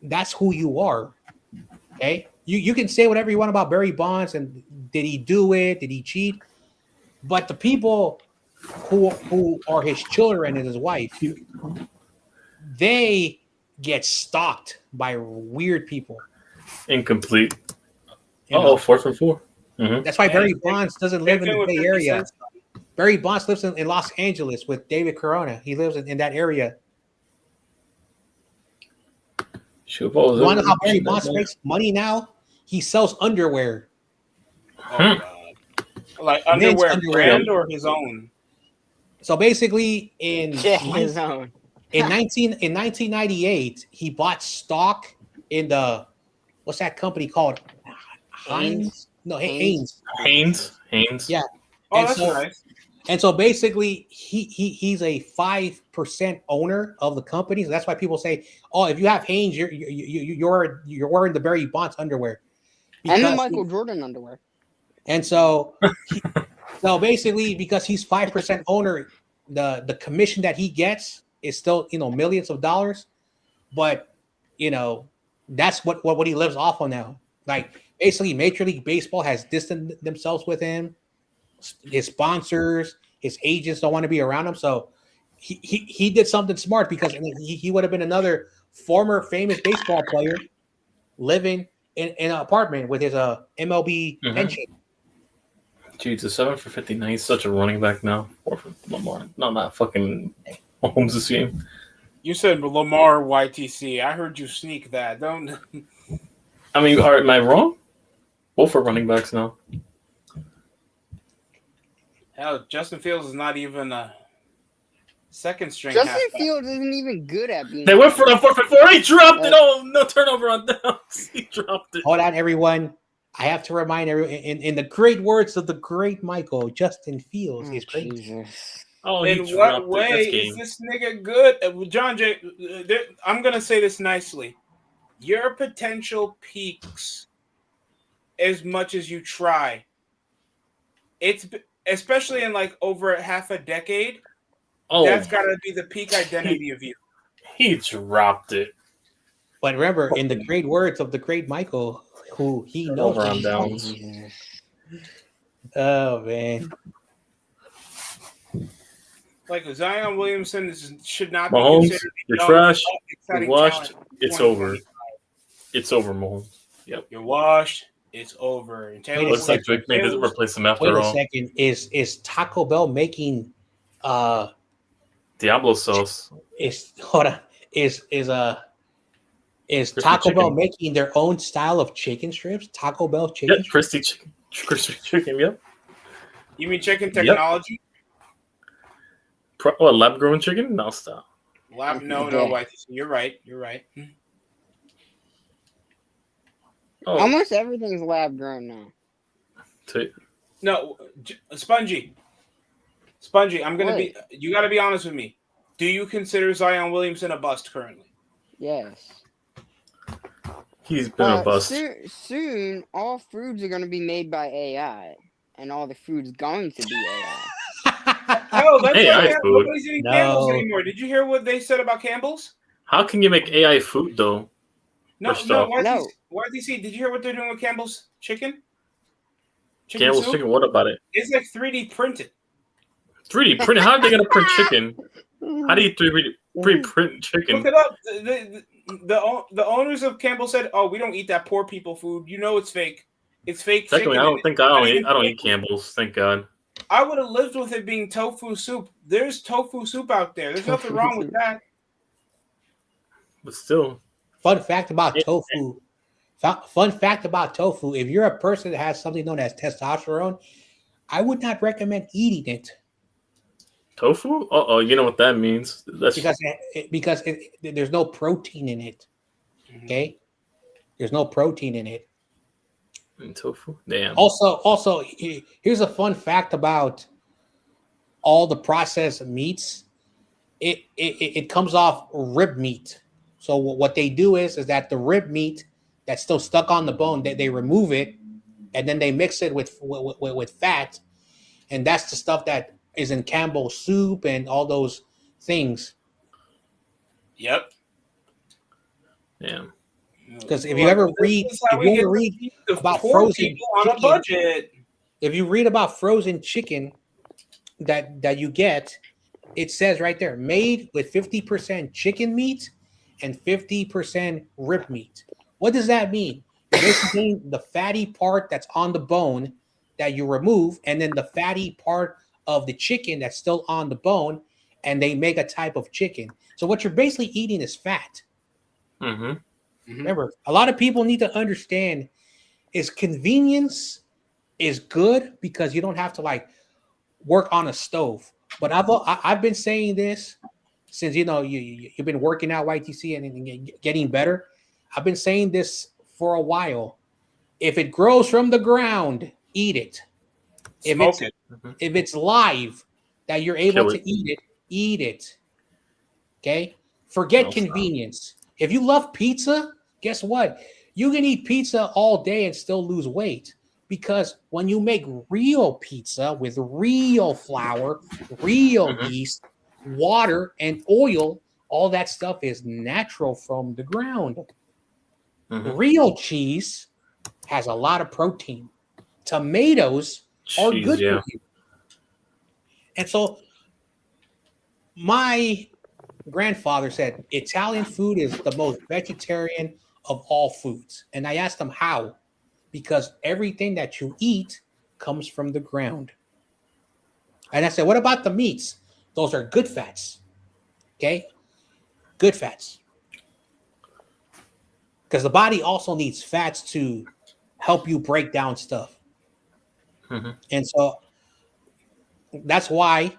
that's who you are. Okay? You can say whatever you want about Barry Bonds and did he do it? Did he cheat? But the people who are his children and his wife, they get stalked by weird people. Incomplete. Oh, 4 for 4. Mm-hmm. That's why Barry Bonds doesn't live in the Bay Area. Barry Bonds lives in Los Angeles with David Corona. He lives in that area. Shoot, You want to know how Barry Bonds makes money now? He sells underwear. Oh God! Like underwear brand or his own? So basically, in his own. in 1998, he bought stock in the what's that company called? Heinz? No, Haynes. Haynes. Yeah. Oh, And that's so, nice. And so basically, he's a 5% owner of the company. So that's why people say, "Oh, if you have Hanes, you're wearing the Barry Bonds underwear." And the Michael Jordan underwear. And so, so basically, because he's 5% owner, the commission that he gets is still millions of dollars. But that's what he lives off on now. Like basically, Major League Baseball has distanced themselves with him. His sponsors, his agents don't want to be around him. So he did something smart because he would have been another former famous baseball player living in an apartment with his MLB pension. Jeez, the 7 for 59. He's such a running back now. 4 for Lamar. No, not fucking Mahomes this game. You said Lamar YTC. I heard you sneak that. Don't. I mean, am I wrong? Both are running backs now. Hell, Justin Fields is not even a second string. Justin Fields isn't even good at being. They went for the 4 for 4. He dropped it. Oh, no turnover on downs. He dropped it. Hold on, everyone. I have to remind everyone, in the great words of the great Michael, Justin Fields is great. Jesus. Oh, in what way is this nigga good? John J. I'm gonna say this nicely. Your potential peaks, as much as you try, it's especially in like over half a decade. Oh, that's got to be the peak identity of you. He dropped it. But remember, in the great words of the great Michael, who he knows. Over on downs. Oh man. Like Zion Williamson should not Mahomes, be considered. You're trash. You're washed. It's over. It's over, Mahomes. Yep. You're washed. It's over. And Taylor looks like Drake made his replace him after all. Wait a second. Is Taco Bell making Diablo sauce? Is Taco Bell making their own style of chicken strips? Taco Bell chicken strips? Crispy chicken, yep. You mean chicken technology? What, lab grown chicken? No, stop. No. You're right. Oh. Almost everything's lab grown now. No, Spongy. I'm gonna be. You got to be honest with me. Do you consider Zion Williamson a bust currently? Yes. He's been a bust. Soon, all foods are going to be made by AI, and all the food's going to be AI. No, that's AI food. Nobody's eating Campbell's anymore. Did you hear what they said about Campbell's? How can you make AI food though? No. YTC, did you hear what they're doing with Campbell's chicken? Campbell's soup? Chicken. What about it? It's like 3D printed. 3D printed? How are they gonna print chicken? How do you 3D print chicken? Look it up. The owners of Campbell said, "Oh, we don't eat that poor people food. You know it's fake. It's fake." Secondly, chicken. I don't eat Campbell's. Thank God. I would have lived with it being tofu soup. There's tofu soup out there. There's nothing wrong with that. But still, fun fact about tofu. Fun fact about tofu: if you're a person that has something known as testosterone, I would not recommend eating it. Tofu? You know what that means? That's because there's no protein in it. Okay, there's no protein in it. Tofu. Damn. Also, here's a fun fact about all the processed meats. It comes off rib meat. So what they do is that the rib meat that's still stuck on the bone, they remove it, and then they mix it with fat, and that's the stuff that is in Campbell's soup and all those things. Yep. Damn. Because if you ever read about frozen on a budget, if you read about frozen chicken that you get, it says right there, made with 50% chicken meat and 50% rib meat. What does that mean? Basically, the fatty part that's on the bone that you remove, and then the fatty part of the chicken that's still on the bone, and they make a type of chicken. So what you're basically eating is fat. Mm-hmm. Remember, a lot of people need to understand is convenience is good because you don't have to like work on a stove. But I've been saying this since you've been working out YTC and getting better. I've been saying this for a while. If it grows from the ground, eat it. Smoke it. If it's live that you're able Kill to it. eat it. Okay? Forget No, convenience. If you love pizza, guess what? You can eat pizza all day and still lose weight. Because when you make real pizza with real flour, real yeast, water, and oil, all that stuff is natural from the ground. Real cheese has a lot of protein. Tomatoes are good for you. And so my grandfather said Italian food is the most vegetarian of all foods. And I asked him how. Because everything that you eat comes from the ground. And I said, what about the meats? Those are good fats. Okay? Good fats. Because the body also needs fats to help you break down stuff. And so that's why,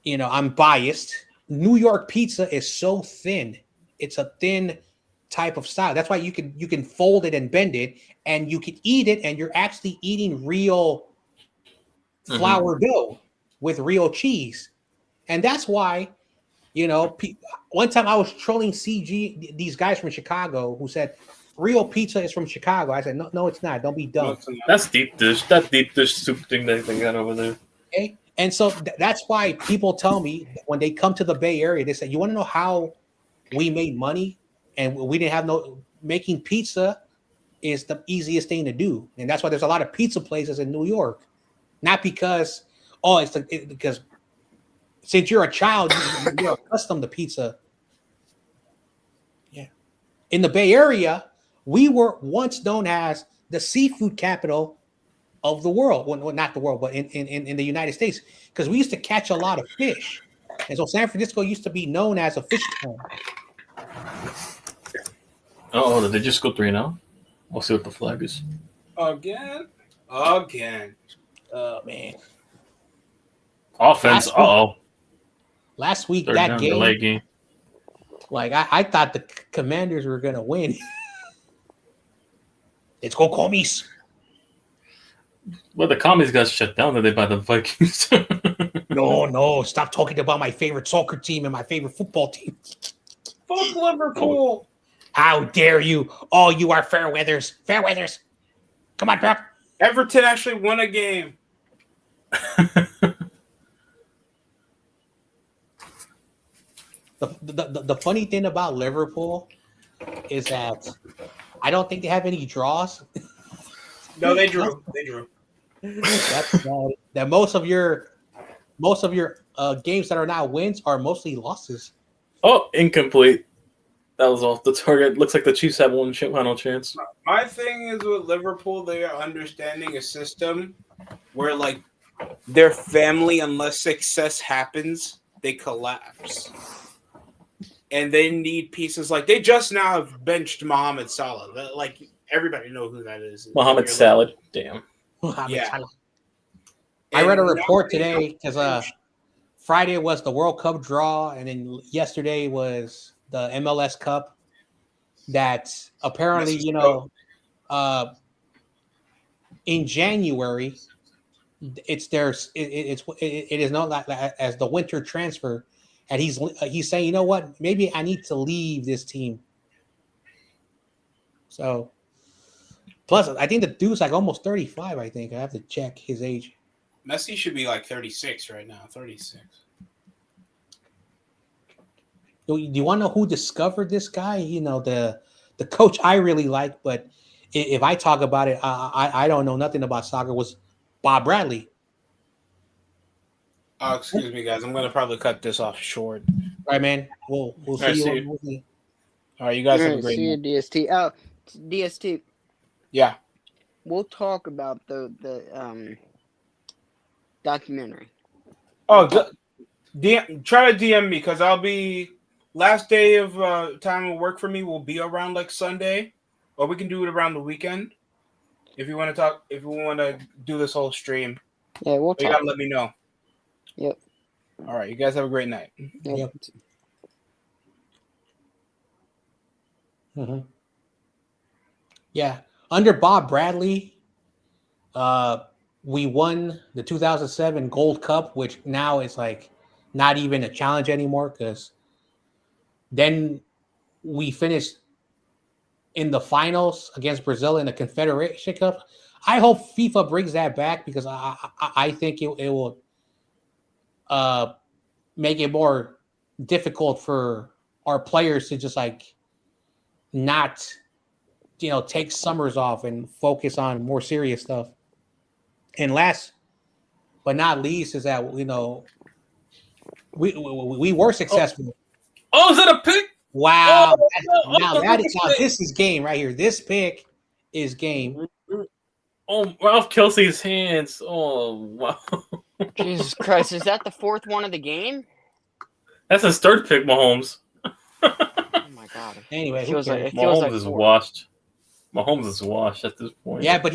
I'm biased. New York pizza is so thin. It's a thin type of style. That's why you can fold it and bend it, and you can eat it, and you're actually eating real flour dough with real cheese. And that's why, one time I was trolling CG, these guys from Chicago who said real pizza is from Chicago. I said, no, it's not. Don't be dumb. That's deep dish. That deep dish soup thing that they got over there. Okay. And so that's why people tell me when they come to the Bay Area, they say, you want to know how we made money? And we didn't have making pizza is the easiest thing to do. And that's why there's a lot of pizza places in New York. Not because, because since you're a child, you're accustomed to pizza. Yeah. In the Bay Area, we were once known as the seafood capital of the world. Well, not the world, but in the United States, because we used to catch a lot of fish. And so San Francisco used to be known as a fish town. Oh, did they just go 3-0? We'll see what the flag is. Again. Oh, man. Offense. Last week, Third that down, delay game. Like, I thought the Commanders were going to win. Let's go, Commies. Well, the Commies got shut down today by the Vikings. No. Stop talking about my favorite soccer team and my favorite football team. Fuck Liverpool. How dare you? Oh, you are fair weathers. Fair weathers. Come on, bro. Everton actually won a game. The funny thing about Liverpool is that I don't think they have any draws. No, they drew. That's about it. That most of your games that are now wins are mostly losses. Oh, incomplete. That was off the target. Looks like the Chiefs have one final chance. My thing is with Liverpool, they are understanding a system where, like, their family, unless success happens, they collapse. And they need pieces. Like, they just now have benched Mohamed Salah. Like, everybody knows who that is. Mohamed Salad. Damn. Yeah. I read a report today because Friday was the World Cup draw, and then yesterday was the MLS Cup. That apparently, in January, it is not like as the winter transfer, and he's saying, you know what, maybe I need to leave this team. So, plus I think the dude's like almost 35. I think I have to check his age. Messi should be like 36 right now. 36. Do you want to know who discovered this guy? The coach I really like, but if I talk about it, I don't know nothing about soccer. Was Bob Bradley? Oh, excuse me, guys. I'm gonna probably cut this off short. All right, man. We'll see you. All right, you guys have a great See you, night. DST. Oh, DST. Yeah. We'll talk about the documentary. Oh, try to DM me because I'll be last day of time will work for me will be around like Sunday, or we can do it around the weekend if you want to talk. If we want to do this whole stream, Yeah, we'll you talk. gotta let me know. Yep. All right, you guys have a great night. Yep. Mm-hmm. Yeah, under Bob Bradley, we won the 2007 Gold Cup, which now is like not even a challenge anymore because then we finished in the finals against Brazil in the Confederation Cup. I hope FIFA brings that back because I think it will make it more difficult for our players to just like not take summers off and focus on more serious stuff. And last but not least is that we were successful. Oh, is that a pick? Wow! Oh, This is game right here. This pick is game. Oh, Ralph Kelsey's hands. Oh, wow. Jesus Christ, is that the fourth one of the game? That's his third pick, Mahomes. Oh my God. Anyway, it feels like Mahomes is four. washed. Mahomes is washed at this point. Yeah, but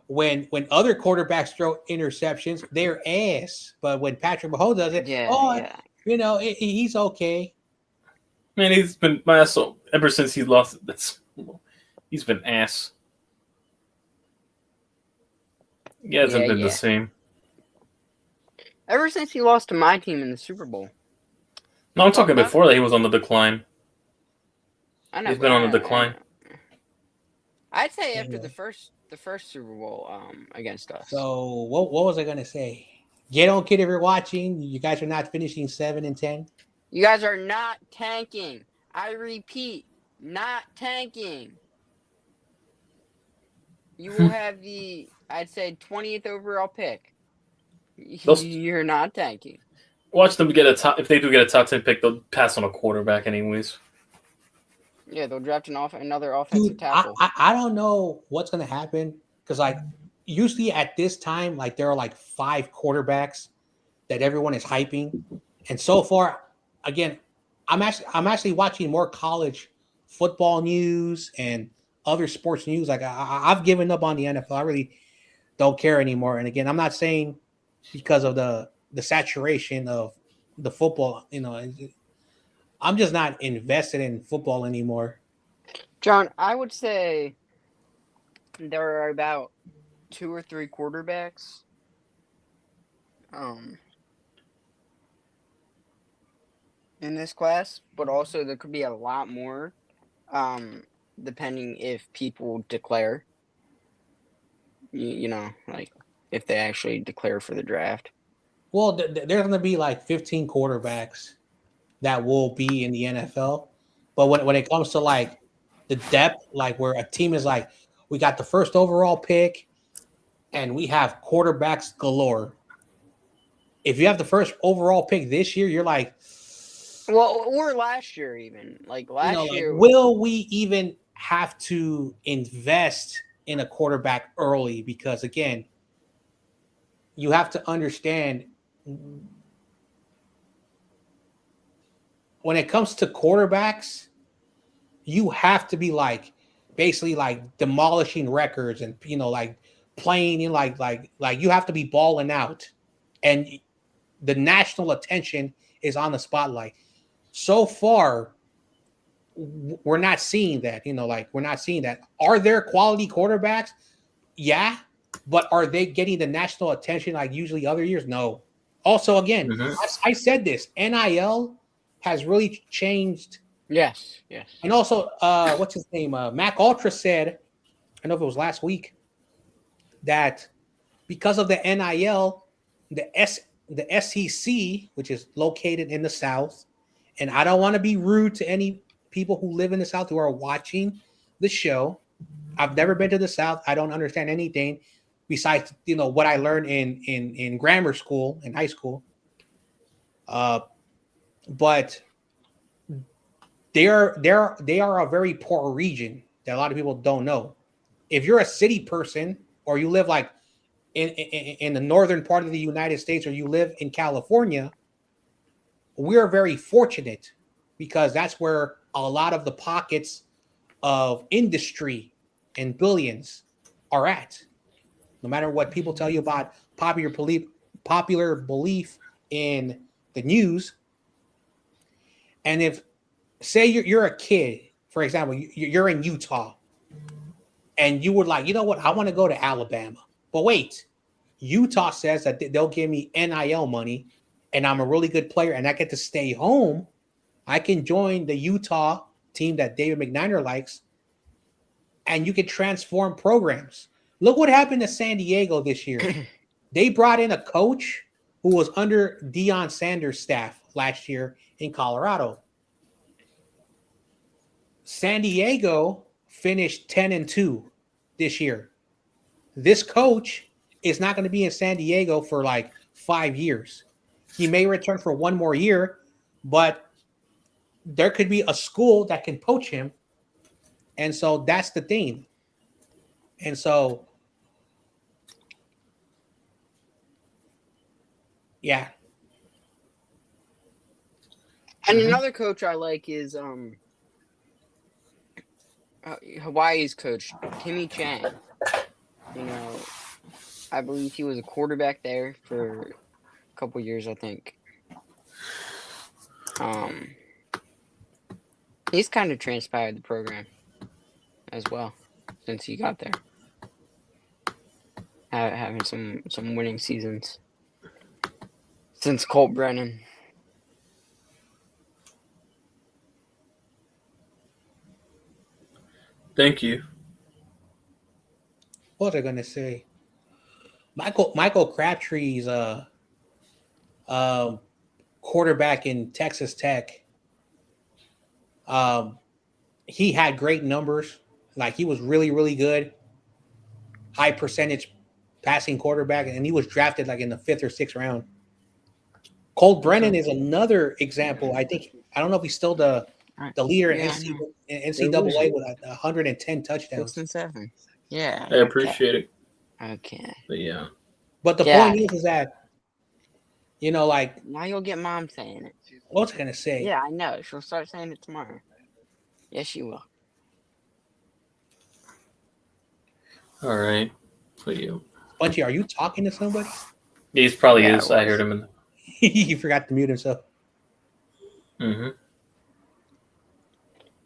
when other quarterbacks throw interceptions, they're ass. But when Patrick Mahomes does it, he's okay. Man, he's been my ass ever since he lost. He's been ass. He hasn't been the same. Ever since he lost to my team in the Super Bowl. No, I'm talking before that he was on the decline. I know. He's been on the decline. I'd say after the first Super Bowl against us. So what was I gonna say? Get on, kid, if you're watching, you guys are not finishing 7-10. You guys are not tanking. I repeat, not tanking. You will have the, I'd say, 20th overall pick. You're not tanking. Watch them get if they do get a top 10 pick, they'll pass on a quarterback anyways. Yeah, they'll draft another offensive tackle. I don't know what's going to happen because, like, usually at this time, like, there are like 5 quarterbacks that everyone is hyping, and so far, again, I'm actually watching more college football news and other sports news. Like, I've given up on the NFL. I really don't care anymore. And again, I'm not saying because of the saturation of the football, I'm just not invested in football anymore. John, I would say there are about 2 or 3 quarterbacks. In this class, but also there could be a lot more, depending if people declare. Like if they actually declare for the draft. Well, there's going to be like 15 quarterbacks that will be in the NFL. But when it comes to like the depth, like where a team is like, we got the first overall pick and we have quarterbacks galore. If you have the first overall pick this year, you're like, well, or last year even. Like last year. Will we even have to invest in a quarterback early? Because again, you have to understand when it comes to quarterbacks, you have to be like basically like demolishing records and like playing in like you have to be balling out, and the national attention is on the spotlight. So far, we're not seeing that. We're not seeing that. Are there quality quarterbacks? Yeah, but are they getting the national attention like usually other years? No. Also, again, I said this. NIL has really changed. Yes. And also, what's his name? Mac Ultra said, I don't know if it was last week, that because of the NIL, the SEC, which is located in the South, and I don't want to be rude to any people who live in the South who are watching the show. I've never been to the South. I don't understand anything besides what I learned in grammar school in high school. But they are a very poor region that a lot of people don't know. If you're a city person or you live like in the northern part of the United States, or you live in California, we're very fortunate because that's where a lot of the pockets of industry and billions are at. No matter what people tell you about popular belief in the news, and if say you're a kid, for example, you're in Utah, and you would like, you know what, I want to go to Alabama, but wait, Utah says that they'll give me NIL money, and I'm a really good player, and I get to stay home. I can join the Utah team that David McNiner likes, and you can transform programs. Look what happened to San Diego this year. They brought in a coach who was under Deion Sanders' staff last year in Colorado. San Diego finished 10-2 this year. This coach is not going to be in San Diego for like 5 years. He may return for one more year, but there could be a school that can poach him. And so that's the thing. And so, yeah. And another coach I like is Hawaii's coach, Timmy Chang. You know, I believe he was a quarterback there for a couple years, I think. He's kind of transpired the program as well since he got there. Having some winning seasons since Colt Brennan. Thank you. What was I gonna say? Michael Crabtree's quarterback in Texas Tech. He had great numbers. Like, he was really, really good. High percentage passing quarterback, and he was drafted like in the 5th or 6th round. Colt Brennan is another example. I don't know if he's still the leader in NCAA with 110 touchdowns. 6 and 7. Yeah. I appreciate it. Okay. But yeah. But the point is that, you know, like, now you'll get mom saying it. What was I gonna say? Yeah, I know. She'll start saying it tomorrow. Yes, she will. All right. For you. Bunchy, are you talking to somebody? Yeah, he's probably is. I heard him in the... He forgot to mute himself. Mm-hmm.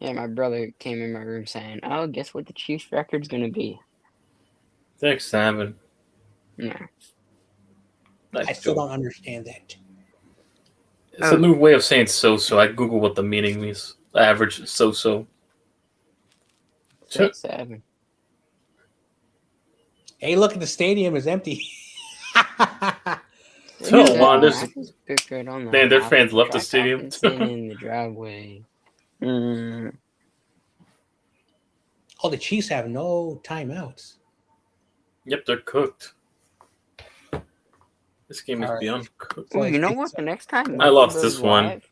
Yeah, my brother came in my room saying, "Oh, guess what the Chiefs' record's gonna be?" 6-7. No. I still don't understand that. It's a new way of saying so-so. I Google what the meaning means. Average so-so. 6-7. Hey, look, the stadium is empty. So, wow, there's... on Man, their fans left the stadium. In the driveway. Oh, the Chiefs have no timeouts. Yep, they're cooked. This game is beyond cooked. Well, you know what? The next time I lost this one.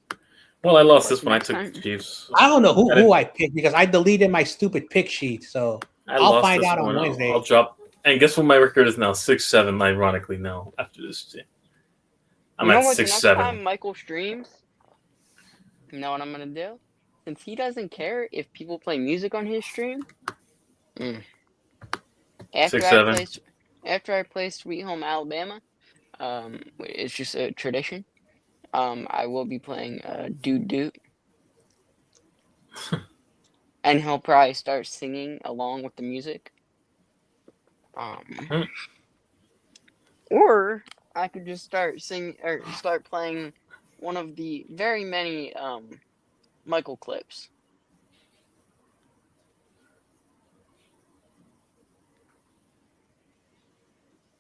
Well, I lost this one. I took the Chiefs. I don't know who I picked because I deleted my stupid pick sheet. So I'll find out on Wednesday. I'll drop. And guess what my record is now? 6-7, ironically, now after this. I'm at 6-7. Next time Michael streams, you know what I'm going to do? Since he doesn't care if people play music on his stream, after I play Sweet Home Alabama, it's just a tradition. I will be playing Doot Doot. And he'll probably start singing along with the music. Or I could just start singing or start playing one of the very many Michael clips.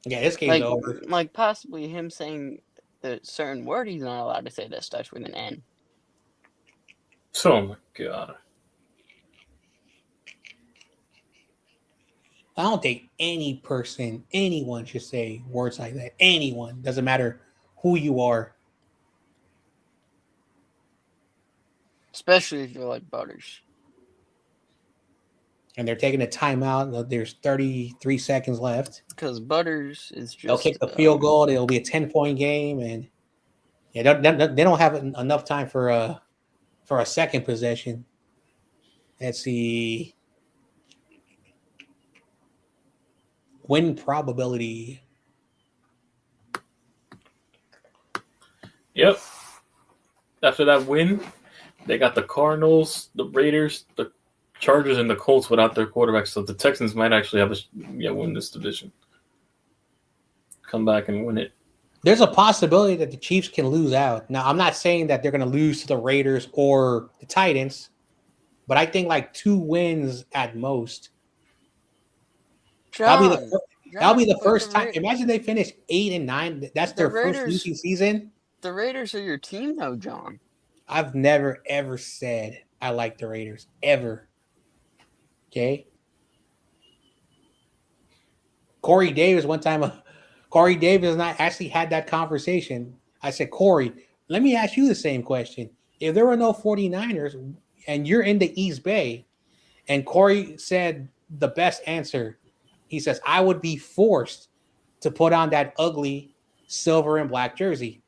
Yeah, this game's over. Like possibly him saying the certain word he's not allowed to say that starts with an N. Oh my god. I don't think anyone should say words like that. Anyone. Doesn't matter who you are. Especially if you're like Butters. and they're taking a timeout. There's 33 seconds left. Because Butters is just. They'll kick the field goal. It'll be a 10-point game, and yeah, they don't have enough time for a second possession. Let's see. Win probability. Yep. After that win, they got the Cardinals, the Raiders, the Chargers, and the Colts without their quarterback. So the Texans might actually have win this division. Come back and win it. There's a possibility that the Chiefs can lose out. Now, I'm not saying that they're going to lose to the Raiders or the Titans, but I think like 2 wins at most. That'll be the first time. Imagine they finish 8-9. That's their first losing season. The Raiders are your team, though, John. I've never, ever said I like the Raiders. Ever. Okay? Corey Davis, one time, Corey Davis and I actually had that conversation. I said, Corey, let me ask you the same question. If there were no 49ers and you're in the East Bay, and Corey said the best answer, he says, I would be forced to put on that ugly silver and black jersey.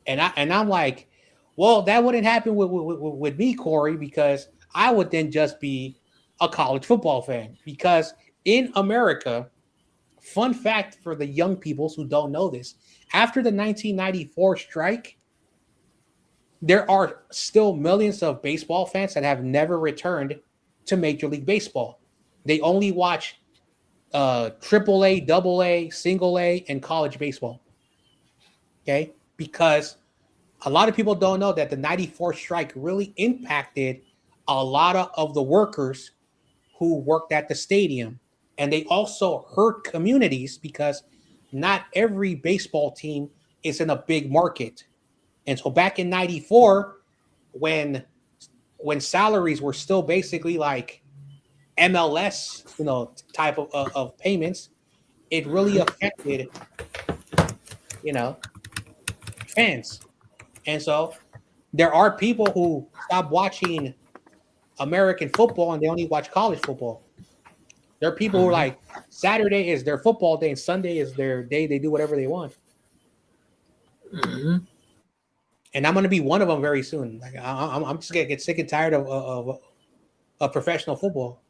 And I'm like, well, that wouldn't happen with me, Corey, because I would then just be a college football fan. Because in America, fun fact for the young people who don't know this, after the 1994 strike, there are still millions of baseball fans that have never returned to Major League Baseball. They only watch AAA, AA, single A, and college baseball. Okay? Because a lot of people don't know that the 94 strike really impacted a lot of the workers who worked at the stadium. And they also hurt communities because not every baseball team is in a big market. And so back in 94, when salaries were still basically like MLS, type of payments, it really affected, fans. And so there are people who stop watching American football and they only watch college football. There are people who are like, Saturday is their football day and Sunday is their day. They do whatever they want. Mm-hmm. And I'm going to be one of them very soon. Like I'm just going to get sick and tired of professional football.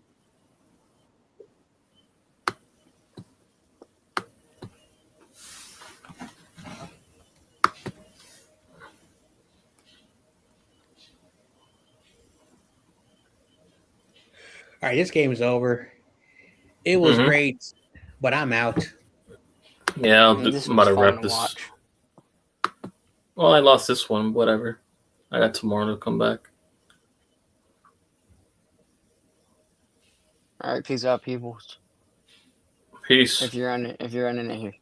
All right, this game is over. It was great, but I'm out. Yeah, I'm about to wrap this. Watch. Well, I lost this one. Whatever. I got tomorrow to come back. All right, peace out, people. Peace. If you're running it here.